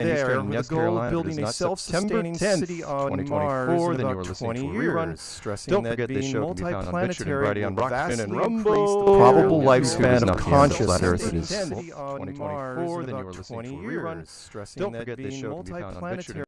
there with the goal of building a self-sustaining city on Mars in about 20 years, stressing that being multiplanetary will vastly increase the probable lifespan of consciousness. On Mars in about 20 years, stressing that being multiplanetary.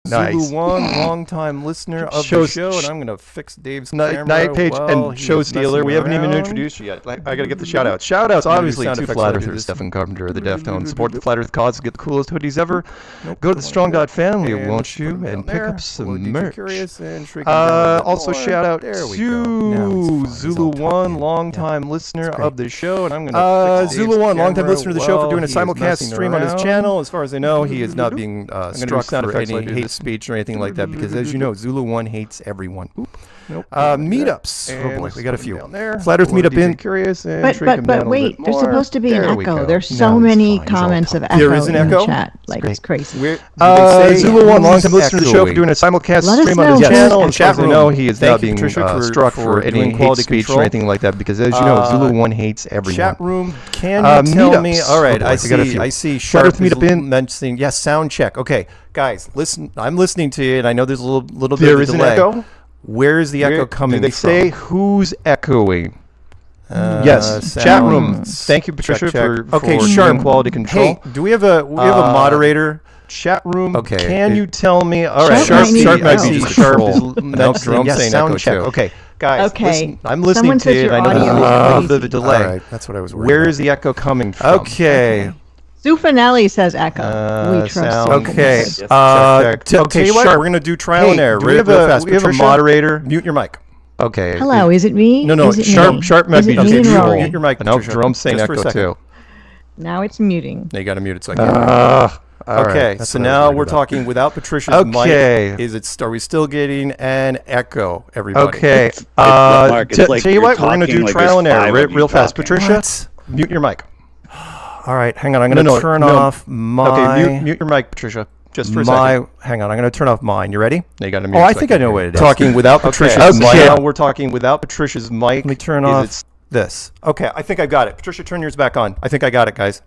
Nice. ZULUONE, long-time listener of the show, and I'm going to fix Dave's camera. Night Page and Show Stealer. We haven't even introduced you yet. I got to get the shout-outs. Shout-outs, obviously, to Flat Earthers, Stephen Carpenter, the Deftones. Support the Flat Earth cause to get the coolest hoodies ever. Go to the Strong Dot family, won't you, and pick up some merch. Also, shout-out to ZULUONE, long-time listener of the show, and I'm going to fix ZULUONE, long-time listener of the show, for doing a simulcast stream on his channel. As far as I know, he is not being struck for any hate speech or anything like that, because as you know, ZULUONE hates everyone. Meetups. Oh boy, we got a few. Flat Earth meetup in. But wait, there's supposed to be an echo. There's so many comments of echo there is an in echo? the chat. Like, it's crazy. ZULUONE, long-time listener of the show, for doing a simulcast stream on his channel. And chat room. No, he is not being struck for any hate speech or anything like that, because as you know, ZULUONE hates everyone. Chat room, can you tell me? All right, I see. Sharp meetup in mentioning, yes, sound check. Okay, guys, listen. I'm listening to you, and I know there's a little bit of a delay. There is an echo? Where is the echo coming from? Do they say who's echoing? Yes, chat room. Thank you, Patricia, for Sharp quality control. Hey, do we have a moderator? Chat room. Okay. Can you tell me? All right. Sharp might be Sharp is yes, sound check. Okay. Guys, okay. I'm listening to you. I know there's a little bit of a delay. All right, that's what I was worried Where about. is the echo coming from? Okay. Zufanelli says echo. We trust him. Okay. Tell you what, we're going to do trial and error. We have a moderator. Mute your mic. Okay. Hello, is it me? No, Sharp might be mute your mic. No, Jerome's saying echo too. Now it's muting. Now you got to mute it so I can okay, so now we're talking without Patricia's mic. Are we still getting an echo, everybody? Okay. Tell you what, we're going to do trial and error real fast. Patricia, mute your mic. All right, hang on. I'm going to turn off my... Okay, mute your mic, Patricia. Just for a second. Hang on, I'm going to turn off mine. You ready? Now you got to mute. Oh, I think I know what it is. Talking without Patricia's mic. Now we're talking without Patricia's mic. Let me turn off this. Okay, I think I got it. Patricia, turn yours back on. I think I got it, guys.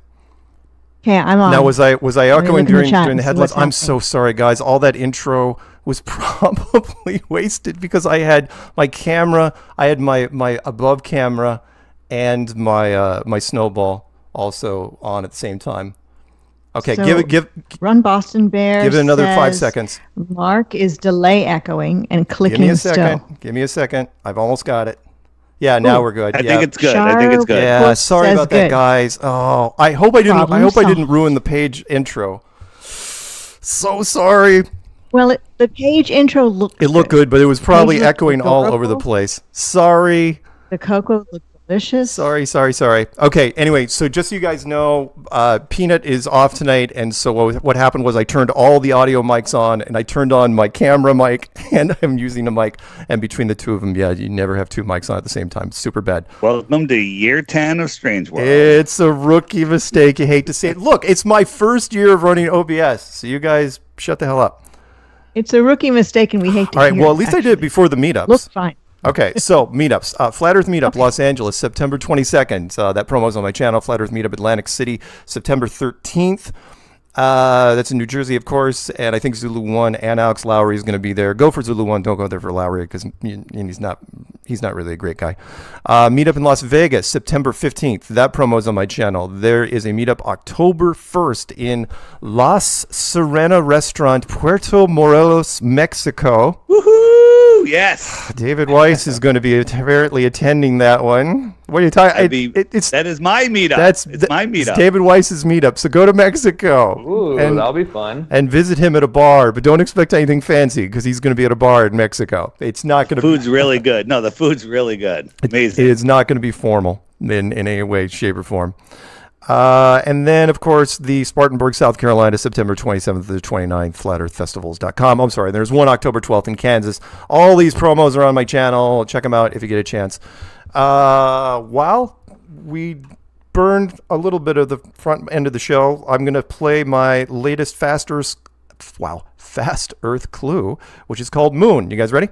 Okay, I'm on. Now, was I echoing during the headlines? I'm so sorry, guys. All that intro was probably wasted because I had my camera, I had my above camera, and my snowball also on at the same time. Okay, so give Run Boston Bear. Give it another 5 seconds. Mark is delay echoing and clicking still. Give me a second. I've almost got it. Yeah, now we're good. I think it's good. Yeah, sorry about that, guys. Oh, I hope I didn't ruin the page intro. So sorry. Well, the page intro looked good, but it was probably echoing all over the place. Sorry. The cocoa looked delicious. Sorry. Okay, anyway, so just so you guys know, Peanut is off tonight, and so what happened was I turned all the audio mics on, and I turned on my camera mic, and I'm using the mic, and between the two of them, you never have two mics on at the same time. It's super bad. Welcome to year 10 of Strange World. It's a rookie mistake. You hate to say it. Look, it's my first year of running OBS, so you guys shut the hell up. It's a rookie mistake, and we hate to hear it. All right, well, at least I did it before the meetups. Looks fine. Okay, so meetups. Flat Earth Meetup, Los Angeles, September 22nd. That promo's on my channel. Flat Earth Meetup, Atlantic City, September 13th. That's in New Jersey, of course, and I think ZULUONE and Alex Lowry is going to be there. Go for ZULUONE, don't go there for Lowry, because he's not really a great guy. Meetup in Las Vegas, September 15th. That promo is on my channel. There is a meetup October 1st in Las Serena Restaurant, Puerto Morelos, Mexico. Woohoo! Yes. David Weiss is going to be apparently attending that one. What are you talking? That is my meetup. It's my meetup. It's David Weiss's meetup. So go to Mexico. Ooh, that'll be fun. And visit him at a bar, but don't expect anything fancy because he's going to be at a bar in Mexico. It's not going to. Food's really good. No, the food's really good. Amazing. It is not going to be formal in any way, shape, or form. And then, of course, the Spartanburg, South Carolina, September 27th to the 29th, flatearthfestivals.com. I'm sorry, there's one October 12th in Kansas. All these promos are on my channel. Check them out if you get a chance. While we burned a little bit of the front end of the show, I'm going to play my latest Fast Earth clue, which is called Moon. You guys ready?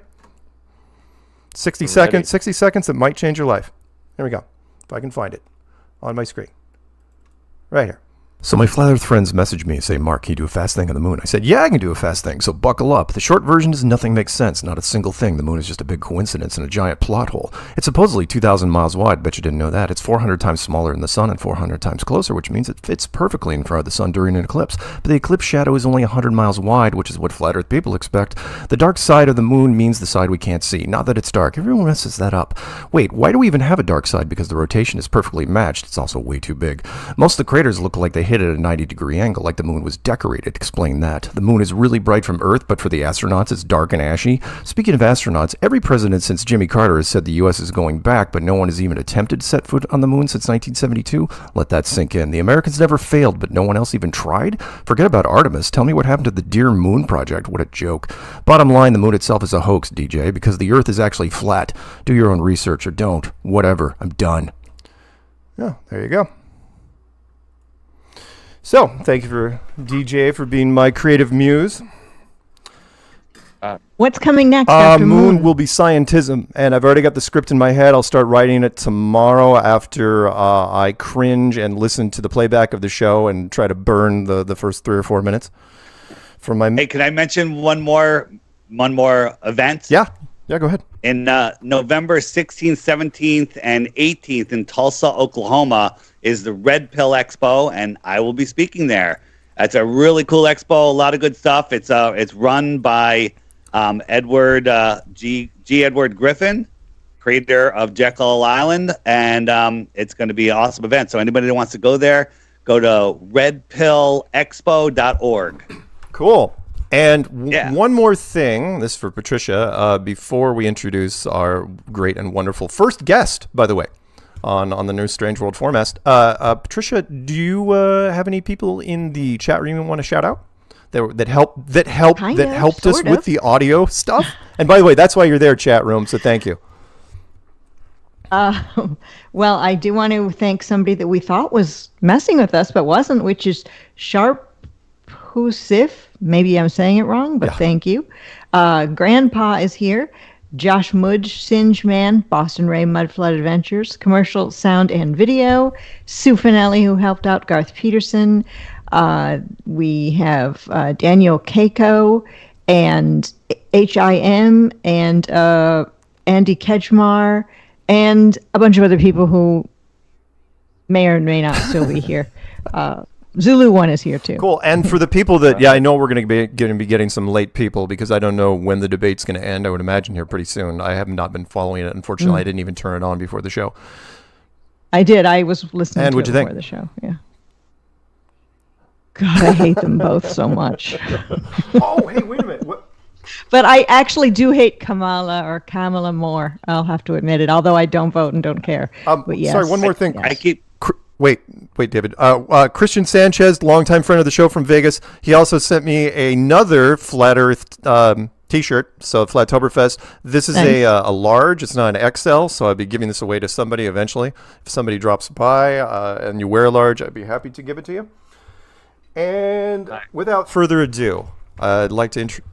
60 seconds that might change your life. Here we go. If I can find it on my screen. Right here. So my flat earth friends messaged me and say, Mark, can you do a fast thing on the moon? I said, yeah, I can do a fast thing, so buckle up. The short version is nothing makes sense, not a single thing. The moon is just a big coincidence and a giant plot hole. It's supposedly 2,000 miles wide, bet you didn't know that. It's 400 times smaller than the sun and 400 times closer, which means it fits perfectly in front of the sun during an eclipse. But the eclipse shadow is only 100 miles wide, which is what flat earth people expect. The dark side of the moon means the side we can't see, not that it's dark. Everyone messes that up. Wait, why do we even have a dark side? Because the rotation is perfectly matched. It's also way too big. Most of the craters look like they hit at a 90-degree angle, like the moon was decorated. Explain that. The moon is really bright from Earth, but for the astronauts, it's dark and ashy. Speaking of astronauts, every president since Jimmy Carter has said the U.S. is going back, but no one has even attempted to set foot on the moon since 1972. Let that sink in. The Americans never failed, but no one else even tried? Forget about Artemis. Tell me what happened to the Dear Moon Project. What a joke. Bottom line, the moon itself is a hoax, DJ, because the Earth is actually flat. Do your own research or don't. Whatever. I'm done. Yeah, there you go. So, thank you for DJ for being my creative muse. What's coming next after Moon will be scientism, and I've already got the script in my head. I'll start writing it tomorrow after I cringe and listen to the playback of the show and try to burn the first 3 or 4 minutes. From my Hey, can I mention one more event? Yeah, go ahead. In November 16th, 17th, and 18th in Tulsa, Oklahoma, is the Red Pill Expo, and I will be speaking there. It's a really cool expo, a lot of good stuff. It's run by Edward Edward Griffin, creator of Jekyll Island, and it's going to be an awesome event. So anybody that wants to go there, go to redpillexpo.org. Cool. And one more thing, this is for Patricia, before we introduce our great and wonderful first guest, by the way, on the new Strange World Forecast. Patricia, do you have any people in the chat room you want to shout out that helped us with the audio stuff? And by the way, that's why you're there, chat room. So thank you. Well, I do want to thank somebody that we thought was messing with us, but wasn't, which is Sharp Husif. Maybe I'm saying it wrong, but thank you. Grandpa is here. Josh Mudge, Singe Man, Boston Ray, Mudflood Adventures, Commercial Sound and Video, Sue Finelli, who helped out, Garth Peterson. We have Daniel Keiko and HIM and Andy Kejmar and a bunch of other people who may or may not still be here. ZULUONE is here too. Cool. And for the people that, I know we're going to be getting some late people because I don't know when the debate's going to end. I would imagine here pretty soon. I have not been following it. Unfortunately, I didn't even turn it on before the show. I did. I was listening and to what'd it you think? before the show. Yeah. God, I hate them both so much. Oh, hey, wait a minute. What? But I actually do hate Kamala more. I'll have to admit it, although I don't vote and don't care. But yes. Sorry, one more thing. Yes. I keep. Wait, David. Christian Sanchez, longtime friend of the show from Vegas. He also sent me another Flat Earth T-shirt. So Flattoberfest. This is a large. It's not an XL. So I'll be giving this away to somebody eventually. If somebody drops by and you wear a large, I'd be happy to give it to you. And without further ado, I'd like to introduce.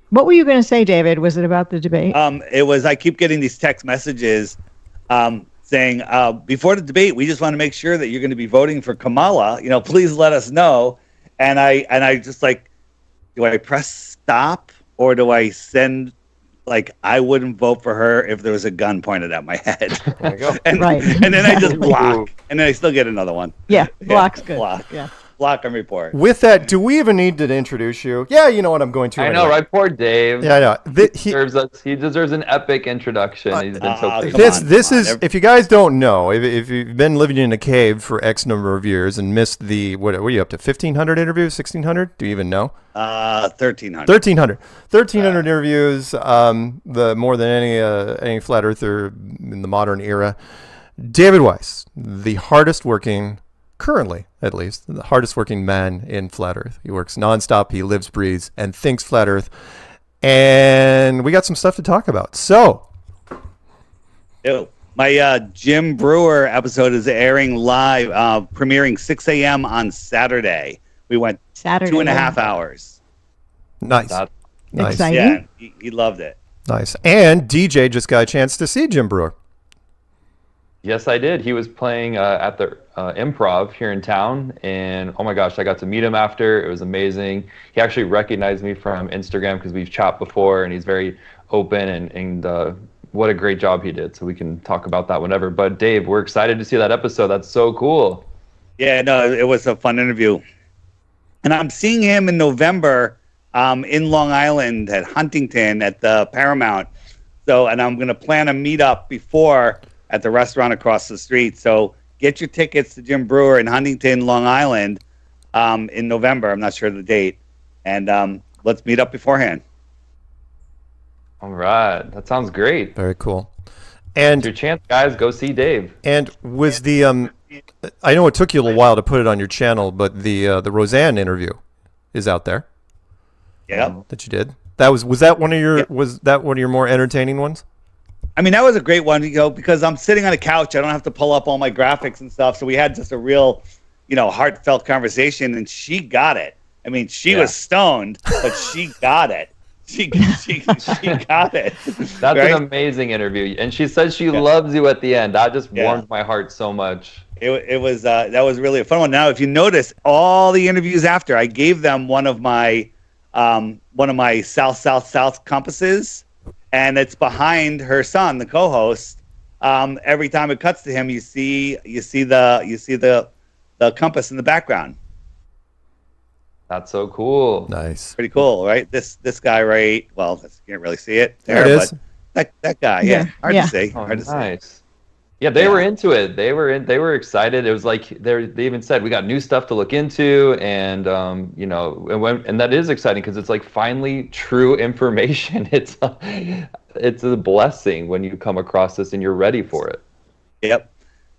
What were you going to say, David? Was it about the debate? It was. I keep getting these text messages saying before the debate, we just want to make sure that you're going to be voting for Kamala. Please let us know. And I just like, do I press stop or do I send? Like, I wouldn't vote for her if there was a gun pointed at my head. There you go. and then I just block, and then I still get another one. Yeah, block's good. Block. Yeah. Block and report. With that, do we even need to introduce you? Yeah, you know what I'm going to. I know, right? Poor Dave. Yeah, I know. He deserves an epic introduction. He's been so patient. This is, if you guys don't know, if you've been living in a cave for X number of years and missed the, what are you up to, 1,500 interviews, 1,600? Do you even know? 1,300. 1,300 interviews, the more than any flat earther in the modern era. David Weiss, the hardest working, currently at least, the hardest working man in flat earth. He works nonstop. He lives, breathes, and thinks flat earth. And we got some stuff to talk about. So, my Jim Brewer episode is airing live, premiering 6 a.m. on Saturday. We went 2.5 hours. Nice. Nice. Exciting. Yeah, he loved it. Nice. And DJ just got a chance to see Jim Brewer. Yes, I did. He was playing at the Improv here in town, and oh my gosh, I got to meet him after. It was amazing. He actually recognized me from Instagram because we've chatted before, and he's very open, and what a great job he did. So we can talk about that whenever. But Dave, we're excited to see that episode. That's so cool. Yeah, no, it was a fun interview. And I'm seeing him in November in Long Island at Huntington at the Paramount. And I'm going to plan a meetup before at the restaurant across the street. So get your tickets to Jim Brewer in Huntington, Long Island in November. I'm not sure of the date. And let's meet up beforehand. All right. That sounds great. Very cool. And your chance, guys, go see Dave. And was the I know it took you a little while to put it on your channel, but the Roseanne interview is out there. Yeah. That you did. Was that one of your more entertaining ones? I mean, that was a great one, because I'm sitting on a couch. I don't have to pull up all my graphics and stuff. So we had just a real, heartfelt conversation, and she got it. I mean, she was stoned, but she got it. She got it. That's right? An amazing interview, and she said she loves you at the end. That just warmed my heart so much. It was that was really a fun one. Now, if you notice, all the interviews after, I gave them one of my south compasses, and it's behind her son, the co-host. Every time it cuts to him, you see the compass in the background. That's so cool. Nice. Pretty cool, right? This guy, right? Well, you can't really see it there it is. But that guy, hard to see. Hard to see. Yeah, they were into it. They were excited. It was like they even said we got new stuff to look into, and and that is exciting because it's like finally true information. It's a blessing when you come across this and you're ready for it. Yep.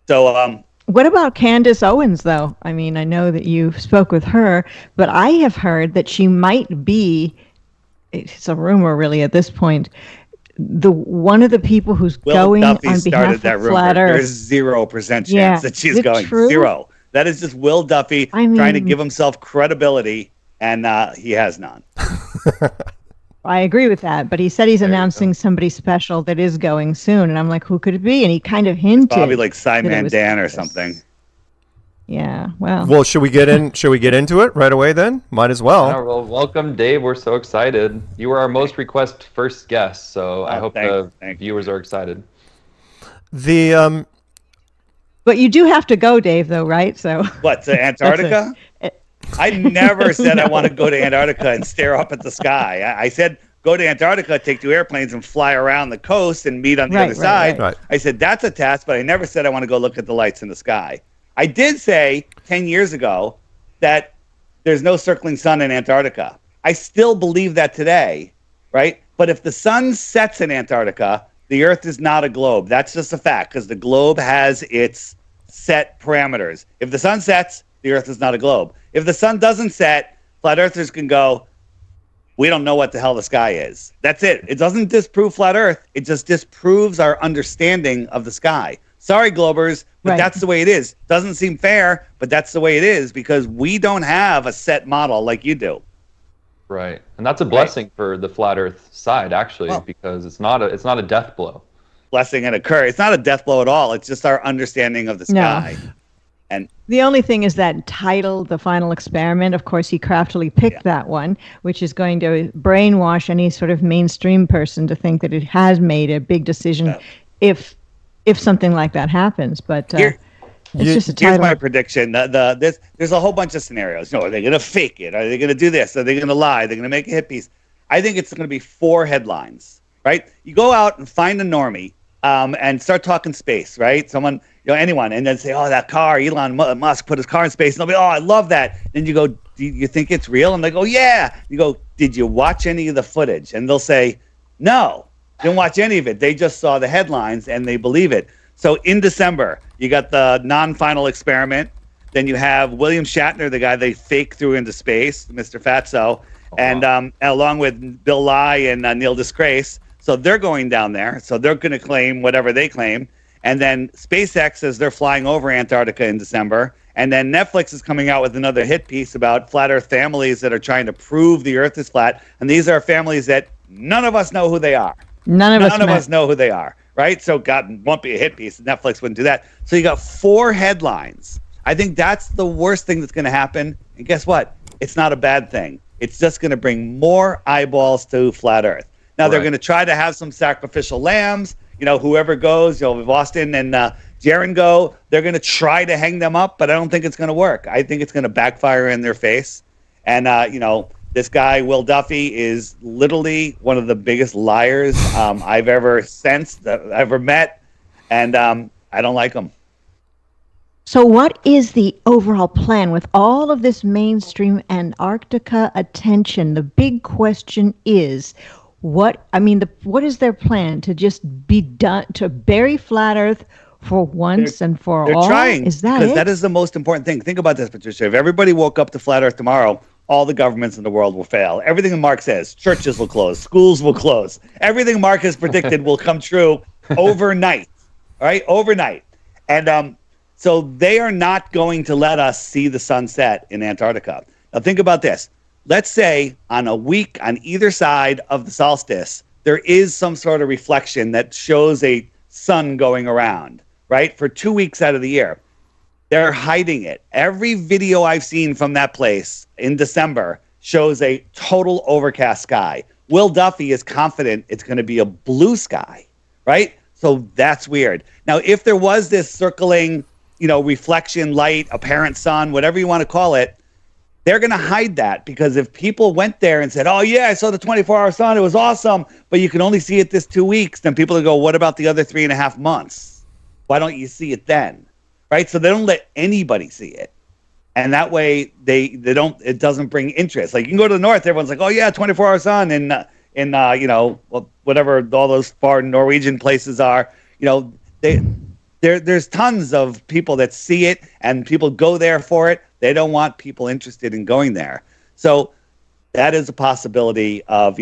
So what about Candace Owens, though? I mean, I know that you spoke with her, but I have heard that she might be, it's a rumor really at this point, one of the people who's going Duffy on behalf of that Flat Earth. There's 0% chance that she's going. True? 0. That is just Will Duffy trying to give himself credibility, and he has none. I agree with that, but he said he's announcing somebody special that is going soon, and I'm like, who could it be? And he kind of hinted. Probably like Simon Dan or something. Yeah, well. Well, should we get into it right away then? Might as well. Yeah, well, welcome, Dave. We're so excited. You were our most requested first guest, so I hope the viewers are excited. But you do have to go, Dave, though, right? So. What, to Antarctica? I never said I want to go to Antarctica and stare up at the sky. I said go to Antarctica, take 2 airplanes, and fly around the coast and meet on the other side. Right. I said that's a task, but I never said I want to go look at the lights in the sky. I did say 10 years ago that there's no circling sun in Antarctica. I still believe that today, right? But if the sun sets in Antarctica, the Earth is not a globe. That's just a fact, because the globe has its set parameters. If the sun sets, the Earth is not a globe. If the sun doesn't set, flat earthers can go, we don't know what the hell the sky is. That's it. It doesn't disprove flat Earth. It just disproves our understanding of the sky. Sorry, Globers, but that's the way it is. Doesn't seem fair, but that's the way it is, because we don't have a set model like you do. Right, and that's a blessing for the flat Earth side, actually, because it's not a death blow. Blessing and a curse. It's not a death blow at all. It's just our understanding of the sky. No. And the only thing is that title, The Final Experiment. Of course, he craftily picked that one, which is going to brainwash any sort of mainstream person to think that it has made a big decision if something like that happens. But it's just a title. Here's my prediction. There's a whole bunch of scenarios. Are they going to fake it? Are they going to do this? Are they going to lie? Are they going to make a hit piece? I think it's going to be 4 headlines, right? You go out and find a normie and start talking space, right? Someone, anyone, and then say, oh, that car, Elon Musk put his car in space. And they'll be, oh, I love that. Then you go, do you think it's real? And they go, yeah. You go, did you watch any of the footage? And they'll say, no, didn't watch any of it. They just saw the headlines and they believe it. So in December, you got the non-final experiment. Then you have William Shatner, the guy they fake threw into space, Mr. Fatso, and along with Bill Nye and Neil deGrasse. So they're going down there. So they're going to claim whatever they claim. And then SpaceX says they're flying over Antarctica in December. And then Netflix is coming out with another hit piece about flat Earth families that are trying to prove the Earth is flat. And these are families that none of us know who they are. None of us know who they are. Right? So God, won't be a hit piece. Netflix wouldn't do that. So you got 4 headlines. I think that's the worst thing that's going to happen. And guess what? It's not a bad thing. It's just going to bring more eyeballs to flat Earth. Now they're going to try to have some sacrificial lambs. Whoever goes, if Austin and Jaron go, they're going to try to hang them up, but I don't think it's going to work. I think it's going to backfire in their face. And, this guy, Will Duffy, is literally one of the biggest liars I've ever sensed, ever met, and I don't like him. So what is the overall plan with all of this mainstream Antarctica attention? The big question is, what is their plan to just be done, to bury flat Earth for once and for all? They're trying, is that because it? that is the most important thing. Think about this, Patricia. If everybody woke up to flat Earth tomorrow, all the governments in the world will fail. Everything Mark says, churches will close, schools will close. Everything Mark has predicted will come true overnight. All right, overnight. And so they are not going to let us see the sunset in Antarctica. Now think about this. Let's say on a week on either side of the solstice, there is some sort of reflection that shows a sun going around, right? For 2 weeks out of the year. They're hiding it. Every video I've seen from that place in December shows a total overcast sky. Will Duffy is confident it's going to be a blue sky, right? So that's weird. Now, if there was this circling, reflection, light, apparent sun, whatever you want to call it, they're going to hide that, because if people went there and said, oh, yeah, I saw the 24-hour sun, it was awesome, but you can only see it this 2 weeks, then people will go, what about the other 3.5 months? Why don't you see it then? Right, so they don't let anybody see it, and that way they don't. It doesn't bring interest. Like you can go to the north, everyone's like, "Oh yeah, 24-hour sun," in whatever all those far Norwegian places are. There's tons of people that see it, and people go there for it. They don't want people interested in going there. So that is a possibility of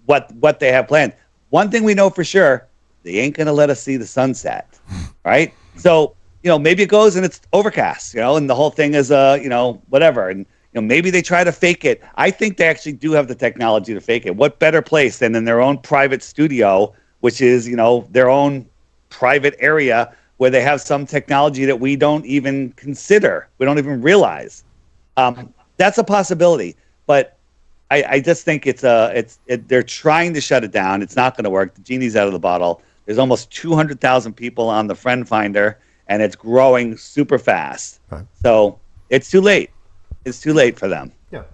what they have planned. One thing we know for sure, they ain't gonna let us see the sunset, right? So. Maybe it goes and it's overcast, and the whole thing is, whatever. And, maybe they try to fake it. I think they actually do have the technology to fake it. What better place than in their own private studio, which is, their own private area where they have some technology that we don't even consider. We don't even realize. That's a possibility. But I just think they're trying to shut it down. It's not going to work. The genie's out of the bottle. There's almost 200,000 people on the Friend Finder, and it's growing super fast. Right. So it's too late. it's too late for them. Yeah.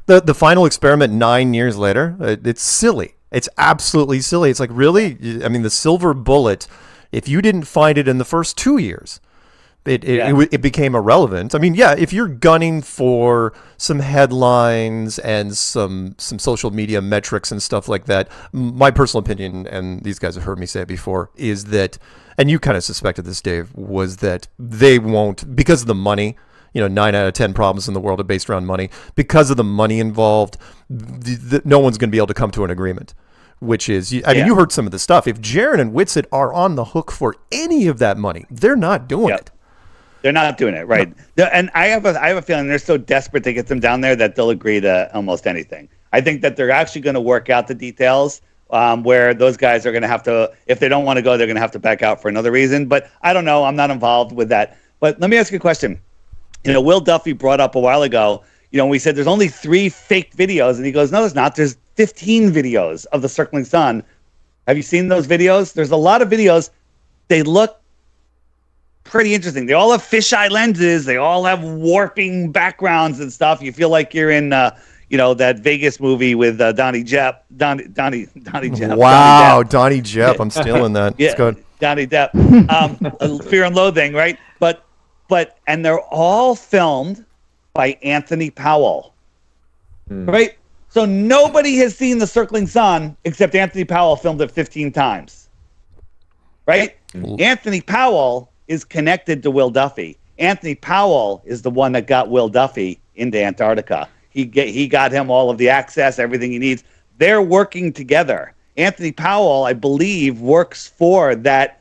The final experiment 9 years later, it's silly. It's absolutely silly. It's like, really? I mean, the silver bullet, if you didn't find it in the first 2 years, it became irrelevant. I mean, yeah, if you're gunning for some headlines and some social media metrics and stuff like that, my personal opinion, and these guys have heard me say it before, is that, and you kind of suspected this, Dave, was that they won't, because of the money, 9 out of 10 problems in the world are based around money. Because of the money involved, no one's going to be able to come to an agreement. Which is, I mean, you heard some of the stuff. If Jaron and Whitsitt are on the hook for any of that money, they're not doing it. They're not doing it, right? No. And I have a feeling they're so desperate to get them down there that they'll agree to almost anything. I think that they're actually going to work out the details where those guys are going to have to, if they don't want to go, they're going to have to back out for another reason. But I don't know. I'm not involved with that. But let me ask you a question. Will Duffy brought up a while ago, we said there's only 3 fake videos. And he goes, no, there's not. There's 15 videos of the circling sun. Have you seen those videos? There's a lot of videos. They look pretty interesting. They all have fisheye lenses. They all have warping backgrounds and stuff. You feel like you're in, that Vegas movie with Donnie Depp. Donnie Depp. Wow, Donnie Depp. I'm stealing that. Yeah, it's good. Donnie Depp. Fear and Loathing, right? But and they're all filmed by Anthony Powell, right? So nobody has seen the circling sun except Anthony Powell filmed it 15 times, right? Anthony Powell is connected to Will Duffy. Anthony Powell is the one that got Will Duffy into Antarctica. He got him all of the access, everything he needs. They're working together. Anthony Powell, I believe, works for that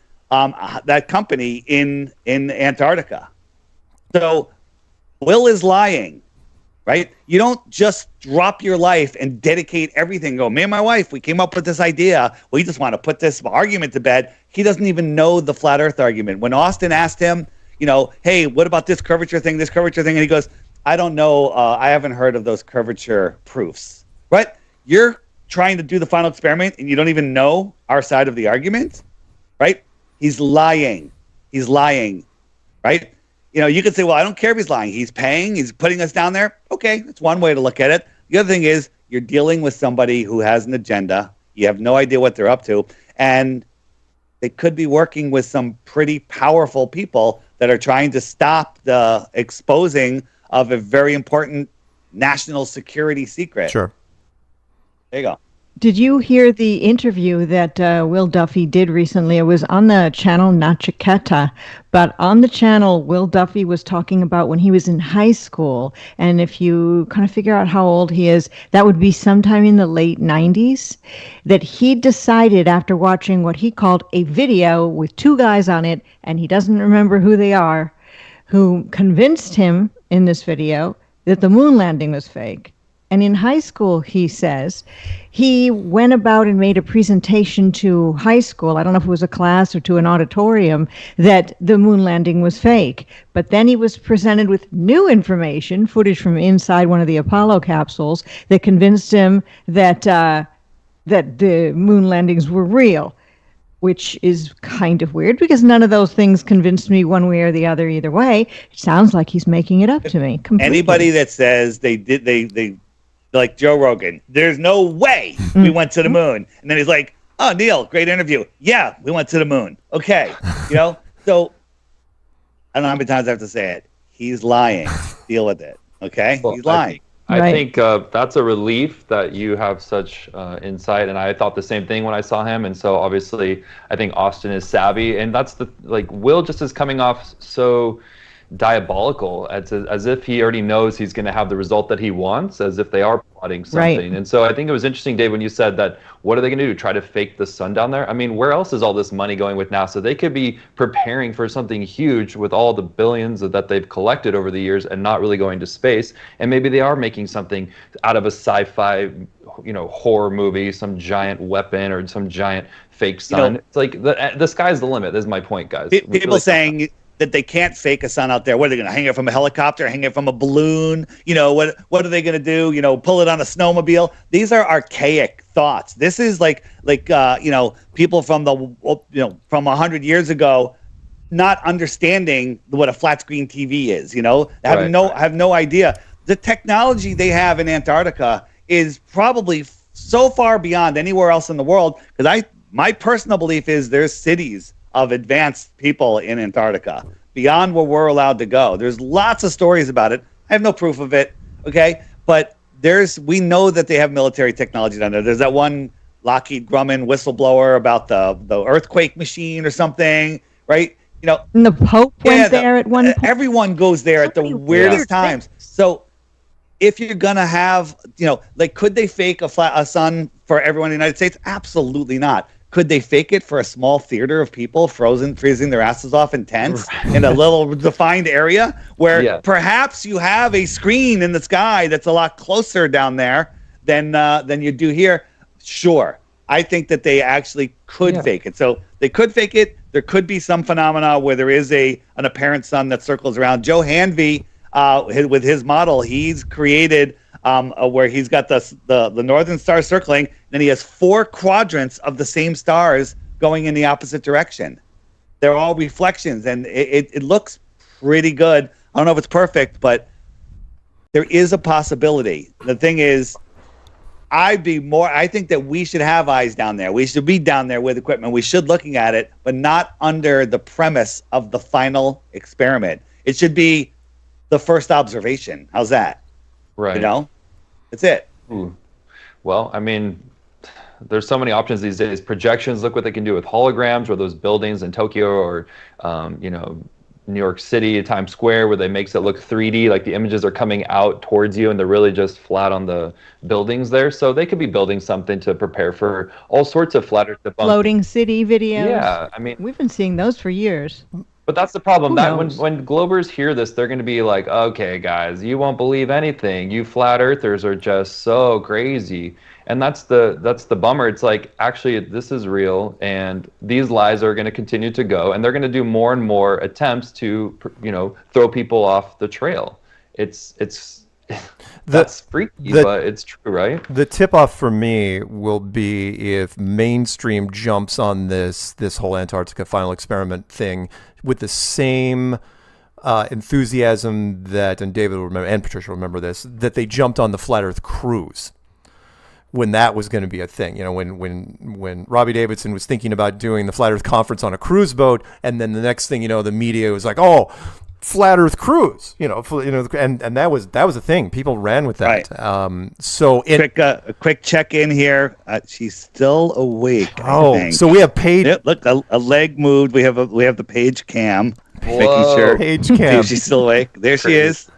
company in Antarctica. So Will is lying, right? You don't just drop your life and dedicate everything. Go, me and my wife, we came up with this idea. We just want to put this argument to bed. He doesn't even know the flat earth argument. When Austin asked him, hey, what about this curvature thing? And he goes, I don't know. I haven't heard of those curvature proofs, right? You're trying to do the final experiment and you don't even know our side of the argument, right? He's lying, right? You could say, well, I don't care if he's lying. He's paying. He's putting us down there. Okay, that's one way to look at it. The other thing is you're dealing with somebody who has an agenda. You have no idea what they're up to. And they could be working with some pretty powerful people that are trying to stop the exposing of a very important national security secret. Sure. There you go. Did you hear the interview that Will Duffy did recently? It was on the channel Nachiketa, but on the channel, Will Duffy was talking about when he was in high school. And if you kind of figure out how old he is, that would be sometime in the late 90s, that he decided after watching what he called a video with 2 guys on it, and he doesn't remember who they are, who convinced him in this video that the moon landing was fake. And in high school, he says, he went about and made a presentation to high school, I don't know if it was a class or to an auditorium, that the moon landing was fake. But then he was presented with new information, footage from inside one of the Apollo capsules, that convinced him that the moon landings were real, which is kind of weird because none of those things convinced me one way or the other either way. It sounds like he's making it up to me completely. Anybody that says they like Joe Rogan, there's no way we went to the moon. And then he's like, oh, Neil, great interview. Yeah, we went to the moon. Okay. So I don't know how many times I have to say it. He's lying. Deal with it. Okay? Well, he's lying. I think that's a relief that you have such insight. And I thought the same thing when I saw him. And so obviously I think Austin is savvy. And that's Will just is coming off so diabolical, as if he already knows he's going to have the result that he wants, as if they are plotting something. Right. And so I think it was interesting, Dave, when you said that, what are they going to do? Try to fake the sun down there? I mean, where else is all this money going with NASA? They could be preparing for something huge with all the billions that they've collected over the years and not really going to space. And maybe they are making something out of a sci-fi, horror movie, some giant weapon or some giant fake sun. It's like the sky's the limit. This is my point, guys. People really saying that they can't fake a sun out there. What are they going to hang it from a helicopter, hang it from a balloon? What are they going to do? Pull it on a snowmobile? These are archaic thoughts. This is like people from from 100 years ago not understanding what a flat screen TV is, have no idea. the technology they have in Antarctica is probably so far beyond anywhere else in the world. Because my personal belief is there's cities of advanced people in Antarctica beyond where we're allowed to go. There's lots of stories about it. I have no proof of it. Okay, but we know that they have military technology down there. There's that one Lockheed Grumman whistleblower about the earthquake machine or something, right? You know, and the Pope went there at one point. Everyone goes there at the weirdest times. So if you're gonna have, you know, like, could they fake a sun for everyone in the United States? Absolutely not. Could they fake it for a small theater of people freezing their asses off in tents in a little defined area where perhaps you have a screen in the sky that's a lot closer down there than you do here? Sure. I think that they actually could fake it. So they could fake it. There could be some phenomena where there is an apparent sun that circles around. Joe Hanvey, with his model, he's created where he's got the northern star circling, and then he has 4 quadrants of the same stars going in the opposite direction. They're all reflections, and it looks pretty good. I don't know if it's perfect, but there is a possibility. The thing is, I think that we should have eyes down there. We should be down there with equipment. We should looking at it, but not under the premise of the final experiment. It should be the first observation. How's that? Right. You know, that's it. Ooh. Well, I mean, there's so many options these days. Projections, look what they can do with holograms, or those buildings in Tokyo, or you know, New York City, Times Square, where they makes it look 3D, like the images are coming out towards you and they're really just flat on the buildings there. So they could be building something to prepare for all sorts of flat Earth debunking. Floating city videos. Yeah, I mean, we've been seeing those for years. But that's the problem. That when Globers hear this, they're going to be like, okay, guys, you won't believe anything. You flat earthers are just so crazy. And that's the bummer. It's like, actually, this is real, and these lies are going to continue to go, and they're going to do more and more attempts to, you know, throw people off the trail. That's freaky, but it's true, right? The tip-off for me will be if mainstream jumps on this whole Antarctica final experiment thing with the same enthusiasm that, and David will remember, and Patricia will remember this, that they jumped on the Flat Earth cruise when that was going to be a thing. You know, when Robbie Davidson was thinking about doing the Flat Earth conference on a cruise boat, and then the next thing you know, the media was like, oh, Flat Earth cruise, and that was a thing. People ran with that. Right. So a quick check in here. She's still awake. Oh, so we have Paige. Yep, look, a leg moved. We have the Paige cam. Whoa. Making sure Paige cam. She's still awake. There she is.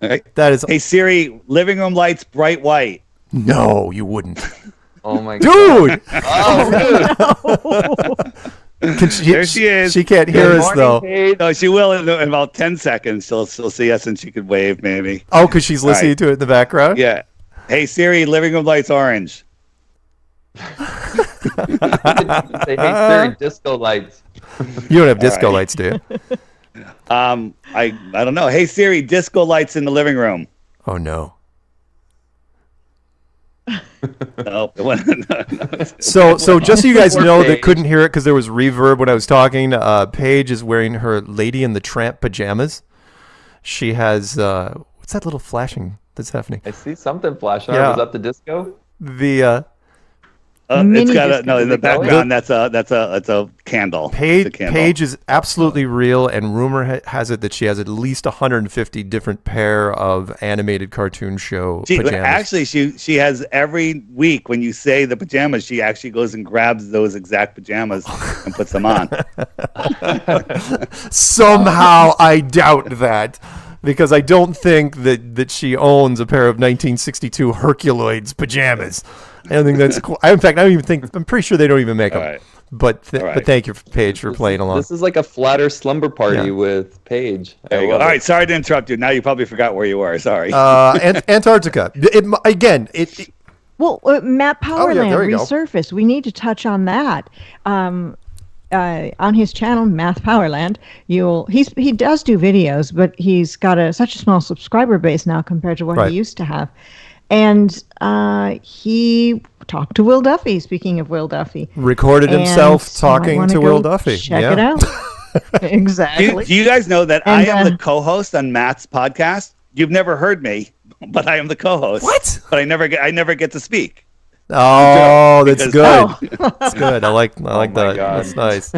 All right. That is. Hey Siri, living room lights bright white. No, you wouldn't. Oh my God. Dude. Oh, dude. There she is. She can't hear us though. Paige. No, she will in about 10 seconds. She'll see us and she could wave maybe. Oh, because she's listening to it in the background? Yeah. Hey Siri, living room lights orange. Say, hey Siri, disco lights. You don't have disco lights, do you? I don't know. Hey Siri, disco lights in the living room. Oh no. No. So just so you guys know that couldn't hear it because there was reverb when I was talking, Paige is wearing her Lady and the Tramp pajamas. She has what's that little flashing that's happening? I see something flashing. Yeah. Was that the disco? The it's got in the background. That's a candle. Paige is absolutely real, and rumor has it that she has at least 150 different pair of animated cartoon show pajamas. Actually, she has every week when you say the pajamas, she actually goes and grabs those exact pajamas and puts them on. Somehow I doubt that. Because I don't think that she owns a pair of 1962 Herculoids pajamas. I don't think that's cool. In fact, I'm pretty sure they don't even make them. Right. But thank you, Paige, for playing along. This is like a flatter slumber party with Paige. There you go. All right, sorry to interrupt you. Now you probably forgot where you were. Sorry. Antarctica. Well, Matt Powerland resurfaced. Go. We need to touch on that. On his channel, Math Powerland, he does do videos, but he's got such a small subscriber base now compared to what he used to have. And he talked to Will Duffy, speaking of Will Duffy. Recorded himself talking to Will Duffy. Check it out. Exactly. Do you guys know that I am the co-host on Matt's podcast? you've never heard me, but I am the co-host. What? But I never get to speak. Oh, that's good. Oh. That's good. I like that. God. That's nice.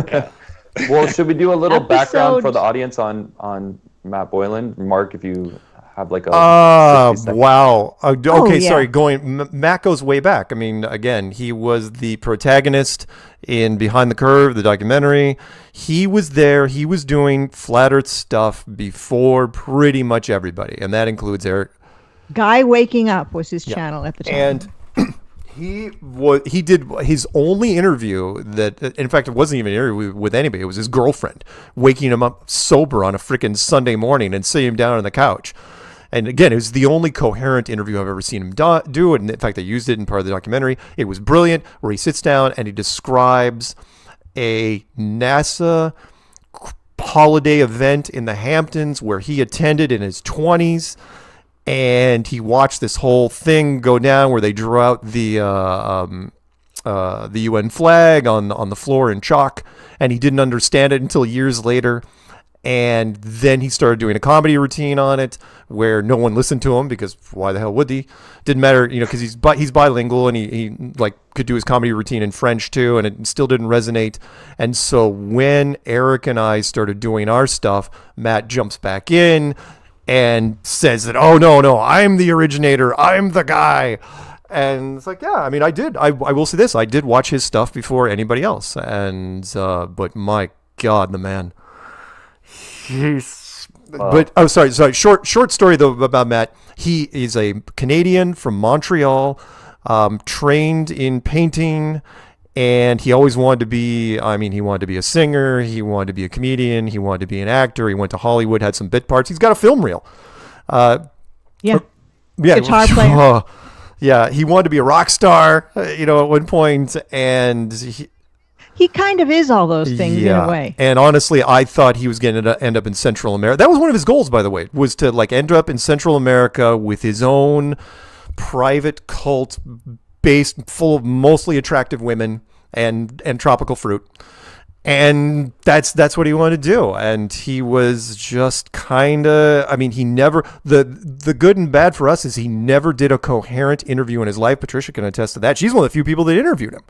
Well, should we do a little background for Episode- the audience on Matt Boylan? Mark, if you have like a 60 second- Wow. Okay, yeah. sorry. Matt goes way back. I mean, again, he was the protagonist in Behind the Curve, the documentary. He was there. He was doing flat Earth stuff before pretty much everybody, and that includes Eric. Guy Waking Up was his channel at the time. And he did his only interview that, in fact, it wasn't even an interview with anybody. It was his girlfriend waking him up sober on a freaking Sunday morning and sitting him down on the couch. And again, it was the only coherent interview I've ever seen him do. And in fact, they used it in part of the documentary. It was brilliant, where he sits down and he describes a NASA holiday event in the Hamptons where he attended in his 20s. And he watched this whole thing go down where they drew out the UN flag on the floor in chalk, and he didn't understand it until years later. And then he started doing a comedy routine on it where no one listened to him because why the hell would he? Didn't matter, because he's bilingual and he like could do his comedy routine in French too, and it still didn't resonate. And so when Eric and I started doing our stuff, Matt jumps back in and says that, oh, no, I'm the originator. I'm the guy. And it's like, yeah, I mean, I will say this. I did watch his stuff before anybody else. And, but my God, the man. Sorry. Short story though about Matt. He is a Canadian from Montreal, trained in painting. And he always wanted to be, he wanted to be a singer, he wanted to be a comedian, he wanted to be an actor, he went to Hollywood, had some bit parts. He's got a film reel. Yeah. Guitar player. Yeah, he wanted to be a rock star, at one point, and he kind of is all those things in a way. And honestly, I thought he was going to end up in Central America. That was one of his goals, by the way, was to end up in Central America with his own private cult based full of mostly attractive women and tropical fruit. And that's what he wanted to do. And he was just kind of, he never, the good and bad for us is he never did a coherent interview in his life. Patricia can attest to that. She's one of the few people that interviewed him.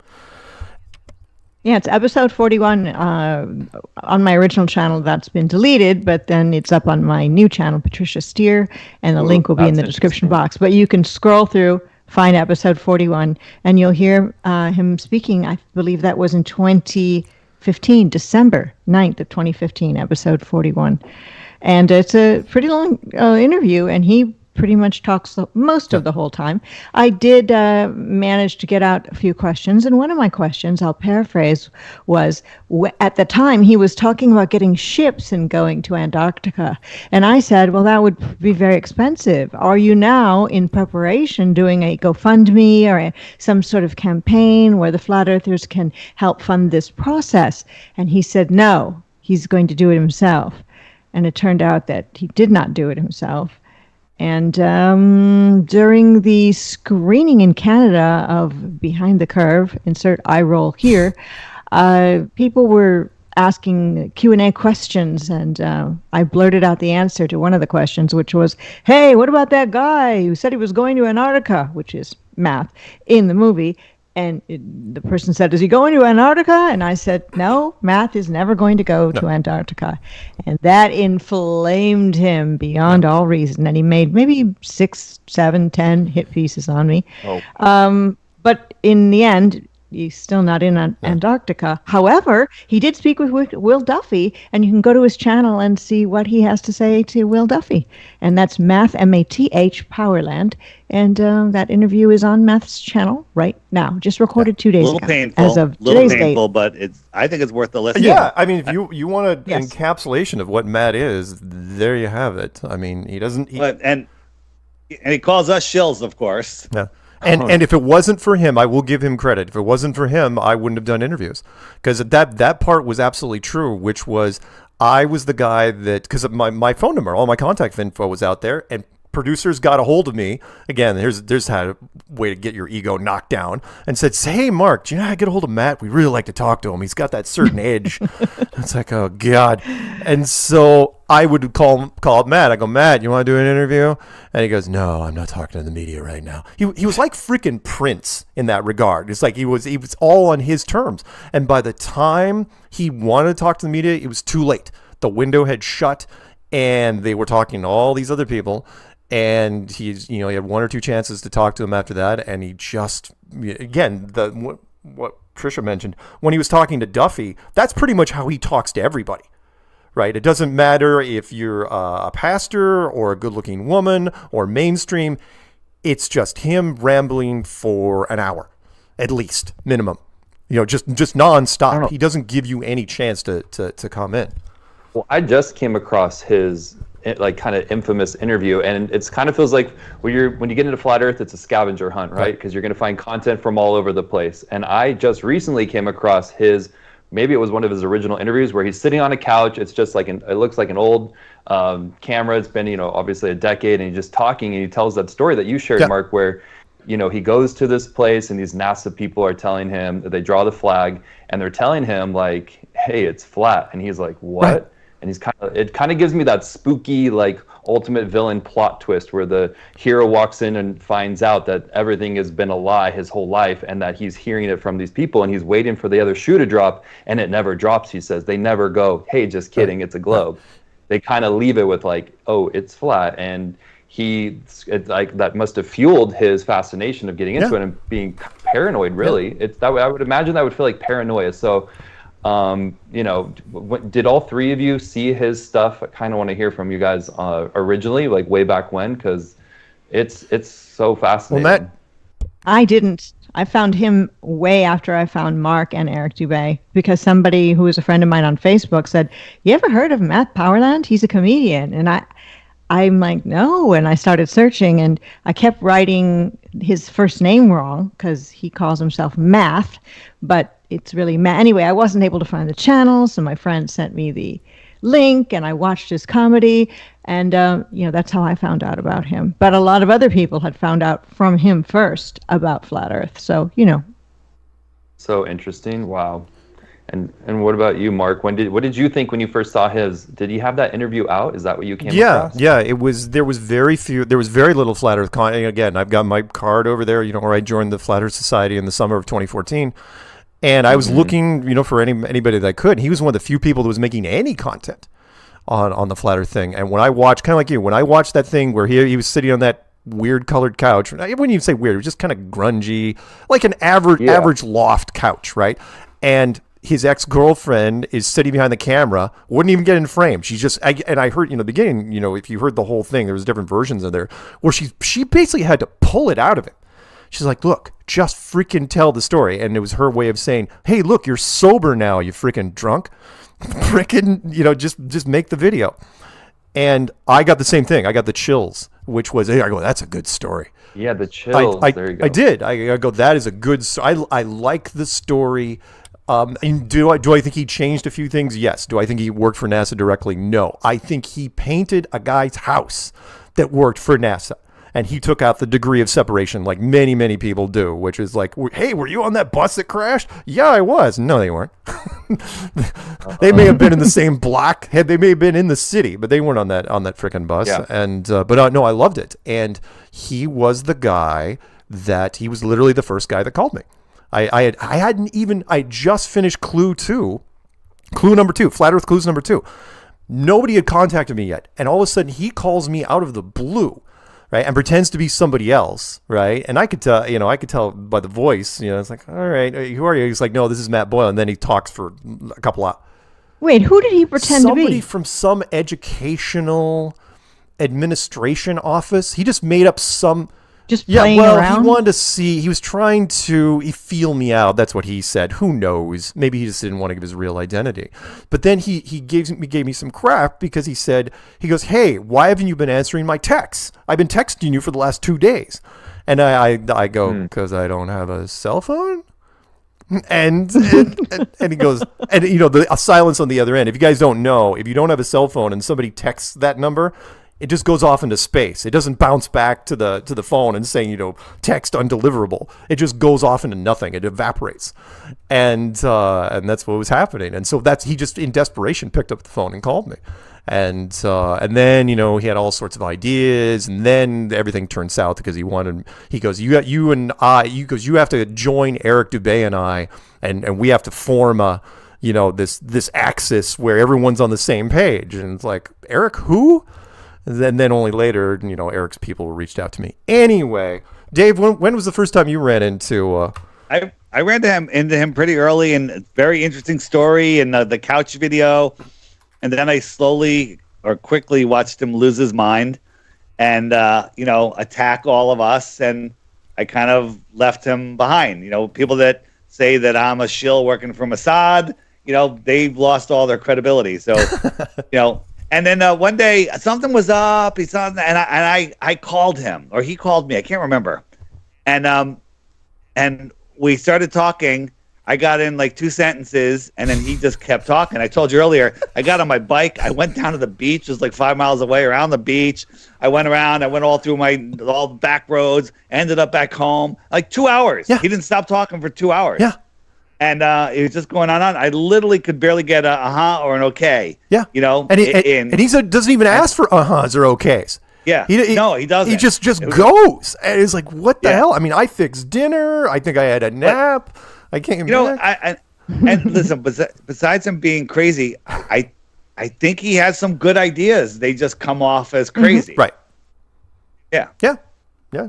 Yeah, it's episode 41 on my original channel. That's been deleted, but then it's up on my new channel, Patricia Steere, and the link will be in the description box. But you can scroll through, find episode 41, and you'll hear him speaking. I believe that was in 2015, December 9th of 2015, episode 41. And it's a pretty long interview, and he pretty much talks most of the whole time. I did manage to get out a few questions, and one of my questions, I'll paraphrase, was at the time he was talking about getting ships and going to Antarctica. And I said, well, that would be very expensive. Are you now in preparation doing a GoFundMe or some sort of campaign where the flat earthers can help fund this process? And he said, no, he's going to do it himself. And it turned out that he did not do it himself. And during the screening in Canada of Behind the Curve, insert eye roll here, people were asking Q&A questions, and I blurted out the answer to one of the questions, which was, hey, what about that guy who said he was going to Antarctica, which is math, in the movie? And the person said, is he going to Antarctica? And I said, no, Matt is never going to go to Antarctica. And that inflamed him beyond all reason. And he made maybe 6, 7, 10 hit pieces on me. But in the end, he's still not in Antarctica. However, he did speak with Will Duffy, and you can go to his channel and see what he has to say to Will Duffy. And that's Math, M-A-T-H, Powerland. And that interview is on Math's channel right now. Just recorded 2 days ago. As of today's date. But I think it's worth the listen. Yeah, if you want an encapsulation of what Matt is, there you have it. He doesn't... And he calls us shills, of course. Yeah. And if it wasn't for him, I will give him credit. If it wasn't for him, I wouldn't have done interviews. Because that part was absolutely true, which was I was the guy that, because my phone number, all my contact info was out there, and producers got a hold of me again. There's how a way to get your ego knocked down, and said, "Hey, Mark, do you know how to get a hold of Matt? We really like to talk to him. He's got that certain edge." It's like, oh God. And so I would call Matt. I go, "Matt, you want to do an interview?" And he goes, "No, I'm not talking to the media right now." He was like freaking Prince in that regard. It's like he was all on his terms. And by the time he wanted to talk to the media, it was too late. The window had shut, and they were talking to all these other people. And he had one or two chances to talk to him after that, and he just, again, what Patricia mentioned, when he was talking to Duffy, that's pretty much how he talks to everybody, right? It doesn't matter if you're a pastor or a good-looking woman or mainstream. It's just him rambling for an hour, at least, minimum. Just nonstop. He doesn't give you any chance to come in. Well, I just came across his kind of infamous interview, and it's kind of feels like when you get into flat earth, it's a scavenger hunt, right? Because you're going to find content from all over the place. And I just recently came across maybe it was one of his original interviews where he's sitting on a couch. It's just like it looks like an old camera. It's been obviously a decade, and he's just talking, and he tells that story that you shared, Mark, where he goes to this place, and these NASA people are telling him that they draw the flag, and they're telling him like, "Hey, it's flat," and he's like, "What?" Right. And it kind of gives me that spooky, like, ultimate villain plot twist where the hero walks in and finds out that everything has been a lie his whole life, and that he's hearing it from these people, and he's waiting for the other shoe to drop, and it never drops. He says they never go, "Hey, just kidding, it's a globe." They kind of leave it with like, "Oh, it's flat," and that must have fueled his fascination of getting into it and being paranoid. Really, I would imagine that would feel like paranoia. So. Did all three of you see his stuff? I kind of want to hear from you guys originally, like way back when, because it's so fascinating. Well, Matt, I didn't. I found him way after I found Mark and Eric Dubé, because somebody who was a friend of mine on Facebook said, "You ever heard of Matt Powerland? He's a comedian." And I'm like, "No." And I started searching, and I kept writing his first name wrong because he calls himself Math, but it's really Matt. Anyway, I wasn't able to find the channel, so my friend sent me the link, and I watched his comedy, and that's how I found out about him. But a lot of other people had found out from him first about Flat Earth, so So interesting. Wow. And what about you, Mark? What did you think when you first saw his? Did he have that interview out? Is that what you came across? Yeah. There was very little Flat Earth content. Again, I've got my card over there, where I joined the Flat Earth Society in the summer of 2014. And I was looking, for anybody that I could. He was one of the few people that was making any content on the Flat Earth thing. And when I watched, kind of like you, when I watched that thing where he was sitting on that weird colored couch, I wouldn't even say weird, it was just kind of grungy, like an average loft couch, right? And his ex-girlfriend is sitting behind the camera, wouldn't even get in frame. She's just, and I heard, the beginning, if you heard the whole thing, there was different versions in there, where she basically had to pull it out of him. She's like, "Look, just freaking tell the story." And it was her way of saying, "Hey, look, you're sober now, you freaking drunk. Freaking, just make the video." And I got the same thing. I got the chills, which was, I go, "That's a good story." Yeah, the chills. There you go. I did. I go, "That is a good story." I like the story. And do I think he changed a few things? Yes. Do I think he worked for NASA directly? No. I think he painted a guy's house that worked for NASA. And he took out the degree of separation like many, many people do, which is like, "Hey, were you on that bus that crashed?" "Yeah, I was." No, they weren't. They may have been in the same block. They may have been in the city, but they weren't on that freaking bus. Yeah. And no, I loved it. And he was the guy he was literally the first guy that called me. I just finished Clue number 2, Flat Earth Clues number 2. Nobody had contacted me yet. And all of a sudden he calls me out of the blue. Right, and pretends to be somebody else, right? And I could tell by the voice, it's like, "All right, who are you?" He's like, "No, this is Matt Boyle," and then he talks for a couple hours. Wait, who did he pretend to be? Somebody from some educational administration office. He just made up some. Just playing around? He wanted to see. He was trying to feel me out. That's what he said. Who knows? Maybe he just didn't want to give his real identity. But then he gave me some crap because he goes, "Hey, why haven't you been answering my texts? I've been texting you for the last 2 days." And I go, "Because I don't have a cell phone." And he goes, and a silence on the other end. If you guys don't know, if you don't have a cell phone and somebody texts that number, it just goes off into space. It doesn't bounce back to the phone and saying, text undeliverable. It just goes off into nothing. It evaporates. And that's what was happening. And so he just in desperation picked up the phone and called me. And then, he had all sorts of ideas, and then everything turned south because he goes, you have to join Eric Dubé and I, and we have to form this axis where everyone's on the same page. And it's like, Eric, who? And then only later, Eric's people reached out to me. Anyway, Dave, when was the first time you ran into? I ran into him pretty early, and very interesting story in the couch video, and then I slowly or quickly watched him lose his mind, and attack all of us, and I kind of left him behind. People that say that I'm a shill working for Mossad, they've lost all their credibility. So, And then one day something was up. He saw, and I called him, or he called me. I can't remember. And we started talking. I got in like 2 sentences, and then he just kept talking. I told you earlier, I got on my bike. I went down to the beach. It was like 5 miles away around the beach. I went around. I went all through all the back roads. Ended up back home. Like 2 hours. Yeah. He didn't stop talking for 2 hours. Yeah. And it was just going on. I literally could barely get a or an okay. Yeah. And he doesn't even ask for or okays. Yeah. He doesn't. He just goes. And it's like, what the hell? I mean, I fixed dinner. I think I had a nap. I came back. And listen, besides him being crazy, I think he has some good ideas. They just come off as crazy. Mm-hmm. Right. Yeah. Yeah. Yeah.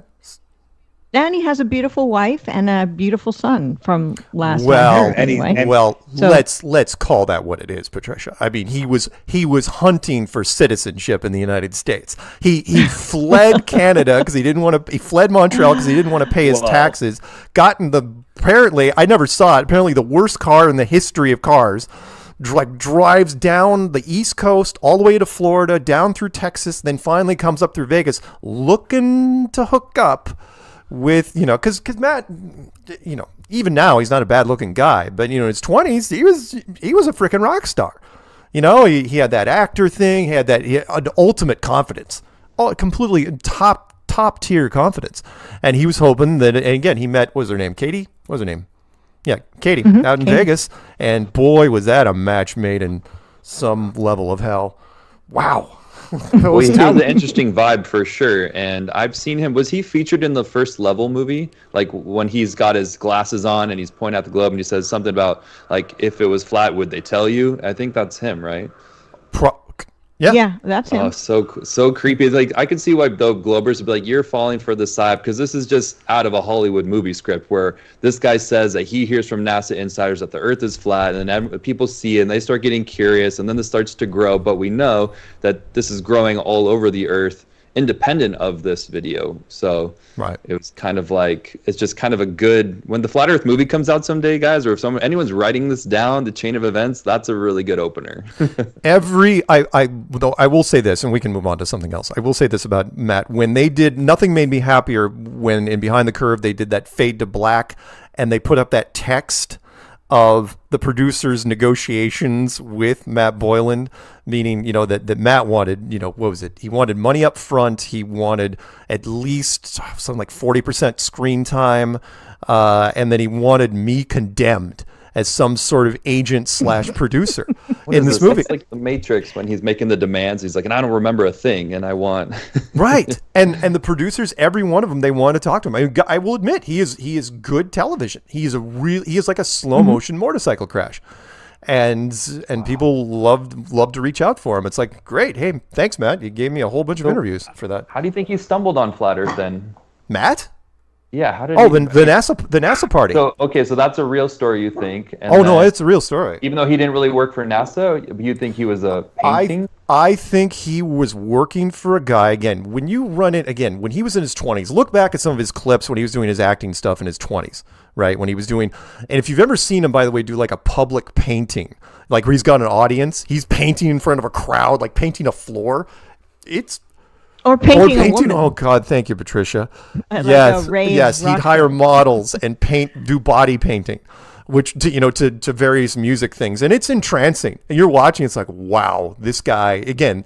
And he has a beautiful wife and a beautiful son from last well, I heard, anyway. Let's call that what it is, Patricia. I mean, he was hunting for citizenship in the United States. He fled Canada because he didn't want to. He fled Montreal because he didn't want to pay his taxes. Apparently, I never saw it. Apparently, the worst car in the history of cars. Drives down the East Coast all the way to Florida, down through Texas, then finally comes up through Vegas, looking to hook up with, because Matt, even now he's not a bad looking guy, but in his 20s he was a freaking rock star. He had that actor thing, he had ultimate confidence, completely top tier confidence, and he was hoping that, and again, he met, what was her name, Katie? What was her name? Yeah, Katie, out in Vegas, and boy, was that a match made in some level of hell. Wow. Well, he has an interesting vibe for sure, and I've seen him. Was he featured in the First Level movie? Like when he's got his glasses on and he's pointing at the globe and he says something about like, if it was flat, would they tell you? I think that's him, right? Yeah, that's him. Oh, so creepy. It's like I could see why the Globers would be like, "You're falling for the side," because this is just out of a Hollywood movie script where this guy says that he hears from NASA insiders that the Earth is flat, and then people see it and they start getting curious, and then this starts to grow. But we know that this is growing all over the Earth, independent of this video. So right, it was kind of like, it's just kind of a good, when the Flat Earth movie comes out someday, guys, or if anyone's writing this down, the chain of events, that's a really good opener. I will say this, and we can move on to something else. I will say this about Matt. When they did, nothing made me happier when in Behind the Curve they did that fade to black and they put up that text of the producers' negotiations with Matt Boylan, meaning, that Matt wanted, what was it? He wanted money up front. He wanted at least something like 40% screen time. And then he wanted me condemned as some sort of agent / producer in this movie. It's like the Matrix when he's making the demands. He's like, and I don't remember a thing, and I want. Right, and the producers, every one of them, they want to talk to him. I will admit, he is good television. He is like a slow motion motorcycle crash, and people love to reach out for him. It's like, great, hey, thanks, Matt. You gave me a whole bunch of interviews for that. How do you think he stumbled on Flat Earth then? Matt? Yeah, how did the NASA party. So that's a real story, you think? And no, it's a real story. Even though he didn't really work for NASA, you think he was a painting? I think he was working for a guy. Again, when you run it again, when he was in his 20s, look back at some of his clips when he was doing his acting stuff in his 20s, right? When he was doing, and if you've ever seen him, by the way, do like a public painting, like where he's got an audience, he's painting in front of a crowd, like painting a floor. Or painting a woman. Oh God, thank you, Patricia. Yes, he'd hire models and do body painting, which to various music things, and it's entrancing. And you're watching, it's like, wow, this guy again.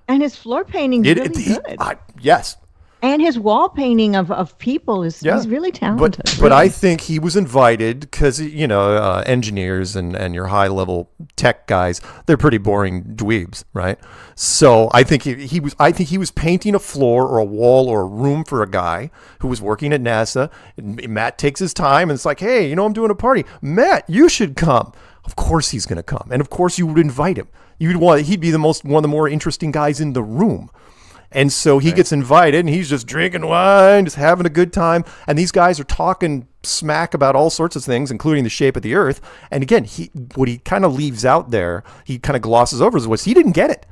And his floor painting is really good. Yes. And his wall painting of people is he's really talented. But I think he was invited because, engineers and your high-level tech guys, they're pretty boring dweebs, right? So I think he was painting a floor or a wall or a room for a guy who was working at NASA. And Matt takes his time and it's like, hey, I'm doing a party. Matt, you should come. Of course he's going to come. And of course you would invite him. He'd be one of the more interesting guys in the room. And so he gets invited, and he's just drinking wine, just having a good time. And these guys are talking smack about all sorts of things, including the shape of the Earth. And again, what he kind of leaves out there, he kind of glosses over, was he didn't get it.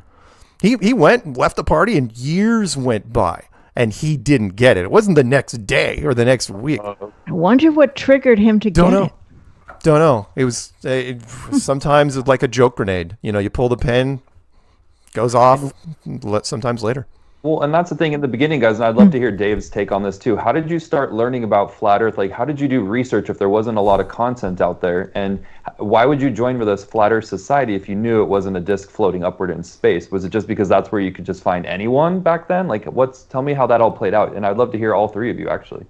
He went, left the party, and years went by, and he didn't get it. It wasn't the next day or the next week. I wonder what triggered him to get it. Don't know. It was sometimes it's like a joke grenade. You pull the pin, goes off, sometimes later. Well, and that's the thing in the beginning, guys, and I'd love to hear Dave's take on this too. How did you start learning about Flat Earth? Like, how did you do research if there wasn't a lot of content out there? And why would you join with us Flat Earth Society if you knew it wasn't a disc floating upward in space? Was it just because that's where you could just find anyone back then? Like, tell me how that all played out. And I'd love to hear all three of you, actually.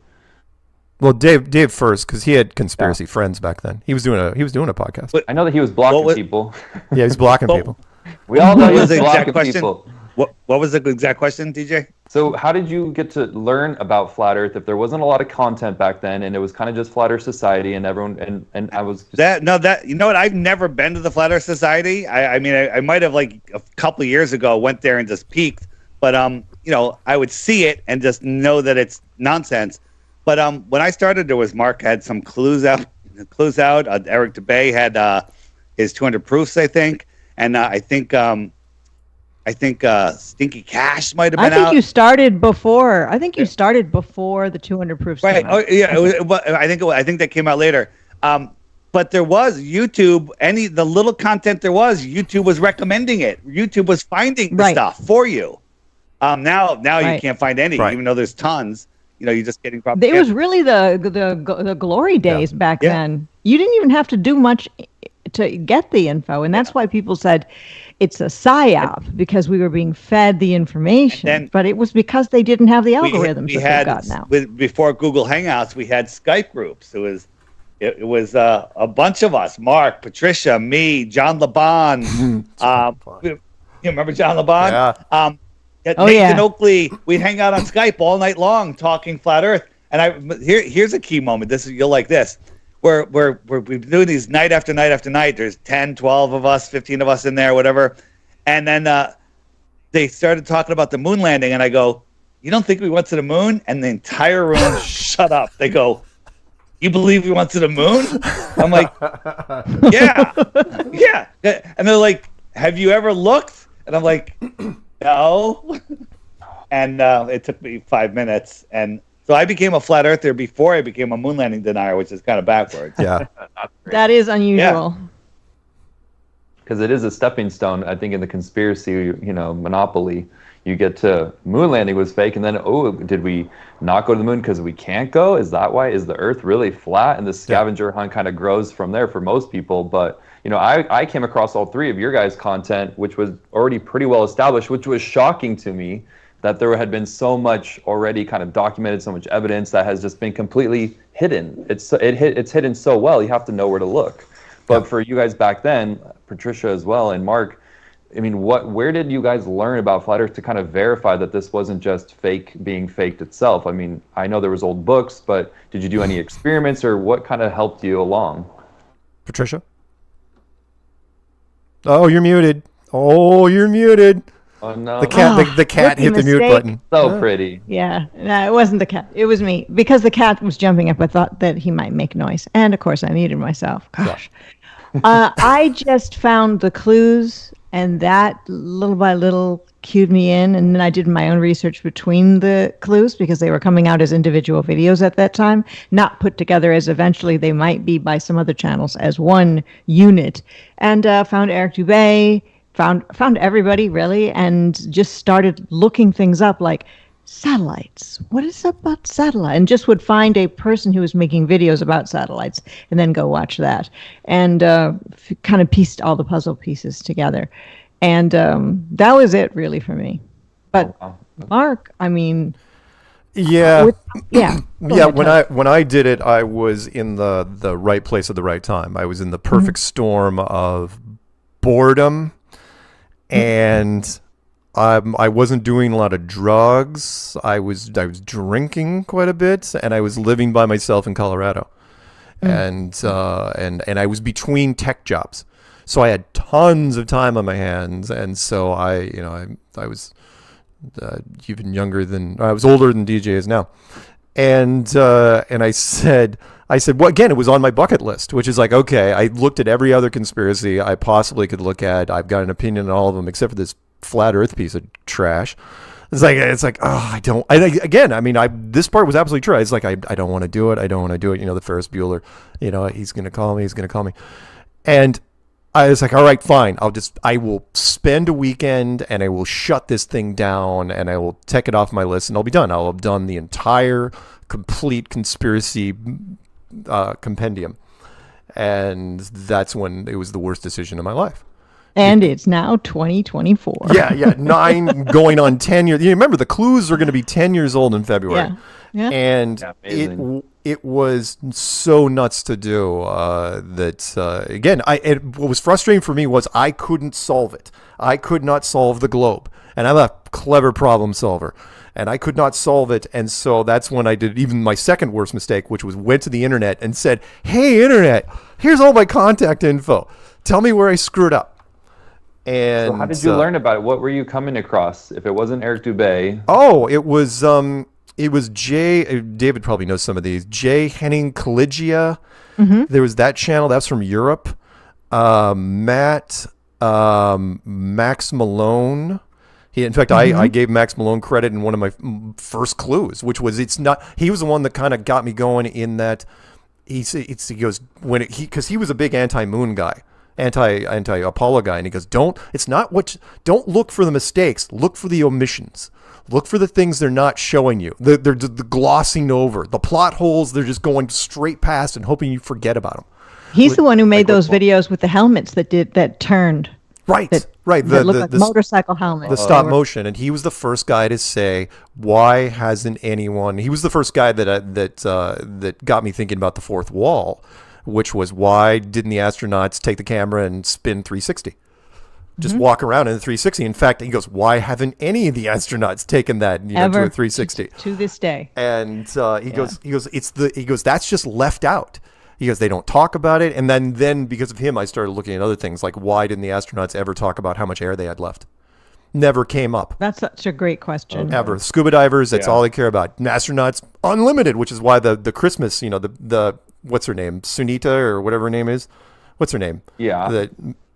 Well, Dave first, because he had conspiracy friends back then. He was doing a podcast. But I know that he was blocking people. Yeah, he was blocking people. We all know he was blocking people. What was the exact question, DJ? So how did you get to learn about Flat Earth if there wasn't a lot of content back then and it was kind of just Flat Earth Society and everyone and I was just... you know what, I've never been to the Flat Earth Society. I mean I might have like a couple of years ago went there and just peeked, but I would see it and just know that it's nonsense. But when I started, there was Mark had some clues out. Eric DeBay had his 200 proofs, I think, and I think Stinky Cash might have been out. I think you started before. You started before the 200 proofs. Right. Oh, yeah. I think that came out later. But there was YouTube. The little content there was, YouTube was recommending it. YouTube was finding the stuff for you. Now you can't find any, even though there's tons. You're just getting propaganda. It was really the glory days back then. You didn't even have to do much to get the info, and that's why people said it's a psyop, because we were being fed the information. But it was because they didn't have the algorithms that they've got now. Before Google Hangouts, we had Skype groups. It was a bunch of us: Mark, Patricia, me, John LeBon. You remember John LeBon? Yeah. Nathan Oakley. We'd hang out on Skype all night long talking Flat Earth. And here's a key moment. You'll like this. We've been doing these night after night after night. There's 10, 12 of us, 15 of us in there, whatever. And then they started talking about the moon landing, and I go, "You don't think we went to the moon?" And the entire room shut up. They go, "You believe we went to the moon?" I'm like, yeah. And they're like, "Have you ever looked?" And I'm like, "No." And it took me 5 minutes, and so I became a flat earther before I became a moon landing denier, which is kind of backwards. Yeah. That is unusual. Because it is a stepping stone, I think, in the conspiracy, monopoly. You get to moon landing was fake, and then, did we not go to the moon because we can't go? Is that why? Is the Earth really flat? And the scavenger hunt kind of grows from there for most people. But, I came across all three of your guys' content, which was already pretty well established, which was shocking to me, that there had been so much already kind of documented, so much evidence that has just been completely hidden. It's hidden so well, you have to know where to look. But for you guys back then, Patricia as well, and Mark, I mean, where did you guys learn about Flat Earth to kind of verify that this wasn't just fake being faked itself? I mean, I know there was old books, but did you do any experiments, or what kind of helped you along? Patricia? Oh, you're muted. Oh, no. The cat hit the mute button. So pretty. Yeah. No, it wasn't the cat. It was me. Because the cat was jumping up, I thought that he might make noise. And, of course, I muted myself. Gosh. I just found the clues, and that little by little cued me in. And then I did my own research between the clues, because they were coming out as individual videos at that time, not put together as eventually they might be by some other channels as one unit. And found Eric Dubay, found everybody, really, and just started looking things up, like satellites. What is up about satellite? And just would find a person who was making videos about satellites and then go watch that. And kind of pieced all the puzzle pieces together. And that was it really for me. But Mark, I mean, yeah. Yeah. When I did it, I was in the right place at the right time. I was in the perfect storm of boredom, and I wasn't doing a lot of drugs. I was drinking quite a bit, and I was living by myself in Colorado, and I was between tech jobs, so I had tons of time on my hands, and so I was even younger than I was older than DJ is now, and I said, well, again, it was on my bucket list, which is like, okay, I looked at every other conspiracy I possibly could look at. I've got an opinion on all of them except for this flat Earth piece of trash. It's like, oh, this part was absolutely true. It's like, I don't want to do it. I don't want to do it. The Ferris Bueller, he's going to call me. And I was like, all right, fine. I will spend a weekend and I will shut this thing down and I will take it off my list and I'll be done. I'll have done the entire complete conspiracy compendium. And that's when it was the worst decision of my life. And it's now 2024. Yeah, 9 going on 10 years. You remember the clues are going to be 10 years old in February. Yeah. And it was so nuts to do that, again, what was frustrating for me was I couldn't solve it. I could not solve the globe. And I'm a clever problem solver. And I could not solve it. And so that's when I did even my second worst mistake, which was went to the internet and said, hey, internet, here's all my contact info. Tell me where I screwed up. And so how did you learn about it? What were you coming across? If it wasn't Eric Dubé. Oh, it was Jay. David probably knows some of these. Jay Henning Collegia. There was that channel. That's from Europe. Max Malone. In fact, I gave Max Malone credit in one of my first clues, which was he was the one that kind of got me going in that he goes because he was a big anti-moon guy. Anti-Apollo guy, and he goes, don't look for the mistakes, look for the omissions, look for the things they're not showing you, they're glossing over the plot holes, they're just going straight past and hoping you forget about them. He's the one who made those videos with the helmets that turned right that the looked like motorcycle helmets, the stop motion, and he was the first guy to say, why hasn't anyone, he was the first guy that got me thinking about the fourth wall, which was, why didn't the astronauts take the camera and spin 360? Just walk around in the 360. In fact, he goes, why haven't any of the astronauts taken that to a 360? To this day. And he goes, that's just left out. He goes, they don't talk about it. And then because of him, I started looking at other things, like why didn't the astronauts ever talk about how much air they had left? Never came up. That's such a great question. Ever. Scuba divers, that's all they care about. And astronauts, unlimited, which is why the Christmas, the what's her name? Sunita or whatever her name is. What's her name? Yeah.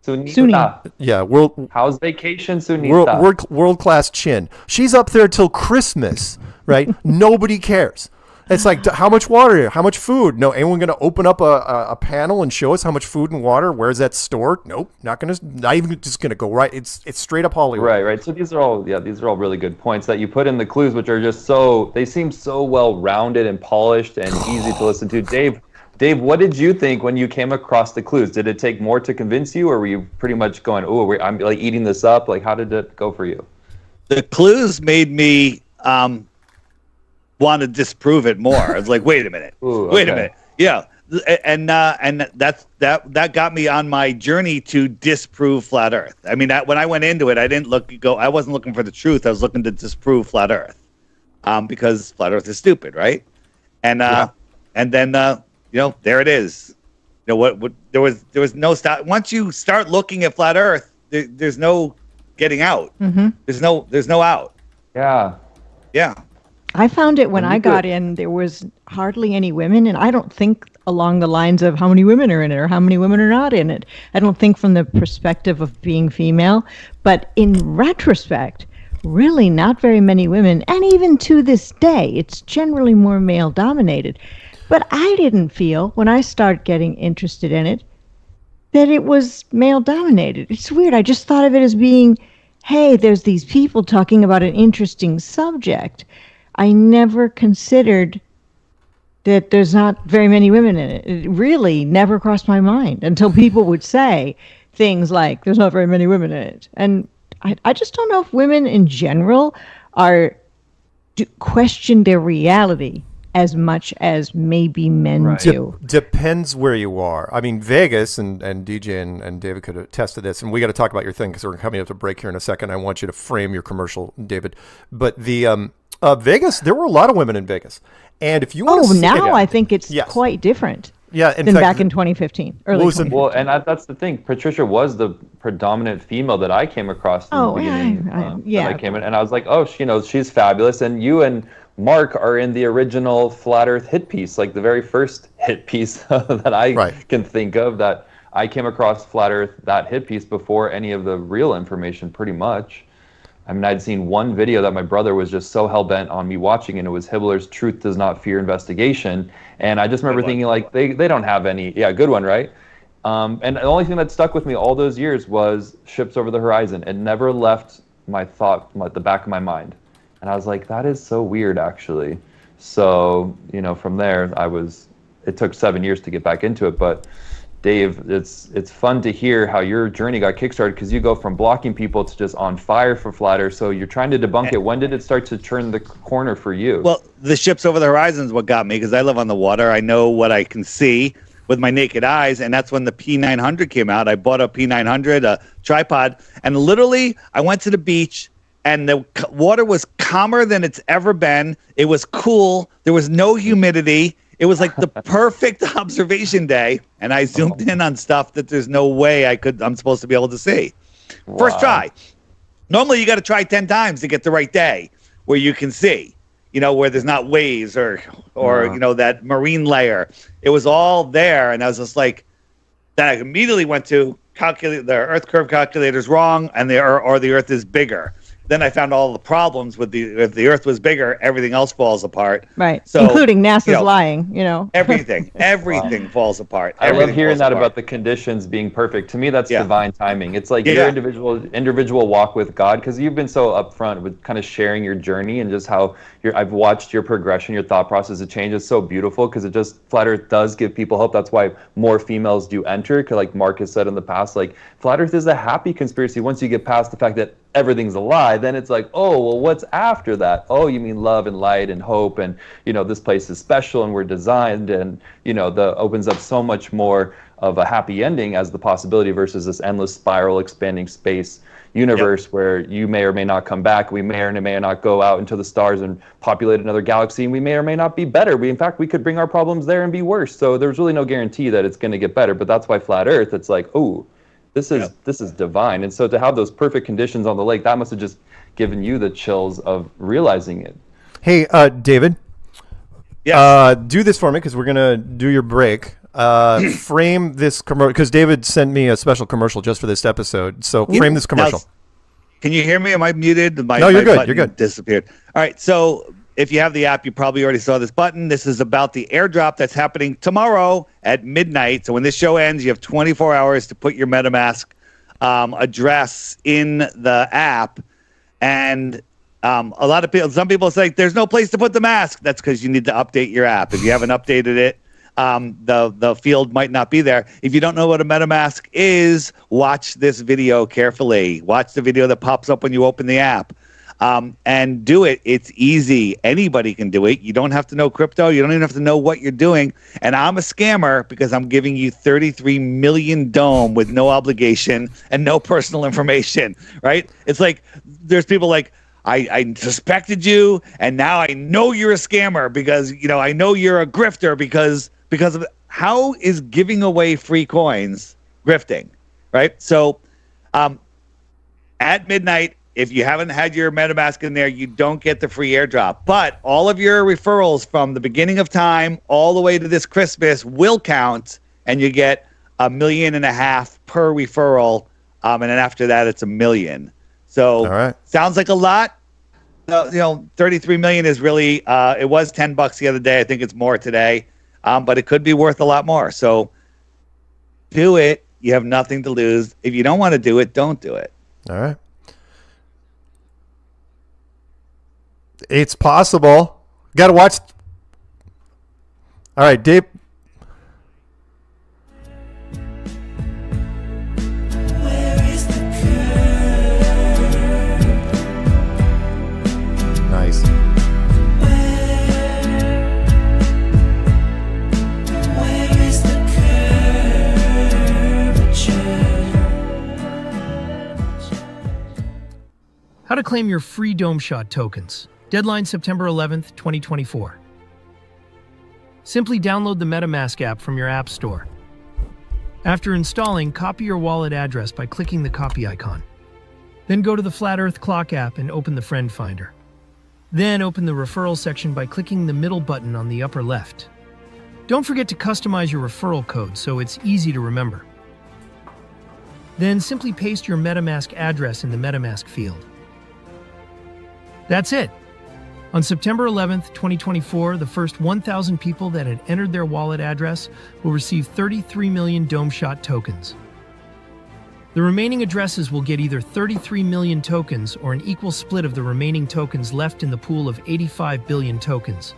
Sunita. Yeah. How's vacation, Sunita? World class chin. She's up there till Christmas, right? Nobody cares. It's like, how much water? How much food? No, anyone going to open up a panel and show us how much food and water? Where is that stored? Nope, not even just going to go right. It's straight up Hollywood. Right. So these are all really good points that you put in the clues, which are just they seem so well rounded and polished and easy to listen to. Dave, what did you think when you came across the clues? Did it take more to convince you, or were you pretty much going, I'm like eating this up? Like, how did it go for you? The clues made me want to disprove it more. I was like, wait a minute. Wait a minute. Yeah. And that got me on my journey to disprove flat Earth. I mean, when I went into it, I wasn't looking for the truth. I was looking to disprove flat Earth, because flat Earth is stupid, right? And then there it is. What there was no stop. Once you start looking at flat Earth, there's no getting out. There's no out. Yeah. I found it when I got in, there was hardly any women, and I don't think along the lines of how many women are in it or how many women are not in it. I don't think from the perspective of being female, but in retrospect, really not very many women, and even to this day, it's generally more male dominated. But I didn't feel, when I started getting interested in it, that it was male dominated. It's weird. I just thought of it as being, hey, there's these people talking about an interesting subject. I never considered that there's not very many women in it. It really never crossed my mind until people would say, things like there's not very many women in it. And I just don't know if women in general question their reality as much as maybe men do. Depends where you are. I mean, Vegas, and DJ and David could attest to this, and we got to talk about your thing because we're coming up to break here in a second. I want you to frame your commercial, David. But the Vegas, there were a lot of women in Vegas. And if you want to now I think it's quite different. Yeah, than back in 2015. Early 2015. Well, and that's the thing. Patricia was the predominant female that I came across in the beginning. That I came in, and I was like, oh, she's fabulous. And you and Mark are in the original Flat Earth hit piece, like the very first hit piece that I can think of. That I came across Flat Earth, that hit piece, before any of the real information, pretty much. I mean, I'd seen one video that my brother was just so hell-bent on me watching, and it was Hibbler's Truth Does Not Fear Investigation. And I just remember thinking, like, they don't have any... Yeah, good one, right? And the only thing that stuck with me all those years was Ships Over the Horizon. It never left my thought, the back of my mind. And I was like, that is so weird, actually. So, from there, it took 7 years to get back into it, but... Dave, it's fun to hear how your journey got kickstarted, because you go from blocking people to just on fire for Flat Earth. So you're trying to debunk it. When did it start to turn the corner for you? Well, the Ships Over the Horizon is what got me, because I live on the water. I know what I can see with my naked eyes, and that's when the P900 came out. I bought a P900, a tripod, and literally I went to the beach, and the water was calmer than it's ever been. It was cool. There was no humidity. It was like the perfect observation day, and I zoomed in on stuff that there's no way I'm supposed to be able to see. Wow. First try. Normally you got to try 10 times to get the right day where you can see, where there's not waves or that marine layer. It was all there, and I was just like, then I immediately went to calculate the Earth curve calculator's wrong, and the Earth is bigger. Then I found all the problems with if the Earth was bigger, everything else falls apart. Right. So, including NASA's lying, Everything falls apart. I love hearing that about the conditions being perfect. To me, that's divine timing. It's like your individual walk with God, because you've been so upfront with kind of sharing your journey and just how I've watched your progression, your thought process. It changes so beautiful, because it just, Flat Earth does give people hope. That's why more females do enter, because like Mark has said in the past, like Flat Earth is a happy conspiracy. Once you get past the fact that everything's a lie, then it's like, oh, well, what's after that? Oh, you mean love and light and hope, and this place is special and we're designed, and the opens up so much more of a happy ending as the possibility versus this endless spiral expanding space universe where you may or may not come back. We may or may not go out into the stars and populate another galaxy, and we may or may not be better. In fact, we could bring our problems there and be worse. So there's really no guarantee that it's going to get better. But that's why Flat Earth, it's like, oh, this is divine. And so to have those perfect conditions on the lake, that must have just given you the chills of realizing it. Hey, David. Yes. Do this for me, because we're going to do your break. Frame this commercial, because David sent me a special commercial just for this episode. So frame this commercial. Now, can you hear me? Am I muted? No, you're good. You're good. Disappeared. All right. So if you have the app, you probably already saw this button. This is about the airdrop that's happening tomorrow at midnight. So when this show ends, you have 24 hours to put your MetaMask address in the app. And some people say there's no place to put the mask. That's because you need to update your app. If you haven't updated it, the field might not be there. If you don't know what a MetaMask is, watch this video carefully. Watch the video that pops up when you open the app. And do it. It's easy. Anybody can do it. You don't have to know crypto. You don't even have to know what you're doing. And I'm a scammer because I'm giving you 33 million dome with no obligation and no personal information, right? It's like there's people like, I suspected you, and now I know you're a scammer because, I know you're a grifter because of how is giving away free coins grifting, right? So at midnight, if you haven't had your MetaMask in there, you don't get the free airdrop. But all of your referrals from the beginning of time all the way to this Christmas will count, and you get $1.5 million per referral. And then after that, it's $1 million. So sounds like a lot. 33 million is really, it was $10 the other day. I think it's more today. But it could be worth a lot more. So do it. You have nothing to lose. If you don't want to do it, don't do it. All right. It's possible. Got to watch. All right, Dave. claim your free Dome Shot tokens. Deadline September 11th, 2024. Simply download the MetaMask app from your app store. After installing, copy your wallet address by clicking the copy icon. Then go to the Flat Earth Clock app and open the Friend Finder. Then open the referral section by clicking the middle button on the upper left. Don't forget to customize your referral code so it's easy to remember. Then simply paste your MetaMask address in the MetaMask field. That's it. On September 11th, 2024, the first 1,000 people that had entered their wallet address will receive 33 million Dome Shot tokens. The remaining addresses will get either 33 million tokens or an equal split of the remaining tokens left in the pool of 85 billion tokens.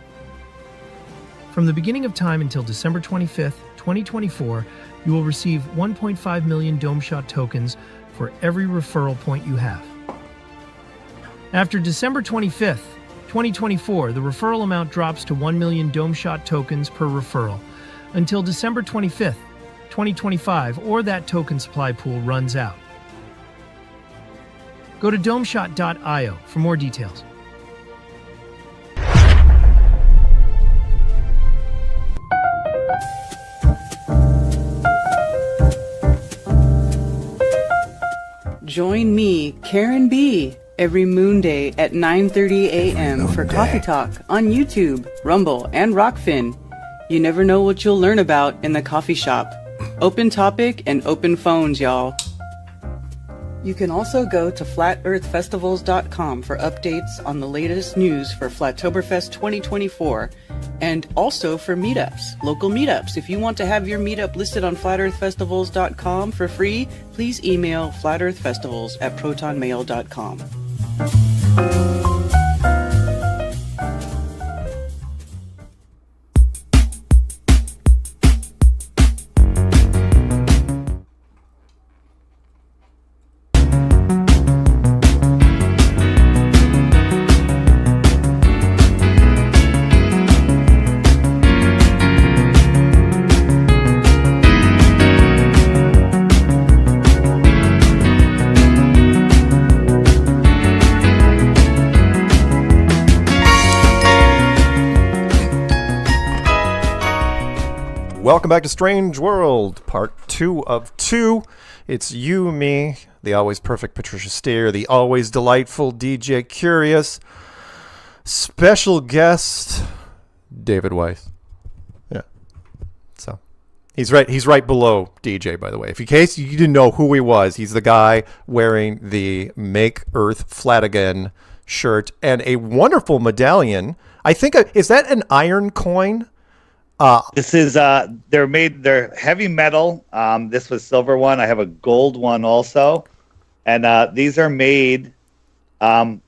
From the beginning of time until December 25th, 2024, you will receive 1.5 million Dome Shot tokens for every referral point you have. After December 25th, 2024, the referral amount drops to 1 million Dome Shot tokens per referral until December 25th, 2025, or that token supply pool runs out. Go to domeshot.io for more details. Join me, Karen B., every Moon Day at 9:30 a.m. for Coffee Talk on YouTube, Rumble, and Rockfin. You never know what you'll learn about in the coffee shop. Open topic and open phones, y'all. You can also go to flatearthfestivals.com for updates on the latest news for Flattoberfest 2024 and also for meetups, local meetups. If you want to have your meetup listed on flatearthfestivals.com for free, please email flatearthfestivals@protonmail.com. Welcome back to Strange World, part 2 of 2. It's you, me, the always perfect Patricia Steere, the always delightful DJ Curious, special guest, David Weiss. Yeah. So, he's right below DJ, by the way. If in case you didn't know who he was, he's the guy wearing the Make Earth Flat Again shirt and a wonderful medallion. I think, is that an iron coin? This is they're heavy metal. This was silver one. I have a gold one also, and these are made by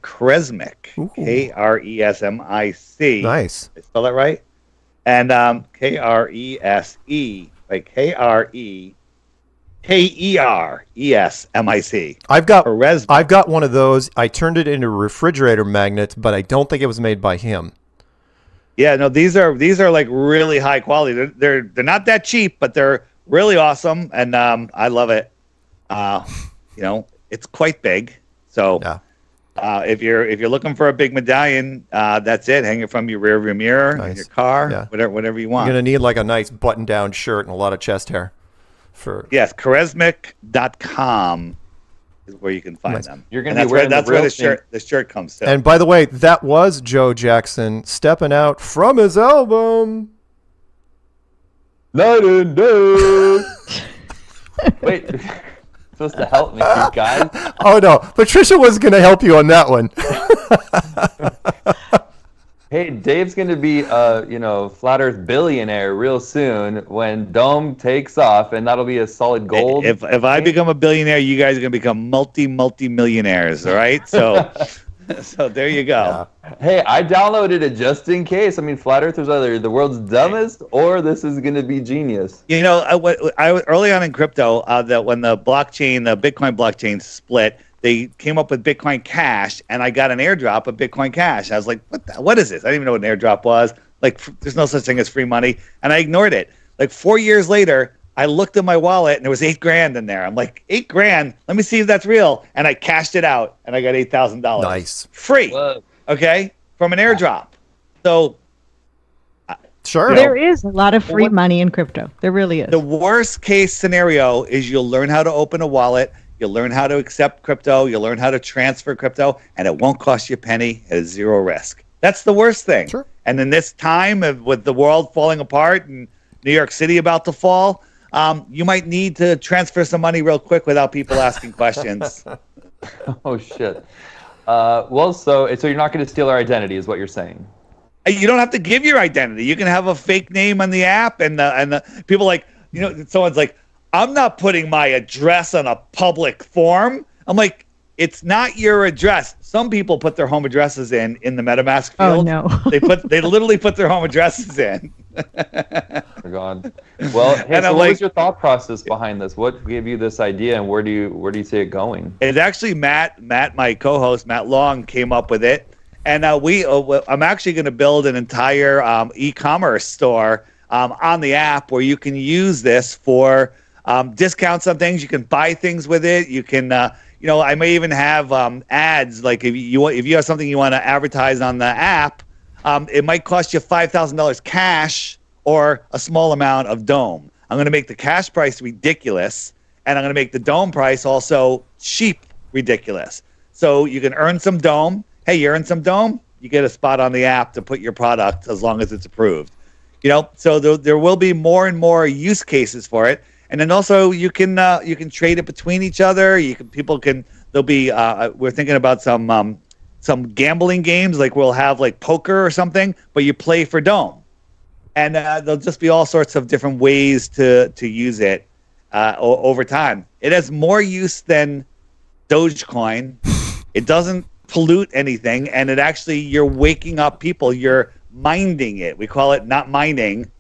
Kresmic, Kresmic. Nice. Did I spell that right? And Krese, like KRESMIC. I've got one of those. I turned it into a refrigerator magnet, but I don't think it was made by him. Yeah, no, these are like really high quality. They're not that cheap, but they're really awesome, and I love it. It's quite big. So yeah. If you're looking for a big medallion, that's it. Hang it from your rearview mirror, in your car, yeah. whatever you want. You're gonna need like a nice button-down shirt and a lot of chest hair. Yes, Kresmic.com is where you can find them. You're gonna be wearing that's where the shirt comes to. And by the way, that was Joe Jackson stepping out from his album. Night and day. Wait, you're supposed to help me, you guys. Oh no, Patricia was gonna help you on that one. Hey, Dave's going to be Flat Earth billionaire real soon when Dome takes off, and that'll be a solid gold. If I become a billionaire, you guys are going to become multi-millionaires, all right? So so there you go. Yeah. Hey, I downloaded it just in case. I mean, Flat Earthers are either the world's dumbest or this is going to be genius. You know, early on in crypto, that when the Bitcoin blockchain split, they came up with Bitcoin Cash, and I got an airdrop of Bitcoin Cash. I was like, what is this? I didn't even know what an airdrop was. Like, there's no such thing as free money. And I ignored it. Like 4 years later, I looked at my wallet and there was $8,000 in there. I'm like, $8,000? Let me see if that's real. And I cashed it out and I got $8,000. Nice. Free. Whoa. Okay? From an airdrop. So sure. There is a lot of free money in crypto. There really is. the worst case scenario is you'll learn how to open a wallet, you'll learn how to accept crypto, you'll learn how to transfer crypto, and it won't cost you a penny at zero risk. That's the worst thing. Sure. And in this time with the world falling apart and New York City about to fall, you might need to transfer some money real quick without people asking questions. Oh shit. So you're not going to steal our identity, is what you're saying? You don't have to give your identity. You can have a fake name on the app, and the people like, someone's like, I'm not putting my address on a public form. I'm like, it's not your address. Some people put their home addresses in the MetaMask field. Oh no. They literally put their home addresses in. Oh God. Well, hey, so what was your thought process behind this? What gave you this idea, and where do you see it going? It's actually Matt, my co-host, Matt Long, came up with it. And I'm actually going to build an entire e-commerce store on the app where you can use this for discounts on things. You can buy things with it. You can, I may even have ads. Like if you have something you want to advertise on the app, it might cost you $5,000 cash or a small amount of Dome. I'm going to make the cash price ridiculous, and I'm going to make the Dome price also cheap ridiculous. So you can earn some Dome. Hey, you earn some Dome, you get a spot on the app to put your product as long as it's approved. So there will be more and more use cases for it. And then also you can trade it between each other. There'll be we're thinking about some gambling games, like we'll have like poker or something, but you play for Dome. And there'll just be all sorts of different ways to use it over time. It has more use than Dogecoin. It doesn't pollute anything, and you're waking up people. You're minding it. We call it not mining.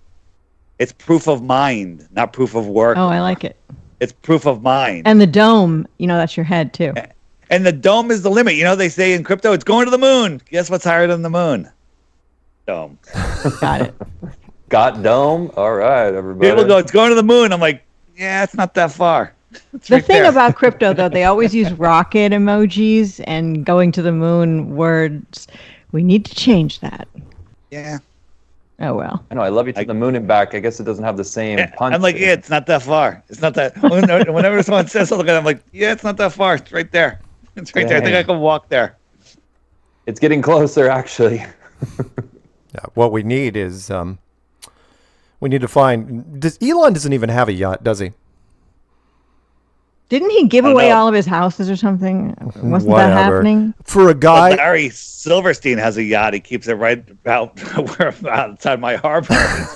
It's proof of mind, not proof of work. Oh, I like it. It's proof of mind. And the Dome, that's your head too. And the Dome is the limit. They say in crypto, it's going to the moon. Guess what's higher than the moon? Dome. Got it. Got Dome? All right, everybody. People go, it's going to the moon. I'm like, yeah, it's not that far. The thing about crypto, though, they always use rocket emojis and going to the moon words. We need to change that. Yeah. Oh, well. I know. I love you to the moon and back. I guess it doesn't have the same punch. I'm like, yeah, it's not that far. It's not that. Whenever someone says something, I'm like, yeah, it's not that far. It's right there. It's right there. I think I can walk there. It's getting closer, actually. Yeah, what we need is we need to find. Elon doesn't even have a yacht, does he? Didn't he give away all of his houses or something? Wasn't that happening? For a guy... Larry Silverstein has a yacht. He keeps it right outside my harbor.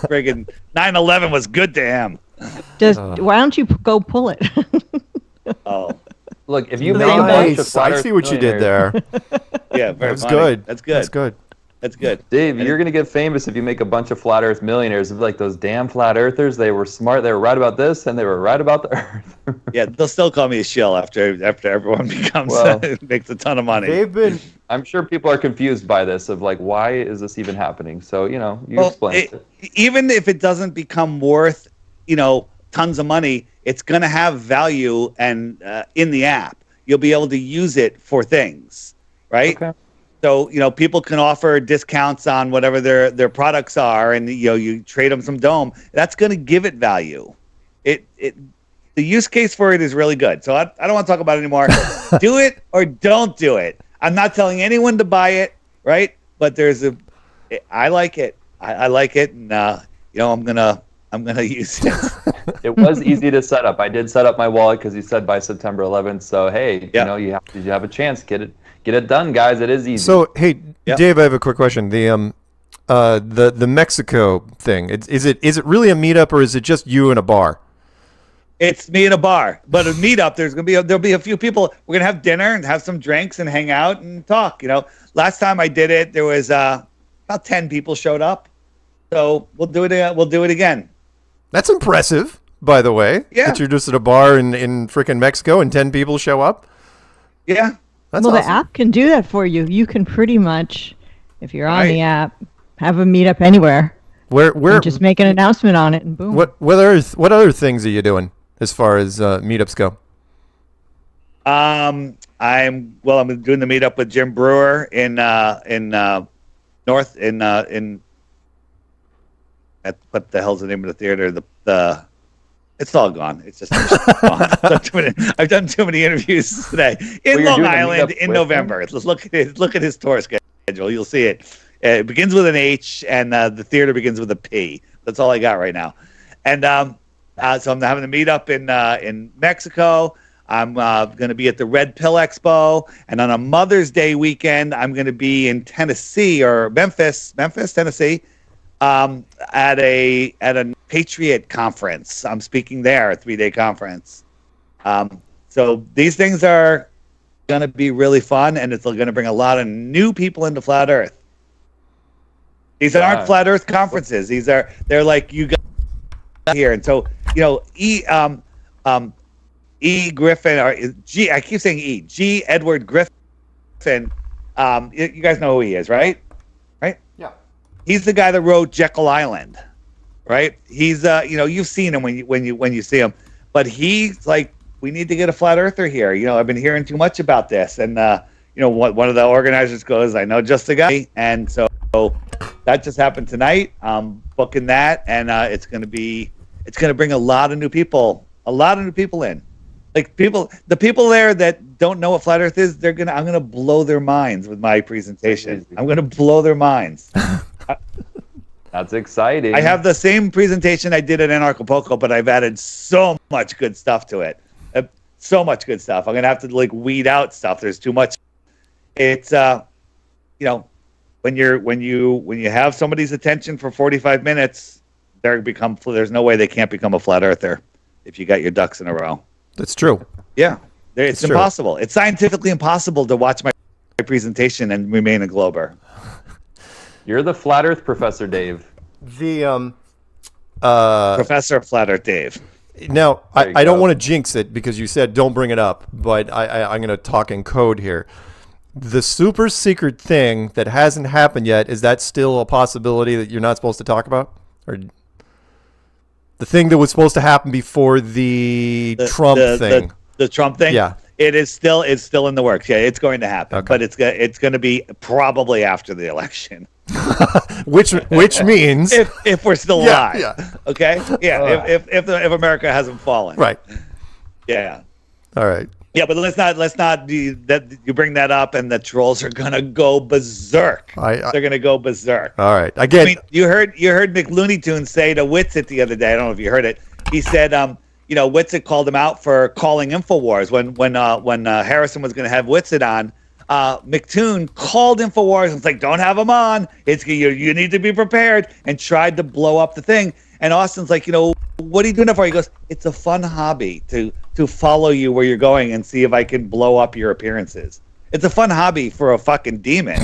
Friggin' 9/11 was good to him. Why don't you go pull it? Oh. Look, if you make a bunch of I see what you did there. Yeah, that's good. That's good. That's good. That's good. Dave, you're going to get famous if you make a bunch of flat earth millionaires. Like those damn flat earthers, they were smart, they were right about this, and they were right about the earth. Yeah, they'll still call me a shill after everyone becomes makes a ton of money. I'm sure people are confused by this of like, why is this even happening? So, explain it. Even if it doesn't become worth, tons of money, it's going to have value and in the app. You'll be able to use it for things, right? Okay. So, people can offer discounts on whatever their products are, and you trade them some Dome. That's going to give it value. The use case for it is really good. So I don't want to talk about it anymore. Do it or don't do it. I'm not telling anyone to buy it, right? But I like it. I like it, and I'm gonna use it. It was easy to set up. I did set up my wallet because you said by September 11th. So hey, you have a chance. Get it done, guys. It is easy. So hey, Dave, I have a quick question. The Mexico thing. Is it really a meetup, or is it just you in a bar? It's me in a bar, but a meetup. There'll be a few people. We're gonna have dinner and have some drinks and hang out and talk. Last time I did it, there was about 10 people showed up. So we'll do it. We'll do it again. That's impressive, by the way. Yeah. That you're just at a bar in freaking Mexico and 10 people show up. Yeah. That's awesome. The app can do that for you. You can pretty much, if you're on the app, have a meetup anywhere. And just make an announcement on it, and boom. What other things are you doing as far as meetups go? I'm doing the meetup with Jim Brewer in North at what the hell's the name of the theater? It's all gone. It's just gone. I've done too many interviews today in Long Island in November. Let's look at his tour schedule. You'll see it. It begins with an H, and the theater begins with a P. That's all I got right now. And so I'm having a meetup in Mexico. I'm going to be at the Red Pill Expo, and on a Mother's Day weekend, I'm going to be in Tennessee or Memphis, Tennessee, at a Patriot conference. I'm speaking there, a 3-day conference. So these things are going to be really fun, and it's going to bring a lot of new people into Flat Earth. These aren't Flat Earth conferences. They're like, you got here. And so, E. Griffin, or G, I keep saying E. G. Edward Griffin. You guys know who he is, right? Right? Yeah. He's the guy that wrote Jekyll Island, right? He's, you've seen him when you see him, but he's like, we need to get a flat earther here. I've been hearing too much about this, and one of the organizers goes, I know just the guy, and so that just happened tonight. I'm booking that, and it's going to bring a lot of new people in. Like the people there that don't know what flat Earth is, I'm gonna blow their minds with my presentation. I'm gonna blow their minds. That's exciting. I have the same presentation I did at Anarchapulco, but I've added so much good stuff to it. So much good stuff. I'm gonna have to weed out stuff. There's too much. It's when you have somebody's attention for 45 minutes, there's no way they can't become a flat earther if you got your ducks in a row. That's true. Yeah, it's impossible. It's scientifically impossible to watch my presentation and remain a glober. You're the flat Earth professor, Dave. The Professor of Flat Earth, Dave. Now, I don't want to jinx it because you said don't bring it up, but I'm going to talk in code here. The super secret thing that hasn't happened yet, is that still a possibility that you're not supposed to talk about? Or the thing that was supposed to happen before the Trump thing? The Trump thing? Yeah. It's still in the works. Yeah, it's going to happen. Okay. But it's going to be probably after the election. which means if we're still alive. Yeah. Okay? Yeah, if America hasn't fallen. Right. Yeah. All right. Yeah, but let's not you bring that up, and the trolls are gonna go berserk. They're gonna go berserk. All right, I mean, you heard McLooney say to Whitsitt the other day. I don't know if you heard it. He said, Whitsitt called him out for calling InfoWars when Harrison was gonna have Whitsitt on. McToon called InfoWars and was like, "Don't have him on. You need to be prepared," and tried to blow up the thing. And Austin's like, what are you doing that for? He goes, it's a fun hobby to follow you where you're going and see if I can blow up your appearances. It's a fun hobby for a fucking demon.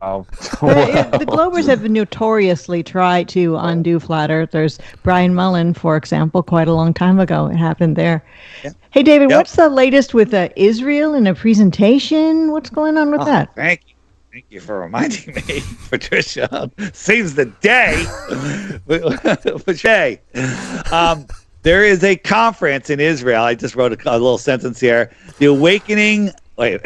The Globers have notoriously tried to undo flat earthers. Brian Mullen, for example, quite a long time ago, it happened there. Yeah. Hey, David, what's the latest with Israel in a presentation? What's going on with that? Thank you. Thank you for reminding me, Patricia. Saves the day. But hey, there is a conference in Israel. I just wrote a little sentence here. The Awakening. Wait,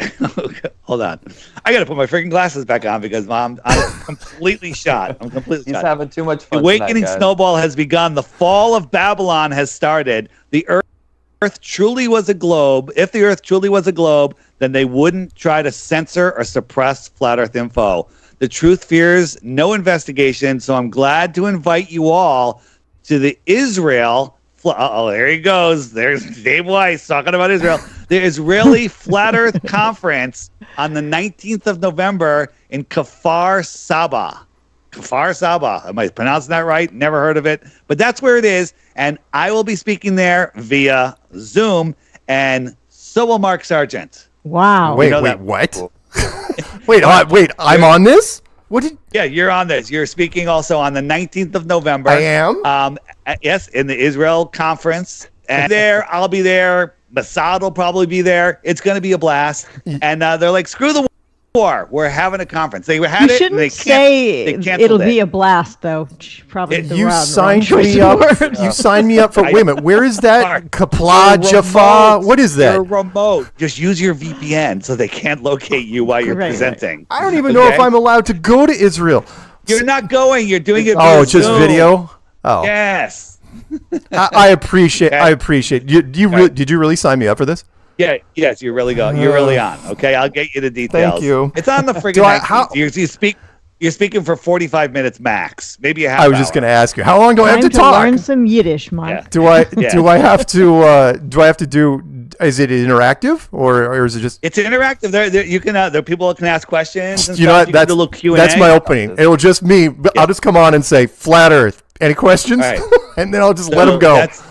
hold on. I got to put my freaking glasses back on because I'm completely shot. He's having too much fun. The Awakening snowball has begun. The fall of Babylon has started. The Earth truly was a globe. If the Earth truly was a globe, then they wouldn't try to censor or suppress flat Earth info. The truth fears no investigation, so I'm glad to invite you all to the Israel. There he goes. There's Dave Weiss talking about Israel. The Israeli Flat Earth Conference on the 19th of November in Kfar Saba. Kfar Saba. Am I pronouncing that right? Never heard of it. But that's where it is. And I will be speaking there via Zoom, and so will Mark Sargent. Wow. Wait, what? wait, I'm on this? Yeah, you're on this. You're speaking also on the 19th of November. I am? Yes, in the Israel conference. And I'll be there. Mossad will probably be there. It's going to be a blast. And they're like, screw the before. We're having a conference. They had You it. shouldn't They say canceled it'll be a blast, though. Probably the You wrong signed choice me of up. words. You signed me up for. Wait a minute. Where is that? Mark, Kapla you're Jaffa. remote. What is that? You're remote. Just use your VPN so they can't locate you while you're Right. presenting. I don't even know if I'm allowed to go to Israel. You're not going. You're doing it. Oh, via it's just Zoom. video. Oh, Yes. I appreciate. I appreciate. Did you really sign me up for this? Yeah. Yes. You're really going. You're really on. Okay. I'll get you the details. Thank you. It's on the friggin' 19th. You're speaking for 45 minutes max. Maybe a half. I was just going to ask you, how long do I have to talk? Learn some Yiddish, Mark. Yeah. Do I have to do? Is it interactive or is it just? It's interactive. There you can. There are people that can ask questions. And You know stuff. what? That's do a little Q&A. that's my opening. It'll just me. But I'll just come on and say flat Earth. Any questions? All right. And then I'll just let them go. That's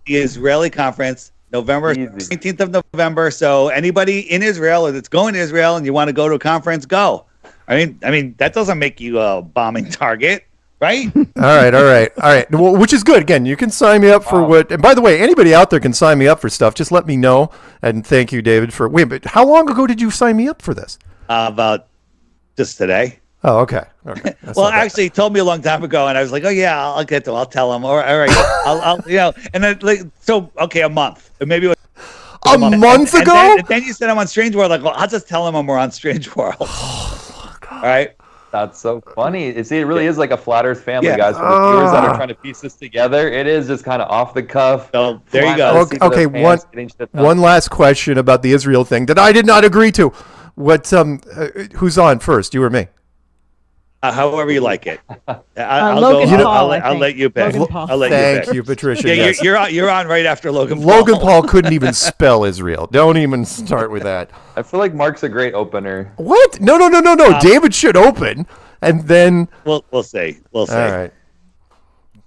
the Israeli conference, November 19th of November. So anybody in Israel or that's going to Israel and you want to go to a conference, go. I mean that doesn't make you a bombing target, right? All right. Well, which is good. Again, you can sign me up for what. And by the way, anybody out there can sign me up for stuff. Just let me know. And thank you, David, for. Wait, but how long ago did you sign me up for this? About just today. Oh, okay. That's Well, not bad. actually, he told me a long time ago, and I was like, "Oh yeah, I'll get to. I'll tell him." All right, I'll and then a month, maybe. A month ago? And then you said I'm on Strange World. Like, well, I'll just tell him we're on Strange World. All right. That's so funny. See, it really is like a flat Earth family, Yeah. guys. For the viewers that are trying to piece this together, it is just kind of off the cuff. So there you go. Okay, one last question about the Israel thing that I did not agree to. What? Who's on first? You or me? However you like it. Logan Paul, I'll let you pick. Logan Paul. I'll let you Thank pick. you, Patricia. Yeah, Yes. you're on right after Logan Paul. Logan Paul couldn't even spell Israel. Don't even start with that. I feel like Mark's a great opener. What? No. David should open, and then. We'll see. We'll see. All right.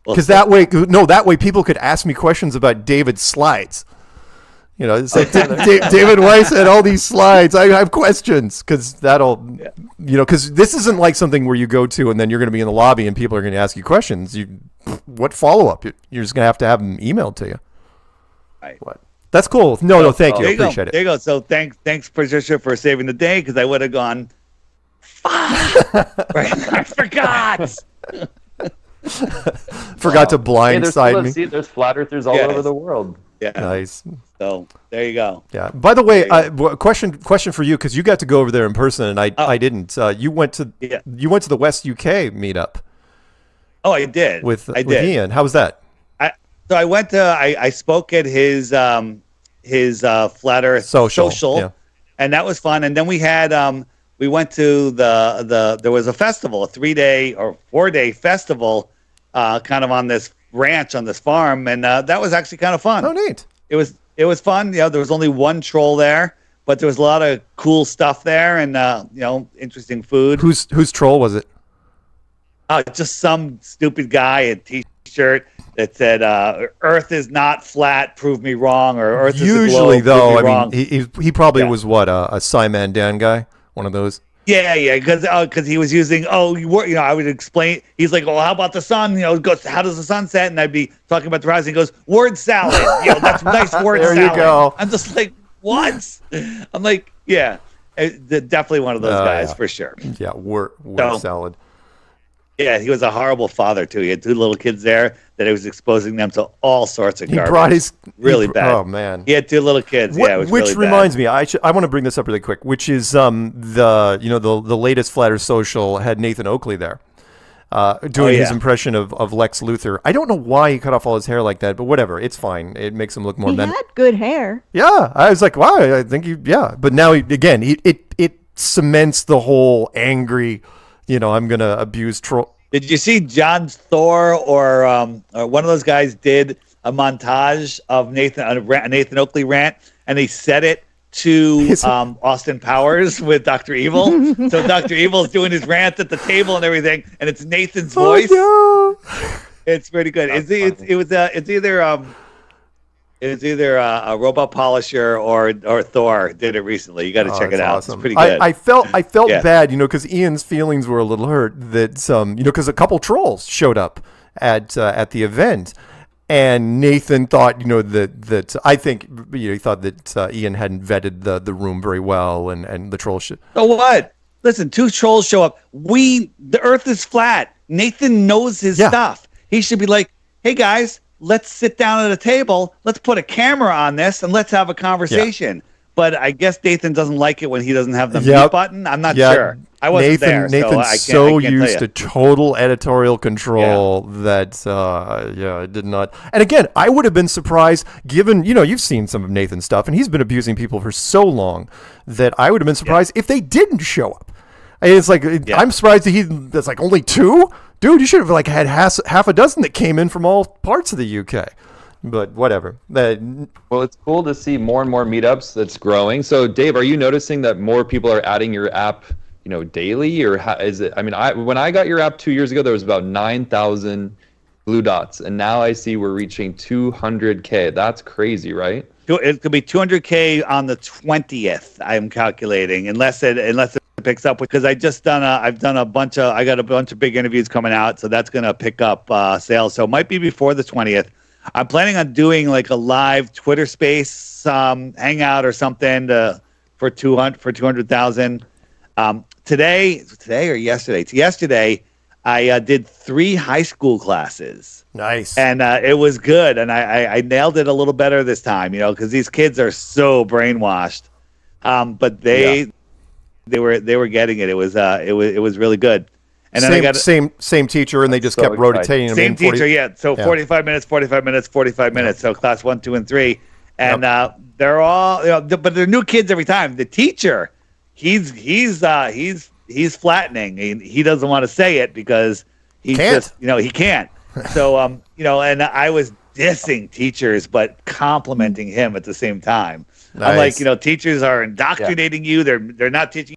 We'll Because see. that way people could ask me questions about David's slides. You know, it's like David Weiss had all these slides. I have questions because because this isn't like something where you go to and then you're going to be in the lobby and people are going to ask you questions. What follow up? You're just going to have them emailed to you. Right. What? That's cool. No, thank you. I There appreciate it. There you go. So thanks, Patricia, for saving the day because I would have gone. Fuck! Right? I forgot. Forgot to Hey, blindside me. there's flat earthers all Yes. over the world. Yeah. Nice. So there you go. Yeah. By the way, question for you because you got to go over there in person and I didn't. You went to the West UK meetup. Oh, I did. With I did. with Ian. How was that? So I went to. I spoke at his flat Earth social, yeah. and that was fun. And then we had we went to there was a festival, a 3-day or 4-day festival, kind of on this ranch on this farm, and that was actually kind of fun. Oh, neat. It was fun. You know, there was only one troll there, but there was a lot of cool stuff there, and interesting food. Whose troll was it? Just some stupid guy in a T-shirt that said "Earth is not flat, prove me wrong," or "Earth Usually, is a globe, prove me though, wrong." he probably was what a Simon Dan guy, one of those. Yeah, because he was using I would explain. He's like, "Oh, how about the sun? Goes how does the sun set?" And I'd be talking about the rising. He goes, "Word salad, that's nice word There salad." you go. I'm just like, what? I'm like, yeah, definitely one of those guys yeah. for sure. Yeah, word salad. Yeah, he was a horrible father too. He had 2 little kids there that he was exposing them to all sorts of He garbage. brought his really bad. Oh man. He had 2 little kids. Yeah, it was which really reminds bad. me, I want to bring this up really quick. Which is the latest Flat Earth Social had Nathan Oakley there, doing his impression of Lex Luthor. I don't know why he cut off all his hair like that, but whatever, it's fine. It makes him look more. He had good hair. Yeah, I was like, wow, I think but now it cements the whole angry. I'm gonna abuse troll. Did you see John Thor or one of those guys did a montage of Nathan Oakley rant, and they set it to Austin Powers with Dr. Evil. So Dr. Evil's doing his rant at the table and everything, and it's Nathan's voice. Oh, no. It's pretty good. It's either a Robot Polisher or Thor did it recently. You got to check it out. Awesome. It's pretty good. I felt Yeah. bad, because Ian's feelings were a little hurt that because a couple trolls showed up at the event, And Nathan thought, that I think he thought that Ian hadn't vetted the room very well, and the troll should. So what? Listen, 2 trolls show up. The Earth is flat. Nathan knows his stuff. He should be like, hey guys, let's sit down at a table. Let's put a camera on this and let's have a conversation. Yeah. But I guess Nathan doesn't like it when he doesn't have the mute button. I'm not sure. I wasn't there. Nathan's so used to total editorial control that, it did not. And again, I would have been surprised, given, you've seen some of Nathan's stuff, and he's been abusing people for so long, that I would have been surprised if they didn't show up. It's like, I'm surprised that that's like only 2? Dude, you should have had half a dozen that came in from all parts of the UK. But whatever. Well, it's cool to see more and more meetups that's growing. So, Dave, are you noticing that more people are adding your app, daily, or is it? I mean, when I got your app 2 years ago, there was about 9,000 blue dots, and now I see we're reaching 200K. That's crazy, right? It could be 200K on the 20th. I'm calculating, unless it picks up, because I got a bunch of big interviews coming out, so that's gonna pick up sales. So it might be before the 20th. I'm planning on doing like a live Twitter space hangout or something for 200,000. Today or yesterday? Yesterday, I did 3 high school classes. Nice. And it was good, and I nailed it a little better this time, because these kids are so brainwashed. But they were getting it. It was really good. And then I got same teacher, and they just kept rotating them. Same teacher, yeah. So 45 minutes, 45 minutes, 45 minutes. So class 1, 2, and 3, and they're all, but they're new kids every time. The teacher, he's flattening. He doesn't want to say it because he can't. So and I was dissing teachers, but complimenting him at the same time. Nice. I'm like, teachers are indoctrinating you. They're not teaching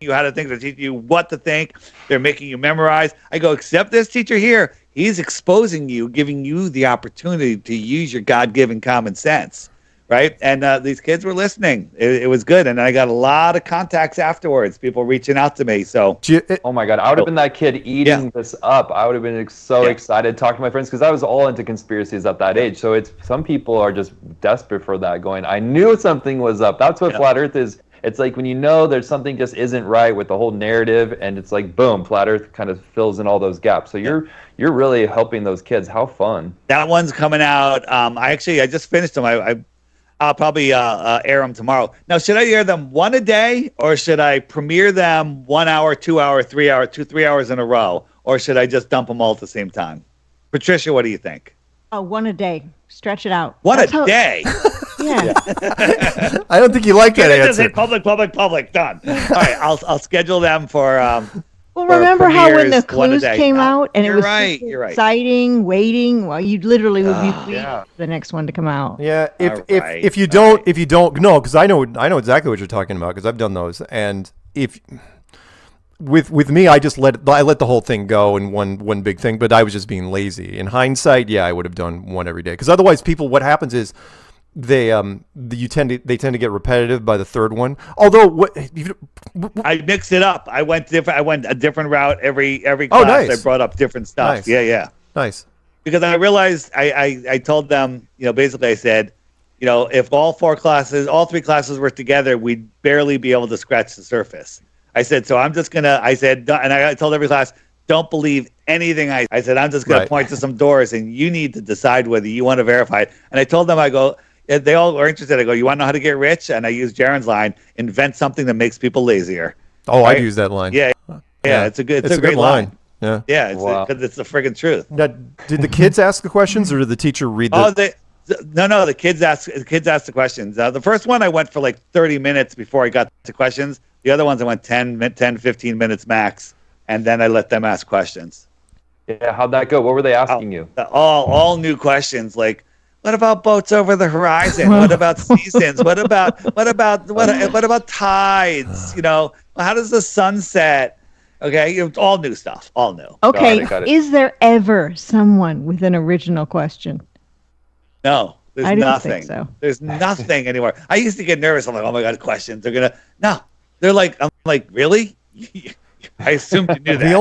you how to think. They're teaching you what to think. They're making you memorize. I go, except this teacher here, he's exposing you, giving you the opportunity to use your God-given common sense, right? And these kids were listening. It was good, and I got a lot of contacts afterwards, people reaching out to me. So, oh my God, I would have been that kid eating this up. I would have been so excited to talk to my friends, because I was all into conspiracies at that age. So some people are just desperate for that, going, I knew something was up. That's what Flat Earth is. It's like when there's something just isn't right with the whole narrative, and it's like, boom, Flat Earth kind of fills in all those gaps. So you're really helping those kids. How fun. That one's coming out. I just finished them. I'll probably air them tomorrow. Now, should I air them one a day, or should I premiere them 1 hour, 2 hour, 3 hour, 3 hours in a row, or should I just dump them all at the same time? Patricia, what do you think? One a day. Stretch it out. One a day? Yeah. I don't think you like that answer. Public, done. All right, I'll schedule them for. Well, remember how when the clues came out and it was you're exciting, waiting? Well, you literally would be waiting for the next one to come out. Yeah, if you don't no, because I know exactly what you're talking about, because I've done those. And if with me, I let the whole thing go in one big thing, but I was just being lazy. In hindsight, I would have done one every day, because otherwise, what happens is they tend to get repetitive by the third one. Although I mixed it up. I went a different route every class. Nice. I brought up different stuff. Nice. Yeah. Nice. Because I realized I told them, basically I said, if all 3 classes were together, we'd barely be able to scratch the surface. I said, so I'm just gonna. I said, and I told every class, don't believe anything I said. I'm just gonna point to some doors, and you need to decide whether you want to verify it. And I told them, I go. They all were interested. I go, you want to know how to get rich? And I used Jaron's line, invent something that makes people lazier. Oh, right? I use that line. Yeah. It's a great line. Yeah. Yeah, because it's the friggin' truth. Now, did the kids ask the questions, or did the teacher read the... No, the kids asked the questions. The first one I went for like 30 minutes before I got to questions. The other ones I went 10, 15 minutes max, and then I let them ask questions. Yeah, how'd that go? What were they asking you? All new questions, like, what about boats over the horizon? What about seasons? What about tides? How does the sun set? Okay, all new stuff. All new. Okay, got it. Is there ever someone with an original question? No, there's nothing. Think so. There's nothing anymore. I used to get nervous. I'm like, oh my God, questions. They're like, I'm like, really? I assumed you knew that. The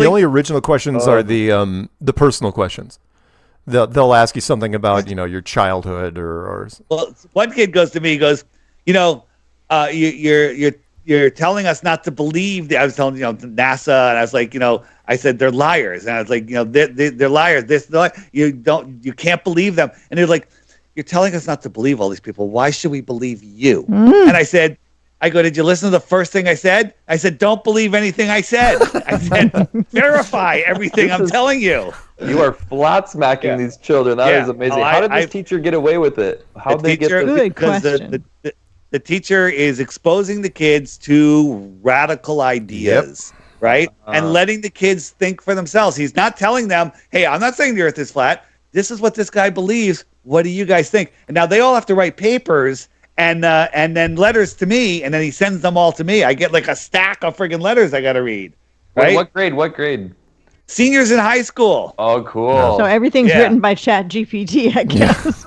only original questions are the personal questions. They'll ask you something about your childhood or. Well, one kid goes to me, he goes, you're telling us not to believe. I was telling NASA, and I was like, I said they're liars, and I was like, they're liars. You can't believe them, and they're like, you're telling us not to believe all these people. Why should we believe you? And I go, did you listen to the first thing I said? I said, don't believe anything I said. I said, verify everything I'm telling you. You are flat smacking these children. That is amazing. How did this teacher get away with it? How did they get this? Good question. The teacher is exposing the kids to radical ideas, right? And letting the kids think for themselves. He's not telling them, hey, I'm not saying the earth is flat. This is what this guy believes. What do you guys think? And now they all have to write papers and then letters to me, and then he sends them all to me. I get like a stack of friggin' letters I got to read. Right? What grade? Seniors in high school. Oh, cool. So everything's written by ChatGPT, I guess.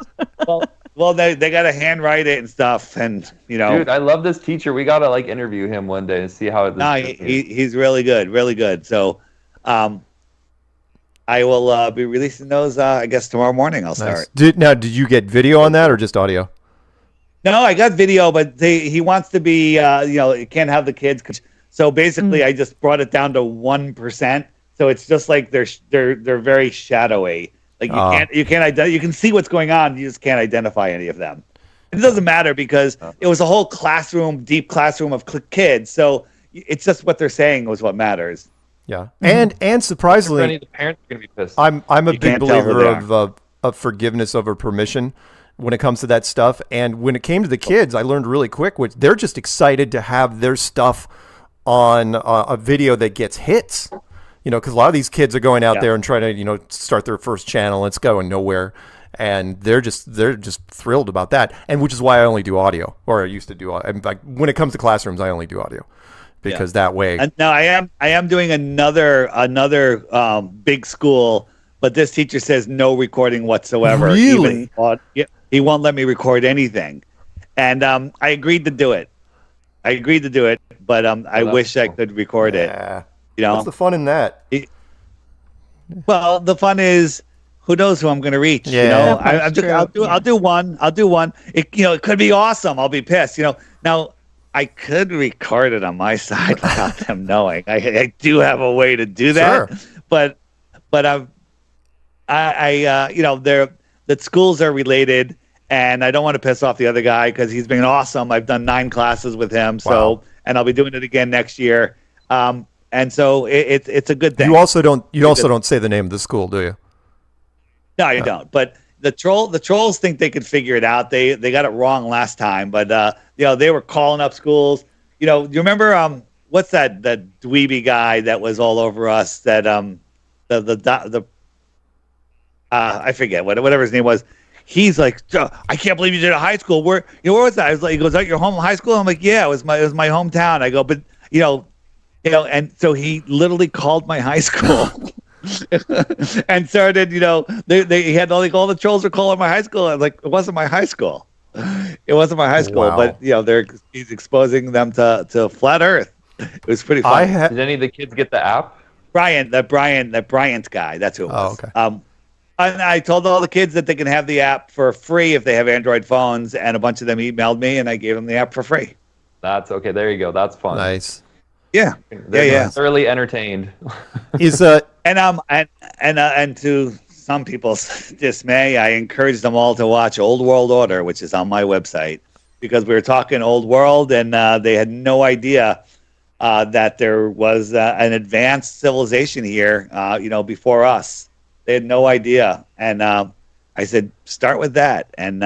Well, they got to handwrite it and stuff, and Dude, I love this teacher. We gotta interview him one day and see how it. No, he's really good, really good. So, I will be releasing those. I guess tomorrow morning I'll start. Did you get video on that or just audio? No, I got video, but he wants to be. You can't have the kids. So basically, I just brought it down to 1%. So it's just like they're very shadowy. Like you can see what's going on. You just can't identify any of them. It doesn't matter because it was a whole classroom, deep classroom of kids. So it's just what they're saying was what matters. Yeah, and surprisingly, any of the parents are gonna be pissed. I'm a big believer of forgiveness over permission when it comes to that stuff. And when it came to the kids, I learned really quick, which they're just excited to have their stuff on a video that gets hits. Because a lot of these kids are going out there and trying to, start their first channel. It's going nowhere, and they're just thrilled about that. And which is why I only do audio, or I used to do. Like when it comes to classrooms, I only do audio because that way. And now I am doing another big school, but this teacher says no recording whatsoever. Really? He won't let me record anything, and I agreed to do it. But I wish I could record it. What's the fun in that? Well, the fun is who knows who I'm going to reach. I'll do one. It could be awesome. I'll be pissed. Now I could record it on my side without them knowing. I do have a way to do that. Sure. But the schools are related, and I don't want to piss off the other guy because he's been awesome. I've done 9 classes with him, and I'll be doing it again next year. And so it's a good thing. You also don't say the name of the school, do you? No, I don't. But the trolls think they could figure it out. They got it wrong last time, but they were calling up schools. You remember what's that dweeby guy that was all over us? That I forget whatever his name was. He's like, I can't believe you did a high school. Where was that? I was like, he goes, "Out your home high school?" I'm like, "Yeah, it was my hometown." I go, but and so he literally called my high school and started, they had all the trolls were calling my high school. I'm like, it wasn't my high school. It wasn't my high school, but he's exposing them to flat Earth. It was pretty fun. Did any of the kids get the app? That Bryant guy. That's who it was. Okay. And I told all the kids that they can have the app for free if they have Android phones, and a bunch of them emailed me, and I gave them the app for free. That's okay. There you go. That's fun. Nice. Yeah. They're thoroughly entertained. And to some people's dismay, I encouraged them all to watch Old World Order, which is on my website, because we were talking Old World, and they had no idea that there was an advanced civilization here, before us. They had no idea, and I said, start with that, and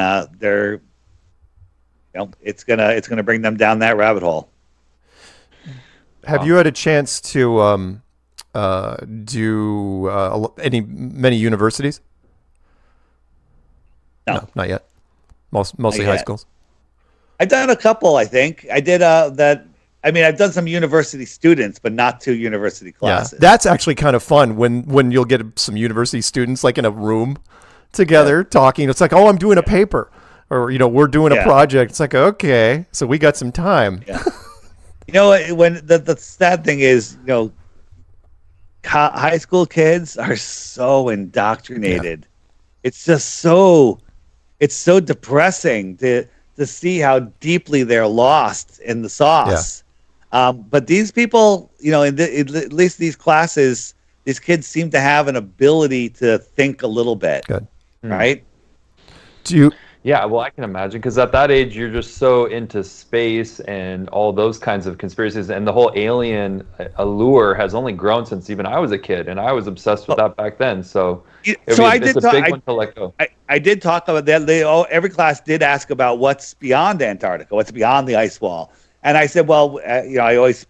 it's gonna bring them down that rabbit hole. Have you had a chance to do many universities? No, not yet. Mostly high schools. I've done a couple. I think I did that. I mean, I've done some university students, but not 2 university classes. Yeah, that's actually kind of fun when you'll get some university students like in a room together talking. It's like, oh, I'm doing a paper, or we're doing a project. It's like, okay, so we got some time. Yeah. When the sad thing is, high school kids are so indoctrinated it's just so depressing to see how deeply they're lost in the sauce. But these people, at least these classes, these kids seem to have an ability to think a little bit. Good. Right? Yeah, well, I can imagine, because at that age, you're just so into space and all those kinds of conspiracies, and the whole alien allure has only grown since even I was a kid, and I was obsessed with that back then. So, it's a big one to let go. I did talk about that. Every class did ask about what's beyond Antarctica, what's beyond the ice wall, and I said, well, I always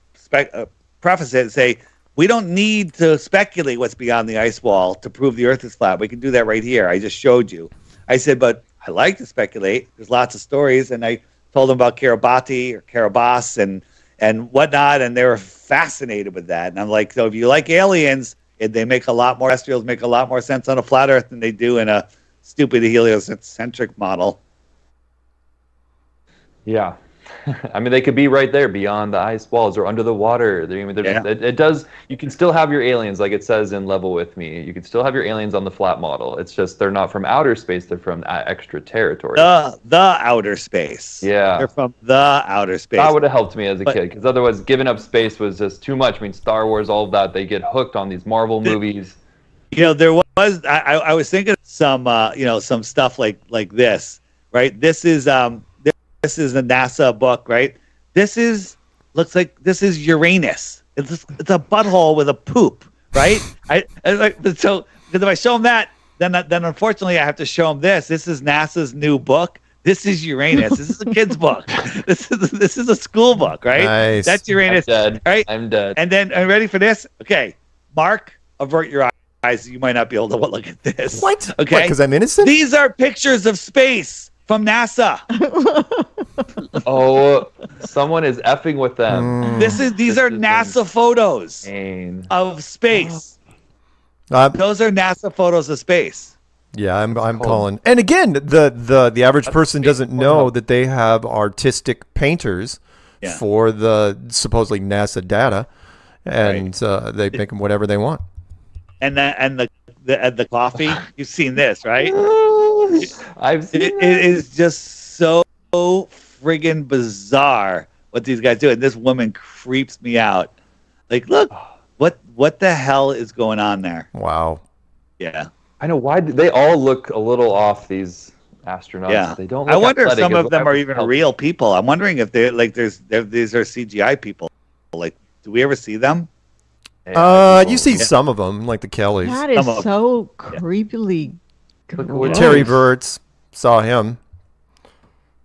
preface it and say, we don't need to speculate what's beyond the ice wall to prove the Earth is flat. We can do that right here. I just showed you. I said, but I like to speculate. There's lots of stories, and I told them about Kiribati or Kiribati and whatnot, and they were fascinated with that. And I'm like, so if you like aliens, they make a lot more terrestrials make a lot more sense on a flat Earth than they do in a stupid heliocentric model. Yeah. I mean, they could be right there beyond the ice walls or under the water. It does. You can still have your aliens, like it says in Level With Me. You can still have your aliens on the flat model. It's just they're not from outer space. They're from extra territory. The outer space. Yeah. They're from the outer space. That would have helped me as a kid, because otherwise giving up space was just too much. I mean, Star Wars, all of that, they get hooked on these Marvel movies. There was, I was thinking some, some stuff like this, right? This is a NASA book, right? Looks like this is Uranus. It's a butthole with a poop, right? So because if I show them that, then unfortunately I have to show them this. This is NASA's new book. This is Uranus. This is a kid's book. This is a school book, right? Nice. That's Uranus. I'm dead. Right? I'm dead. And then, are you ready for this? Okay, Mark, avert your eyes. You might not be able to look at this. What? Okay, because I'm innocent? These are pictures of space from NASA. Oh, someone is effing with them. These are NASA photos of space. Those are NASA photos of space. Yeah, I'm calling. And again, the average person doesn't know that they have artistic painters for the supposedly NASA data, and they make them whatever they want. And the coffee, you've seen this, right? I've seen it is just so friggin' bizarre what these guys do, and this woman creeps me out. Like, look, what the hell is going on there? Wow. Yeah. I know why they all look a little off. These astronauts. Yeah. They don't. Look I wonder if some athletic, of them are even real people. I'm wondering if they're like these are CGI people. Like, do we ever see them? You see some of them, like the Kellys. That is so creepily. Terry Virts, saw him.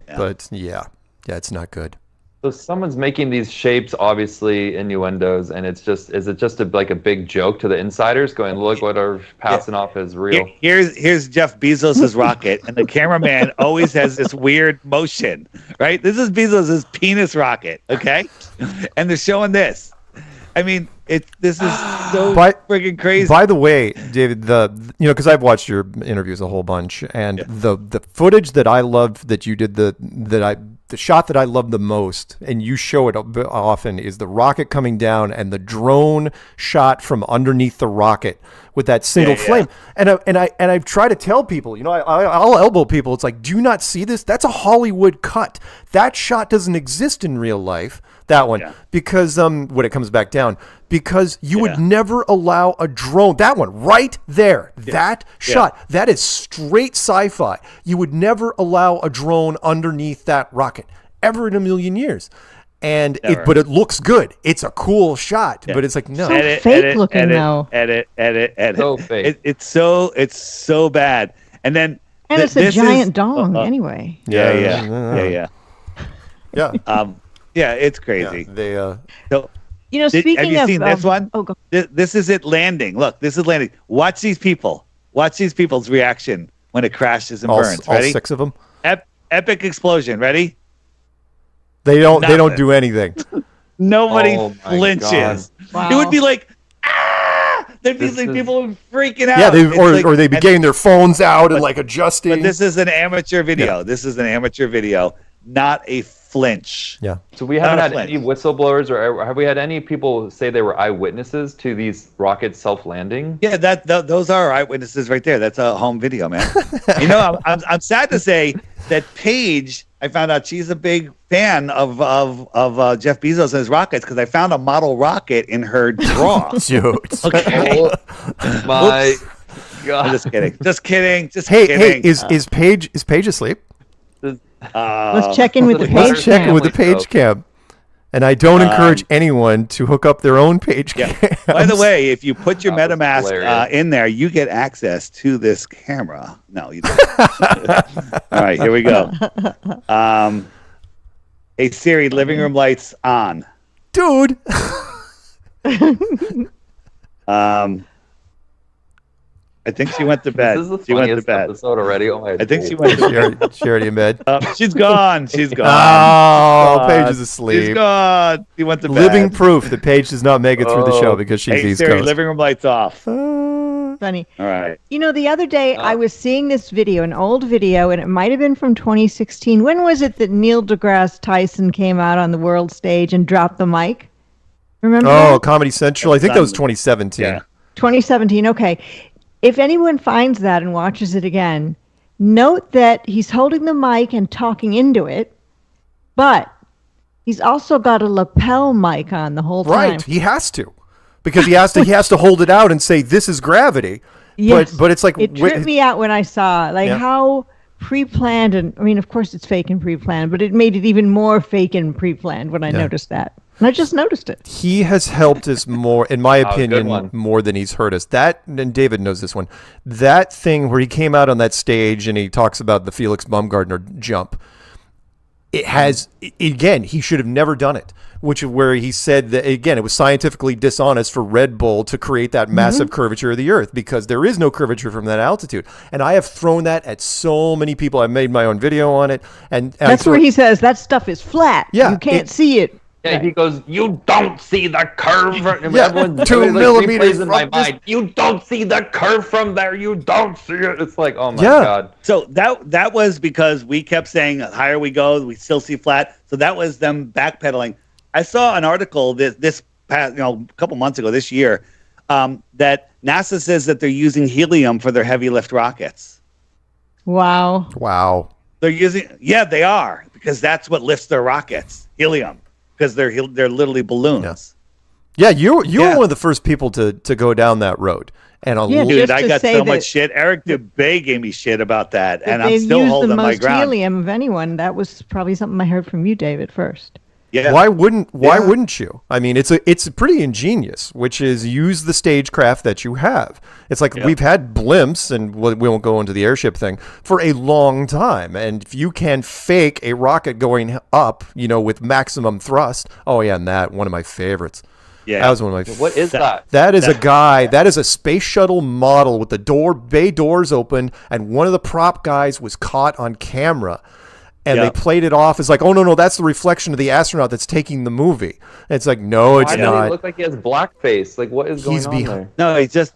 Yeah. But yeah, it's not good. So someone's making these shapes, obviously innuendos, and is it just like a big joke to the insiders, going, look what are passing off as real? Here's Jeff Bezos' rocket, and the cameraman always has this weird motion, right? This is Bezos' penis rocket, okay? And they're showing this. I mean, this is so friggin' crazy. By the way, David, because I've watched your interviews a whole bunch, and the footage that I love that you did, the shot that I love the most, and you show it often, is the rocket coming down and the drone shot from underneath the rocket with that single flame. And I've tried to tell people, I'll elbow people. It's like, do you not see this? That's a Hollywood cut. That shot doesn't exist in real life. That one, because when it comes back down, because you would never allow a drone. That one right there, that shot, that is straight sci-fi. You would never allow a drone underneath that rocket ever in a million years. And but it looks good. It's a cool shot, but it's like no, so fake looking though. Edit. So fake. It's so bad. And then it's a giant dong anyway. Yeah. Yeah, it's crazy. Yeah, so, speaking have you seen this one? Oh, go. This is it landing. Look, this is landing. Watch these people. Watch these people's reaction when it crashes and burns. Ready? All 6 of them. Epic explosion. Ready? They don't do anything. Nobody flinches. Wow. It would be like, there'd be like people freaking out. Yeah, or they'd be getting their phones out and like adjusting. But this is an amateur video. Not a flinch. Yeah. So we haven't had any whistleblowers, or have we had any people say they were eyewitnesses to these rockets self-landing? Yeah, those are eyewitnesses right there. That's a home video, man. I'm sad to say that Paige, I found out she's a big fan of Jeff Bezos and his rockets because I found a model rocket in her drawer. Dude. Okay. My God. I'm just kidding. Hey, is Paige asleep? Let's check in with the Let's page check in cam. with the page cam. And I don't encourage anyone to hook up their own page cam. By the way, if you put your That was MetaMask hilarious. in there, you get access to this camera. No, you don't. All right, here we go. Hey Siri, living room lights on. Dude. I think she went to bed. This is the She went to funniest bed. episode already. Oh my! I think she went to bed. She already in bed. She's gone. She's gone. Oh, Paige is She's asleep. gone. She went to bed. Living proof that Paige does not make it through the show because she's Hey East Siri, Coast. living room lights off. Funny. All right. The other day I was seeing this video, an old video, and it might have been from 2016. When was it that Neil deGrasse Tyson came out on the world stage and dropped the mic? Remember that? Comedy Central. I think that was 2017. Yeah. 2017, okay. If anyone finds that and watches it again, note that he's holding the mic and talking into it, but he's also got a lapel mic on the whole time. Right. He has to. Because he has to hold it out and say, this is gravity. Yes. But it's like... It tripped me out when I saw how pre-planned, and I mean, of course it's fake and pre-planned, but it made it even more fake and pre-planned when I noticed that. And I just noticed it. He has helped us more, in my good opinion, one. more than he's hurt us. That, and David knows this one, that thing where he came out on that stage and he talks about the Felix Baumgartner jump, it has, again, he should have never done it, where he said that, again, it was scientifically dishonest for Red Bull to create that massive curvature of the earth because there is no curvature from that altitude. And I have thrown that at so many people. I made my own video on it. And That's where he says that stuff is flat. Yeah, You can't see it. Yeah, he goes, "You don't see the curve." Yeah, 2 millimeters in my from this- mind. You don't see the curve from there. You don't see it. It's like, oh my Yeah. God. So that was because we kept saying, the higher we go, we still see flat. So that was them backpedaling. I saw an article this past, a couple months ago, this year, that NASA says that they're using helium for their heavy lift rockets. Wow. Wow. They're using, they are, because that's what lifts their rockets, helium, because they're literally balloons. Yeah, you were one of the first people to go down that road. And Yeah, Dude, just I to got say so that- much shit. Eric DeBay gave me shit about that, and I'm They've still used holding the my most ground. helium of anyone. That was probably something I heard from you, David, first. Yeah. Why wouldn't you? I mean, it's pretty ingenious, which is use the stagecraft that you have. It's like we've had blimps, and we won't go into the airship thing, for a long time. And if you can fake a rocket going up, with maximum thrust. Oh yeah, and that one of my favorites. Yeah. That was one of my. What is that? That is a guy. That is a space shuttle model with the bay doors open, and one of the prop guys was caught on camera. And they played it off as like, oh no, that's the reflection of the astronaut that's taking the movie. And it's like, no, it's Why does not. he look like he has blackface? Like, what is going on there? No, he's just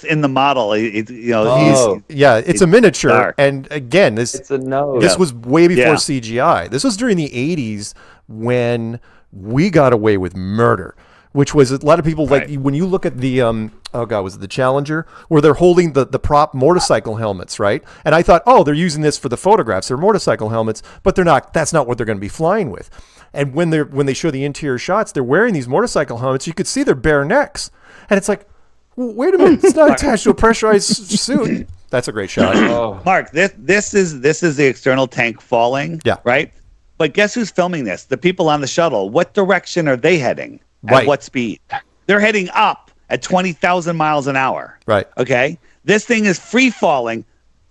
in the model. It's a miniature. Dark. And again, It's a nose. this was way before Yeah. CGI. This was during the 80s when we got away with murder, which was a lot of people like when you look at the was it the Challenger, where they're holding the prop motorcycle helmets, right? And I thought, they're using this for the photographs. They're motorcycle helmets, but they're not. That's not what they're going to be flying with. And when they show the interior shots, they're wearing these motorcycle helmets. You could see their bare necks, and it's like, well, wait a minute, it's not attached to a pressurized suit. That's a great shot. Oh. Mark, this is the external tank falling. Yeah. Right. But guess who's filming this? The people on the shuttle. What direction are they heading? Right. At what speed? They're heading up at 20,000 miles an hour. Right. Okay. This thing is free falling.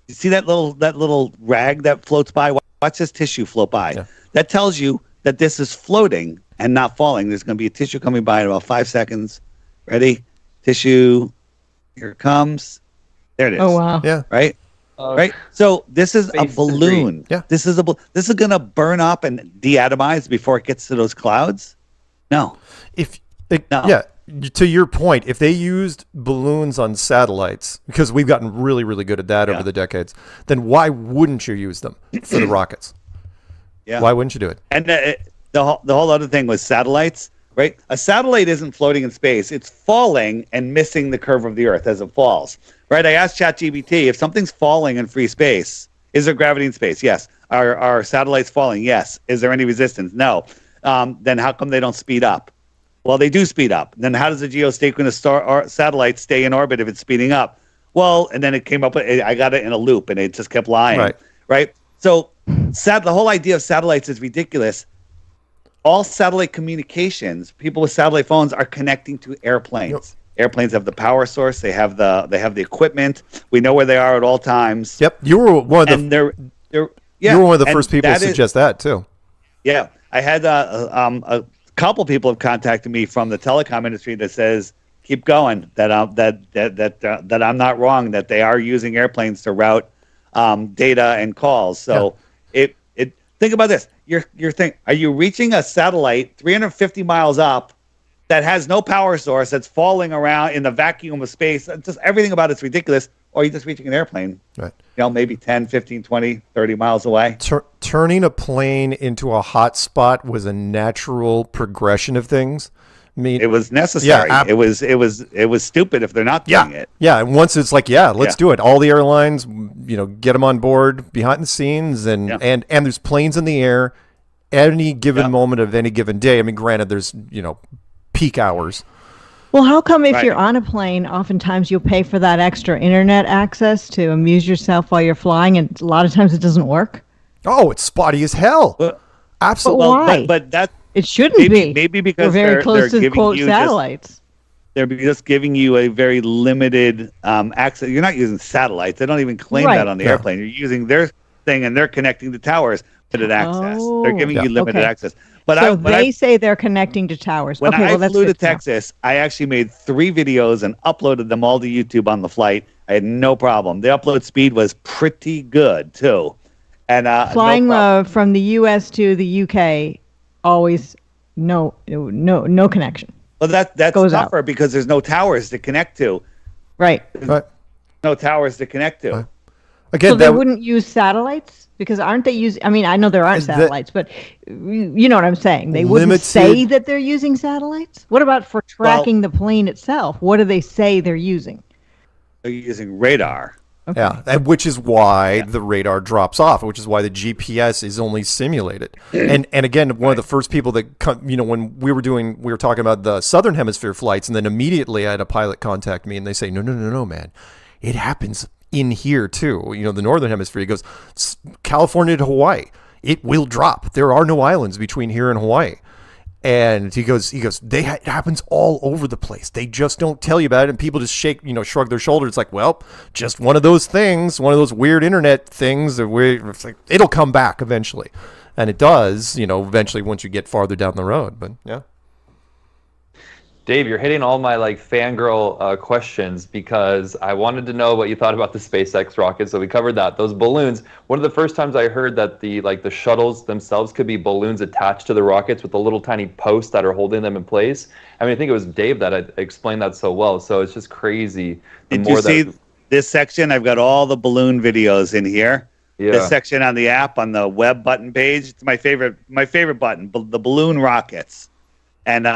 You see that little rag that floats by? Watch this tissue float by. Yeah. That tells you that this is floating and not falling. There's going to be a tissue coming by in about 5 seconds. Ready? Tissue. Here it comes. There it is. Oh, wow. Yeah. Right. Right. So this is a Phase balloon. 3. Yeah. This is going to burn up and deatomize before it gets to those clouds. No. Yeah, to your point, if they used balloons on satellites, because we've gotten really, really good at that over the decades, then why wouldn't you use them for the rockets? Yeah. Why wouldn't you do it? And the whole other thing was satellites, right? A satellite isn't floating in space. It's falling and missing the curve of the Earth as it falls, right? I asked ChatGPT, if something's falling in free space, is there gravity in space? Yes. Are satellites falling? Yes. Is there any resistance? No. Then how come they don't speed up? Well, they do speed up. Then how does a geosynchronous satellite stay in orbit if it's speeding up? Well, and then it came up, I got it in a loop, and it just kept lying, right? So the whole idea of satellites is ridiculous. All satellite communications, people with satellite phones are connecting to airplanes. Yep. Airplanes have the power source. They have the equipment. We know where they are at all times. Yep, you were one of the. You were one of the first people to suggest that too. Yeah, I had a couple people have contacted me from the telecom industry that says, keep going, that I'm not wrong, that they are using airplanes to route data and calls. So think about this. You're thinking, are you reaching a satellite 350 miles up that has no power source, that's falling around in the vacuum of space? Just everything about it's ridiculous. Or are you just reaching an airplane, right? Maybe 10, 15, 20, 30 miles away. Turning a plane into a hot spot was a natural progression of things. I mean, it was necessary. Yeah, it was stupid if they're not doing it. Yeah, and once it's like, let's do it. All the airlines, get them on board behind the scenes, and there's planes in the air at any given moment of any given day. I mean, granted, there's peak hours. Well, how come if you're on a plane, oftentimes you'll pay for that extra internet access to amuse yourself while you're flying, and a lot of times it doesn't work? Oh, it's spotty as hell. Absolutely. But why? But that it shouldn't be. Maybe because we're very close to quote satellites. They're just giving you a very limited access. You're not using satellites. They don't even claim that on the airplane. You're using their thing, and they're connecting to towers. Limited access. They're giving you limited access. But they say they're connecting to towers. When I flew to Texas, I actually made 3 videos and uploaded them all to YouTube on the flight. I had no problem. The upload speed was pretty good too. And flying from the U.S. to the UK, always no connection. Well, that's tougher because there's no towers to connect to. Right. No towers to connect to. Again, so they wouldn't use satellites? Because aren't they using? I mean, I know there aren't satellites, but you know what I'm saying. They wouldn't say that they're using satellites. What about for tracking the plane itself? What do they say they're using? They're using radar. Okay. Yeah, which is why the radar drops off, which is why the GPS is only simulated. And again, one of the first people that when we were talking about the Southern Hemisphere flights, and then immediately I had a pilot contact me, and they say, no, man, it happens in here too. The Northern Hemisphere. He goes, California to Hawaii, it will drop. There are no islands between here and Hawaii. And he goes, it happens all over the place. They just don't tell you about it, and people just shrug their shoulders. It's like, well, just one of those things, one of those weird internet things that it's like, it'll come back eventually. And it does, eventually once you get farther down the road. But yeah. Dave, you're hitting all my fangirl questions, because I wanted to know what you thought about the SpaceX rocket. So we covered that. Those balloons. One of the first times I heard that the shuttles themselves could be balloons attached to the rockets with the little tiny posts that are holding them in place. I think it was Dave that explained that so well. So it's just crazy. Did you see this section? I've got all the balloon videos in here. Yeah. This section on the app, on the web button page. It's my favorite button, the balloon rockets, and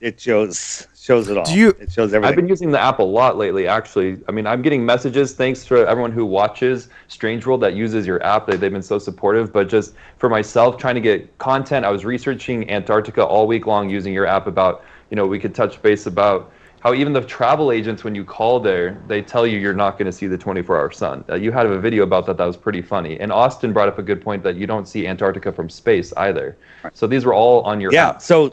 it shows it all. It shows everything. I've been using the app a lot lately, actually. I'm getting messages, thanks to everyone who watches Strange World that uses your app. They've been so supportive. But just for myself, trying to get content, I was researching Antarctica all week long using your app about, we could touch base about how even the travel agents, when you call there, they tell you you're not going to see the 24-hour sun. You had a video about that was pretty funny. And Austin brought up a good point that you don't see Antarctica from space either. Right. So these were all on your app. So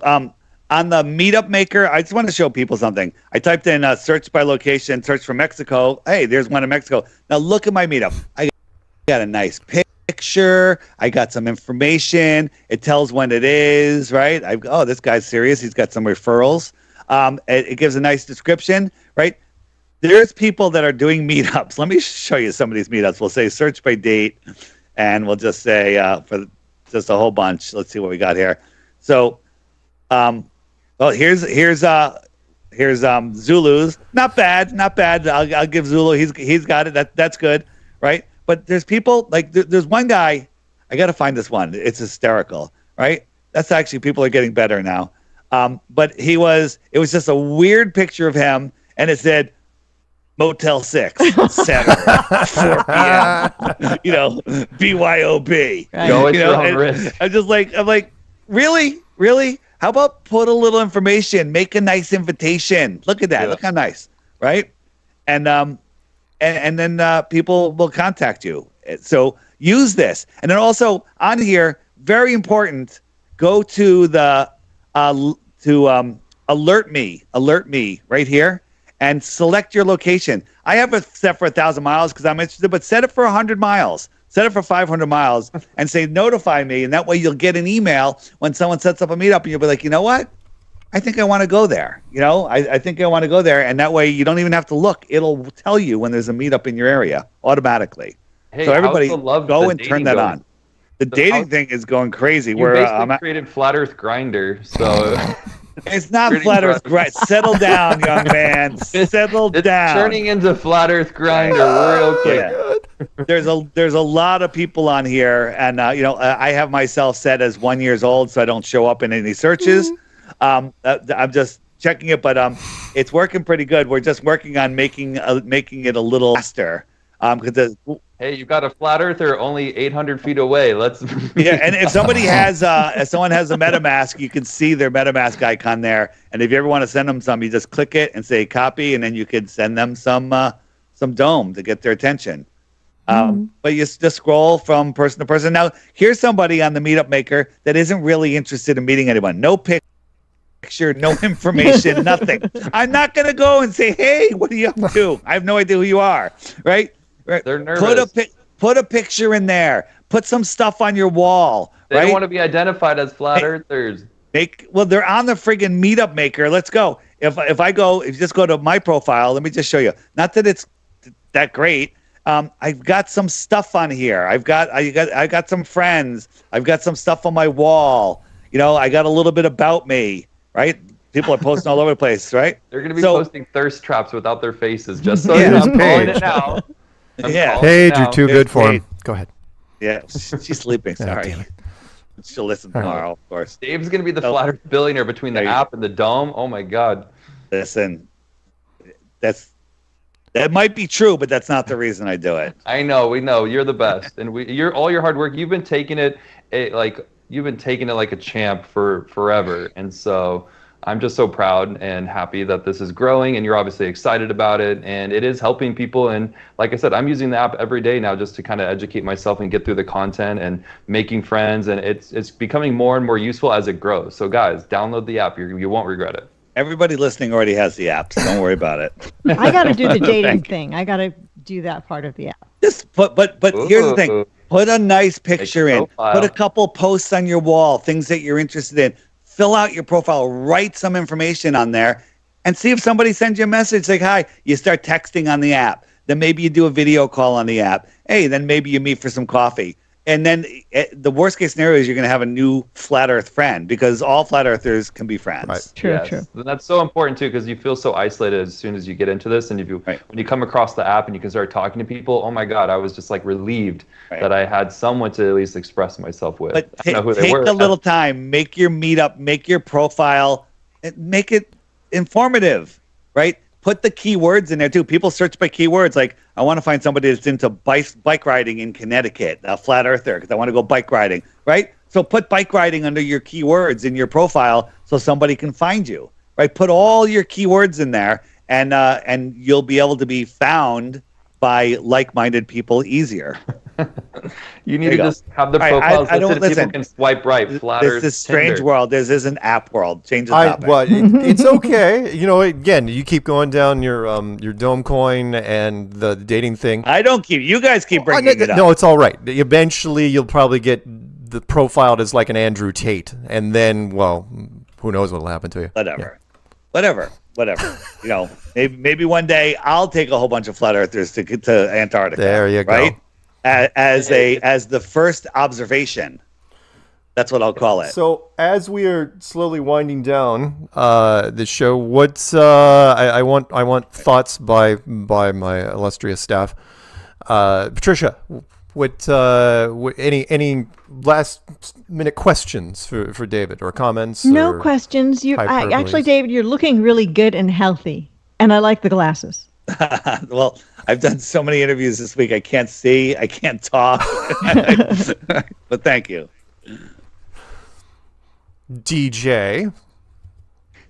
on the Meetup Maker, I just want to show people something. I typed in search by location, search for Mexico. Hey, there's one in Mexico. Now look at my Meetup. I got a nice picture. I got some information. It tells when it is, right? This guy's serious. He's got some referrals. It gives a nice description, right? There's people that are doing meetups. Let me show you some of these meetups. We'll say search by date, and we'll just say for just a whole bunch. Let's see what we got here. So, here's Zulu's. Not bad. I'll give Zulu. He's got it. That's good, right? But there's people there's one guy. I got to find this one. It's hysterical, right? That's actually, people are getting better now. But it was just a weird picture of him, and it said Motel 6, Saturday, 4 p.m. BYOB. Right. Go at your own risk. I'm like, really? How about put a little information, make a nice invitation. Look at that. Yeah. Look how nice, right? And then people will contact you. So use this. And then also on here, very important, go to the alert me right here and select your location. I have it set for 1,000 miles because I'm interested, but set it for 100 miles. Set it for 500 miles and say, notify me. And that way you'll get an email when someone sets up a meetup and you'll be like, you know what? I think I want to go there. I think I want to go there. And that way you don't even have to look. It'll tell you when there's a meetup in your area automatically. Hey, so everybody go and turn that on. The dating thing is going crazy. You basically created Flat Earth Grinder, so... It's not Flat Earth Grinder. Settle down, young man. Settle down. It's turning into Flat Earth Grinder real quick. Yeah. There's a lot of people on here, and I have myself set as 1 year old, so I don't show up in any searches. I'm just checking it, but it's working pretty good. We're just working on making it a little faster. Hey, you got a flat earther only 800 feet away. Let's. Yeah, and if somebody has, if someone has a MetaMask, you can see their MetaMask icon there. And if you ever want to send them some, you just click it and say copy, and then you could send them some dome to get their attention. But you just scroll from person to person. Now, here's somebody on the Meetup Maker that isn't really interested in meeting anyone. No picture, no information, nothing. I'm not going to go and say, hey, what are you up to? I have no idea who you are, right? They're nervous. Put a picture in there. Put some stuff on your wall. They right? don't want to be identified as flat earthers. They're on the friggin' Meetup Maker. Let's go. If you just go to my profile, let me just show you. Not that it's that great. I've got some stuff on here. I got some friends. I've got some stuff on my wall. I got a little bit about me. Right? People are posting all over the place. Right? They're going to be posting thirst traps without their faces. Just so I'm calling it now. Paige, you're too good for him. Go ahead. Yeah, she's sleeping. Sorry. She'll listen tomorrow, of course. Dave's going to be the Flat Earth billionaire between the app and the dome. Oh, my God. Listen, that might be true, but that's not the reason I do it. I know. We know. You're the best. And all your hard work, you've been taking it like a champ for forever. And so I'm just so proud and happy that this is growing, and you're obviously excited about it, and it is helping people. And like I said, I'm using the app every day now just to kind of educate myself and get through the content and making friends, and it's becoming more and more useful as it grows. So guys, download the app. You won't regret it. Everybody listening already has the app, so don't worry about it. I got to do the dating thing. I got to do that part of the app. But here's the thing. Put a nice picture in. Put a couple posts on your wall, things that you're interested in. Fill out your profile, write some information on there, and see if somebody sends you a message like, hi. You start texting on the app. Then maybe you do a video call on the app. Hey, then maybe you meet for some coffee. And then the worst case scenario is you're going to have a new flat earth friend, because all flat earthers can be friends. Right. True. And that's so important too, because you feel so isolated as soon as you get into this. And when you come across the app and you can start talking to people, oh my God, I was just like relieved that I had someone to at least express myself with. But take a little time, make your meetup, make your profile, make it informative, right? Put the keywords in there too. People search by keywords. Like, I want to find somebody that's into bike riding in Connecticut, a flat earther, because I want to go bike riding, right? So put bike riding under your keywords in your profile so somebody can find you, right? Put all your keywords in there, and you'll be able to be found by like-minded people easier. You need to just have the profile so that people can swipe right. This is strange world. This is an app world. Change the topic. It's okay. Again, you keep going down your Dome coin and the dating thing. I don't keep. You guys keep bringing it up. No, it's all right. Eventually, you'll probably get the profiled as like an Andrew Tate, and then, well, who knows what'll happen to you? Whatever. Maybe one day I'll take a whole bunch of flat earthers to Antarctica. There you go. Right? As the first observation. That's what I'll call it. So as we are slowly winding down the show, what's I want thoughts by my illustrious staff. Patricia, Any last minute questions for David or comments? No or questions. Actually, David, you're looking really good and healthy, and I like the glasses. Well, I've done so many interviews this week. I can't see. I can't talk. But thank you. DJ.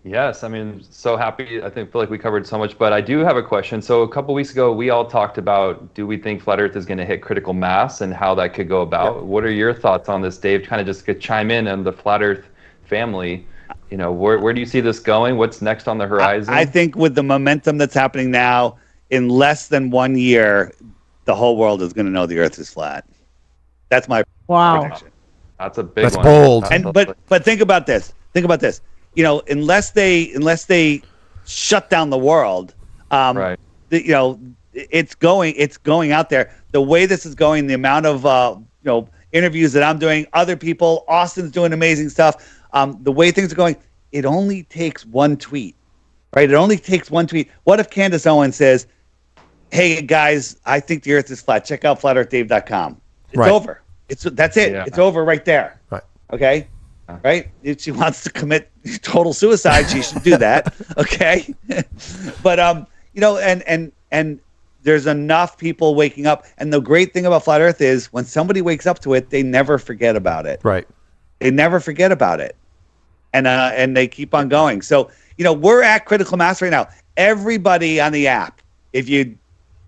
Yes, I mean, so happy. I feel like we covered so much, but I do have a question. So a couple weeks ago, we all talked about, do we think Flat Earth is going to hit critical mass and how that could go about? Yep. What are your thoughts on this, Dave? Kind of just could chime in on the Flat Earth family. Where do you see this going? What's next on the horizon? I think with the momentum that's happening now, in less than 1 year, the whole world is going to know the Earth is flat. That's my prediction. That's a big one. That's bold. But think about this. Unless they shut down the world, right. It's going out there. The way this is going, the amount of interviews that I'm doing, other people, Austin's doing amazing stuff. The way things are going, it only takes one tweet, right? It only takes one tweet. What if Candace Owens says, "Hey guys, I think the Earth is flat. Check out flatearthdave.com." It's over. That's it. Yeah. It's over right there. Right. Okay. Right. If she wants to commit total suicide, she should do that. Okay. But and there's enough people waking up. And the great thing about Flat Earth is when somebody wakes up to it, they never forget about it. Right. They never forget about it. And they keep on going. So, we're at critical mass right now. Everybody on the app, if you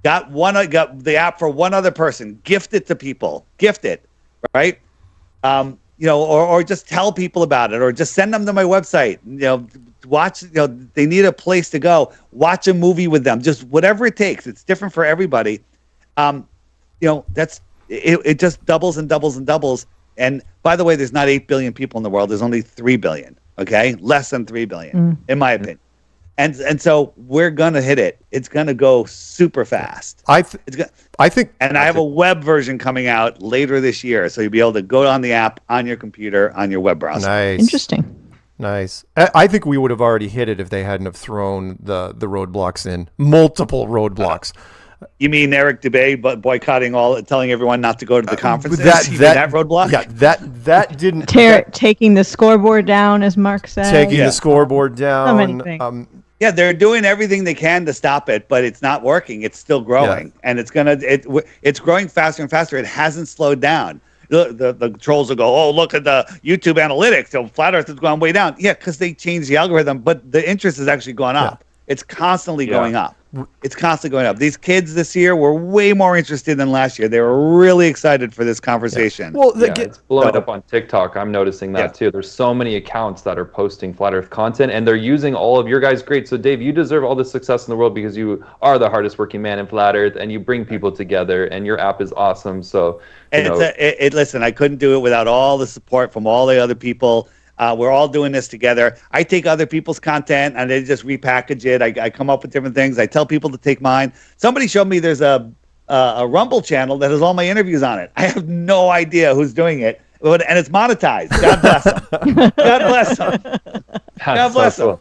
got the app for one other person, gift it to people. Gift it. Right. Or just tell people about it, or just send them to my website. Watch. They need a place to go. Watch a movie with them. Just whatever it takes. It's different for everybody. That's it. Just doubles and doubles and doubles. And by the way, there's not 8 billion people in the world. There's only 3 billion. Okay, less than 3 billion, in my opinion. And so we're gonna hit it. It's gonna go super fast. I think, and I have a web version coming out later this year, so you'll be able to go on the app on your computer on your web browser. Nice, interesting, nice. I think we would have already hit it if they hadn't have thrown the roadblocks in, multiple roadblocks. You mean Eric Dubay boycotting telling everyone not to go to the conferences? That roadblock? Yeah, that didn't taking the scoreboard down, as Mark said. Taking the scoreboard down. So many things. Yeah, they're doing everything they can to stop it, but it's not working. It's still growing, and it's growing faster and faster. It hasn't slowed down. The trolls will go, "Oh, look at the YouTube analytics. So Flat Earth has gone way down." Yeah, because they changed the algorithm, but the interest has actually gone up. It's constantly going up. It's constantly going up. These kids this year were way more interested than last year. They were really excited for this conversation. Well, it's blowing up on TikTok. I'm noticing that too. There's so many accounts that are posting Flat Earth content, and they're using all of your guys' great. So Dave, you deserve all the success in the world because you are the hardest working man in Flat Earth, and you bring people together, and your app is awesome. So, listen, I couldn't do it without all the support from all the other people. We're all doing this together. I take other people's content and they just repackage it. I come up with different things. I tell people to take mine. Somebody showed me there's a Rumble channel that has all my interviews on it. I have no idea who's doing it, and it's monetized. God bless them. God bless them. God bless them.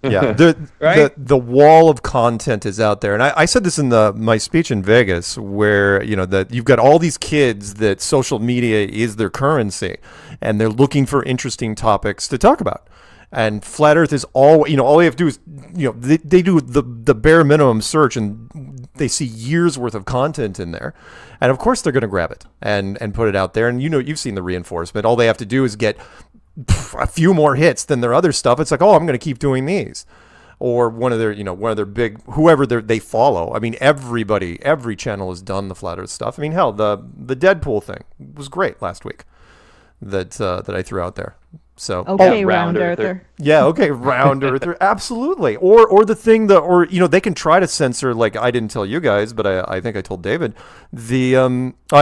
Yeah, the wall of content is out there, and I said this in my speech in Vegas, where that you've got all these kids that social media is their currency, and they're looking for interesting topics to talk about. And Flat Earth is all you have to do is they do the bare minimum search, and they see years worth of content in there, and of course they're going to grab it and put it out there. And you've seen the reinforcement. All they have to do is get a few more hits than their other stuff. It's like, oh, I'm going to keep doing these, or one of their big, whoever they follow. I mean, every channel has done the Flat Earth stuff. I mean, hell, the Deadpool thing was great last week that I threw out there. So okay, round earther. Yeah, okay, round earther, absolutely. Or the thing that they can try to censor, like I didn't tell you guys, but I think I told David I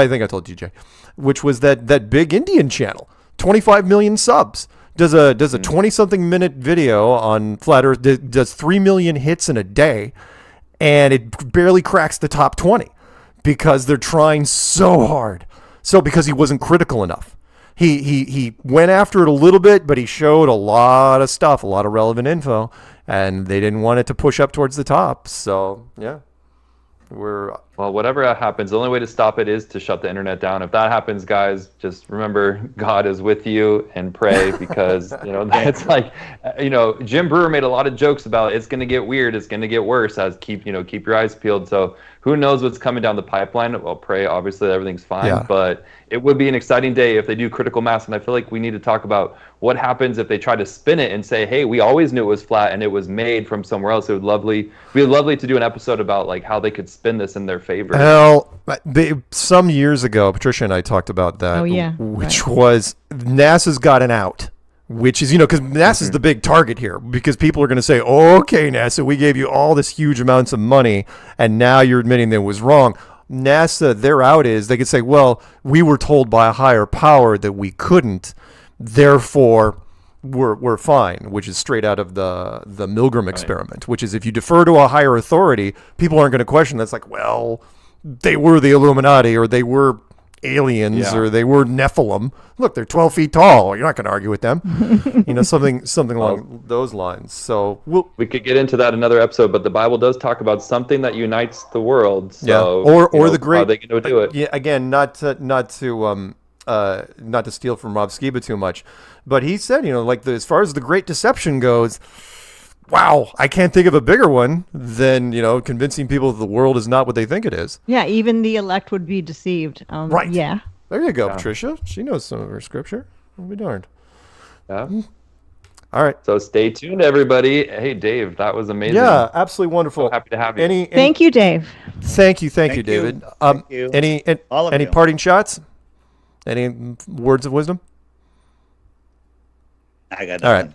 think I told DJ, which was that big Indian channel. 25 million subs, does a 20-something minute video on Flat Earth, does 3 million hits in a day, and it barely cracks the top 20 because they're trying so hard. So because he wasn't critical enough. He went after it a little bit, but he showed a lot of stuff, a lot of relevant info, and they didn't want it to push up towards the top. So, yeah. Well, whatever happens, the only way to stop it is to shut the internet down. If that happens, guys, just remember God is with you and pray, because that's like, Jim Brewer made a lot of jokes about it's going to get weird, it's going to get worse, as keep your eyes peeled. So who knows what's coming down the pipeline? Well, pray obviously that everything's fine, but it would be an exciting day if they do critical mass. And I feel like we need to talk about what happens if they try to spin it and say, hey, we always knew it was flat and it was made from somewhere else. It would be lovely to do an episode about like how they could spin this in their favor. Well, some years ago, Patricia and I talked about that, which was NASA's got an out. Which is, because NASA's the big target here, because people are going to say, okay, NASA, we gave you all this huge amounts of money, and now you're admitting that it was wrong. NASA, their out is, they could say, well, we were told by a higher power that we couldn't, therefore we're fine, which is straight out of the Milgram experiment, which is if you defer to a higher authority, people aren't going to question. That's like, well, they were the Illuminati, or they were aliens, or they were Nephilim. Look, they're 12 feet tall. You're not going to argue with them. Something along those lines. So we could get into that another episode, but the Bible does talk about something that unites the world. So, or the great. How are they going to do it? Yeah, again, not to steal from Rob Skiba too much, but he said, as far as the Great Deception goes, wow, I can't think of a bigger one than, convincing people that the world is not what they think it is. Yeah, even the elect would be deceived. Right. Yeah. There you go, Patricia. She knows some of her scripture. I'll be darned. Yeah. All right. So stay tuned, everybody. Hey, Dave, that was amazing. Yeah, absolutely wonderful. So happy to have you. Thank you, Dave. Thank you, David. Thank you. Any parting shots? Any words of wisdom? I got nothing. All right.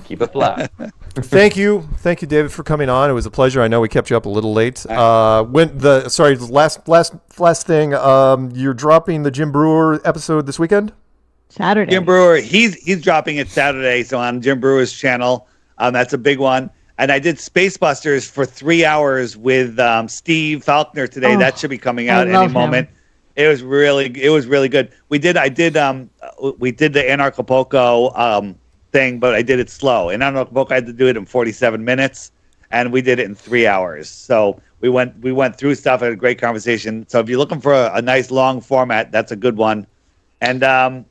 Keep it flat. Thank you, David, for coming on. It was a pleasure. I know we kept you up a little late. Last thing. You're dropping the Jim Brewer episode this weekend. Saturday. Jim Brewer, he's dropping it Saturday, so on Jim Brewer's channel. That's a big one. And I did Spacebusters for 3 hours with Steve Faulkner today. That should be coming out any moment. It was really good. We did the Anarchapulco thing, but I did it slow. In Anarchapulco, I had to do it in 47 minutes, and we did it in 3 hours. So we went through stuff, had a great conversation. So if you're looking for a nice long format, that's a good one. And I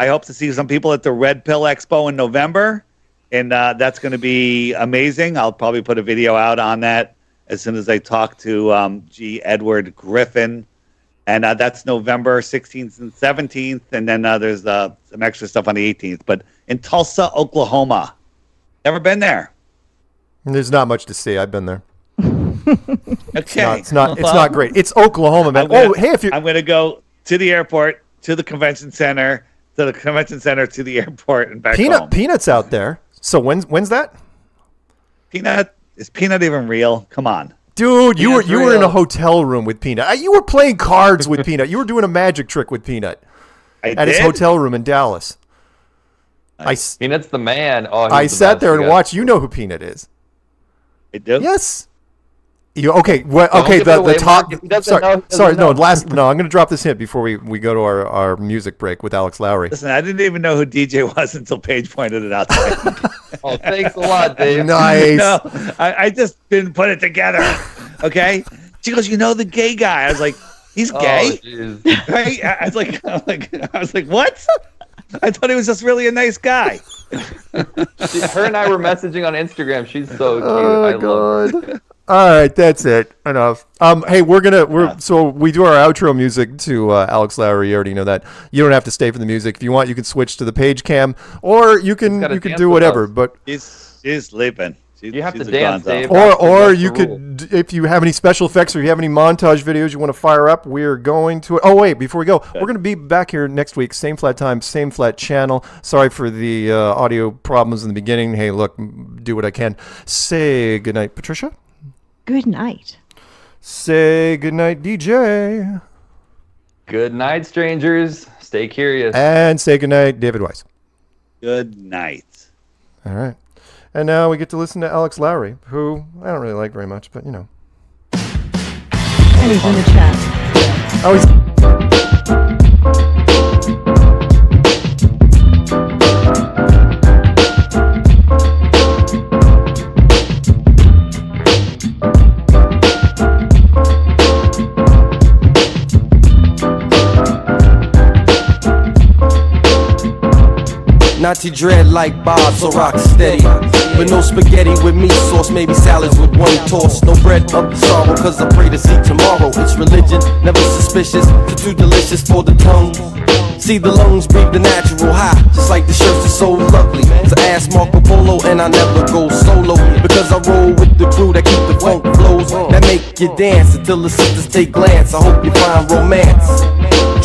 hope to see some people at the Red Pill Expo in November, and that's going to be amazing. I'll probably put a video out on that as soon as I talk to G. Edward Griffin. And that's November 16th and 17th. And then there's some extra stuff on the 18th. But in Tulsa, Oklahoma. Never been there. There's not much to see. I've been there. Okay. It's not great. It's Oklahoma, man. I'm going to go to the airport, to the convention center, to the airport, and back home. Peanut's out there. So when's that? Peanut? Is Peanut even real? Come on. Dude, you were in a hotel room with Peanut. You were playing cards with Peanut. You were doing a magic trick with Peanut at his hotel room in Dallas. Peanut's the man. Oh, I sat there and watched. You know who Peanut is. I do? Yes. Okay. The top. Sorry. No. I'm going to drop this hint before we go to our music break with Alex Lowry. Listen, I didn't even know who DJ was until Paige pointed it out to me. Oh, thanks a lot, Dave. Nice. No, I just didn't put it together. Okay. She goes, the gay guy. I was like, he's gay. Oh, right? I was like, what? I thought he was just really a nice guy. Her and I were messaging on Instagram. She's so cute. Oh, God. All right, that's it. Enough. Hey, so we do our outro music to Alex Lowry. You already know that. You don't have to stay for the music. If you want, you can switch to the page cam, or you can do whatever. But she's sleeping. You have to dance, Dave. Or you could, if you have any special effects or you have any montage videos you want to fire up, we're going to. Oh wait, before we go, we're going to be back here next week, same flat time, same flat channel. Sorry for the audio problems in the beginning. Hey, look, do what I can. Say goodnight, Patricia. Good night. Say goodnight, DJ. Good night, strangers. Stay curious. And say goodnight, David Weiss. Good night. All right. And now we get to listen to Alex Lowry, who I don't really like very much, but And he's in the chat. Oh, he's... Nazi dread like Bob, so rock steady. But no spaghetti with meat sauce, maybe salads with one toss. No bread of sorrow, cause I pray to see tomorrow. It's religion, never suspicious, too delicious for the tongue. See the lungs breathe the natural high, just like the shirts are so lovely. So ask Marco Polo and I never go solo, because I roll with the crew that keep the funk flows, that make you dance until the sisters take glance. I hope you find romance.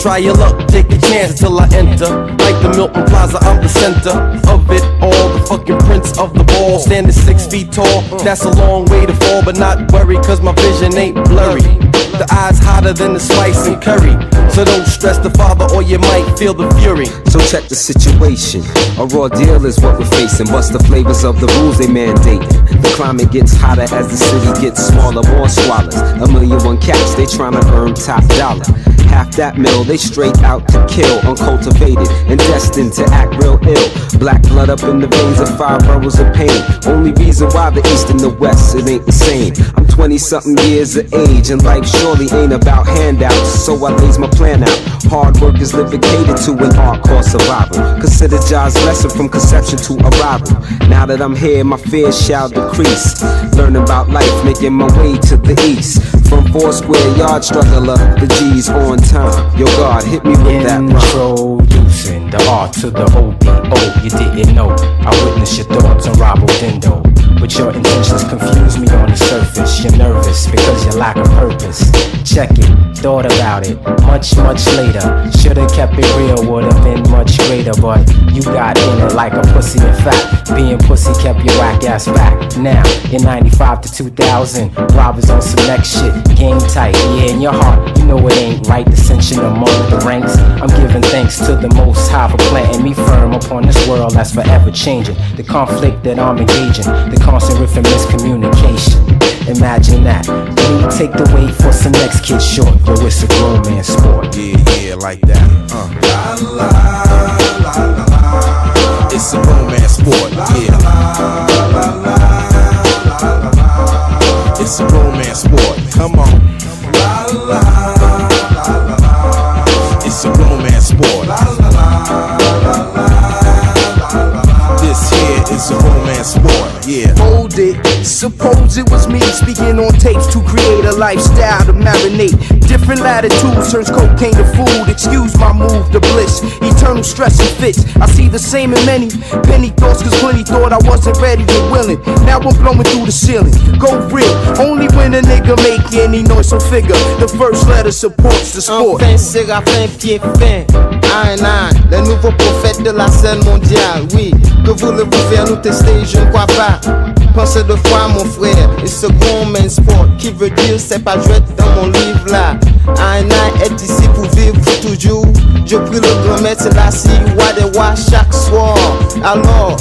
Try your luck, take a chance till I enter. Like the Milton Plaza, I'm the center of it all. The fucking prince of the ball, standing 6 feet tall. That's a long way to fall, but not worry, cause my vision ain't blurry. The eyes hotter than the spice and curry, so don't stress the father or you might feel the fury. So check the situation, a raw deal is what we're facing. Bust the flavors of the rules they mandate. The climate gets hotter as the city gets smaller. More swallows, 1,000,001 cats, they tryna earn top dollar. Half that mill, they straight out to kill. Uncultivated and destined to act real ill. Black blood up in the veins of 5 boroughs of pain. Only reason why the east and the west, it ain't the same. I'm 20-something years of age, and life surely ain't about handouts, so I lays my plan out. Hard work is catered to an hardcore survival. Consider Jah's lesson from conception to arrival. Now that I'm here, my fears shall decrease. Learning about life, making my way to the east. From 4 square yard struggler, the G's on time. Yo God, hit me with that rhyme. Introducing the R to the OBO. You didn't know, I witnessed your thoughts on Robo Dindo. But your intentions confuse me on the surface. You're nervous because you lack a purpose. Check it, thought about it, much later. Should've kept it real, would've been much greater. But you got in it like a pussy in fact. Being pussy kept your whack ass back. Now, in 95 to 2000, robbers on some next shit. Game tight, yeah, in your heart, you know it ain't right. Dissension among the ranks. I'm giving thanks to the Most High for planting me firm upon this world that's forever changing. The conflict that I'm engaging, the constant riff and miscommunication. Imagine that. When you take the weight for some next kid short, yo, it's a grown man sport. Yeah, like that. La la la la la. It's a grown man sport. Yeah. La la la la la. It's a grown man sport. Come on. La la la la la. It's a grown man sport. La la la la la. This here is a grown man sport. Yeah. Hold it. Suppose it was me speaking on tapes to create a lifestyle to marinate. Different latitudes turns cocaine to food. Excuse my move to bliss. Eternal stress and fits. I see the same in many penny thoughts, cause plenty thought I wasn't ready and willing. Now I'm blowing through the ceiling. Go real. Only when a nigga make any noise, so figure the first letter supports the sport. Enfin, Séraphin, pied fin. Le nouveau prophète de la scène mondiale. Oui, que voulez-vous faire nous tester? Je ne crois pas. Pensez 2 fois mon frère, et ce grand man sport qui veut dire c'est pas jouet dans mon livre là. Un est ici pour vivre toujours. Je prie le grand maître Selassie, roi des rois chaque soir. Alors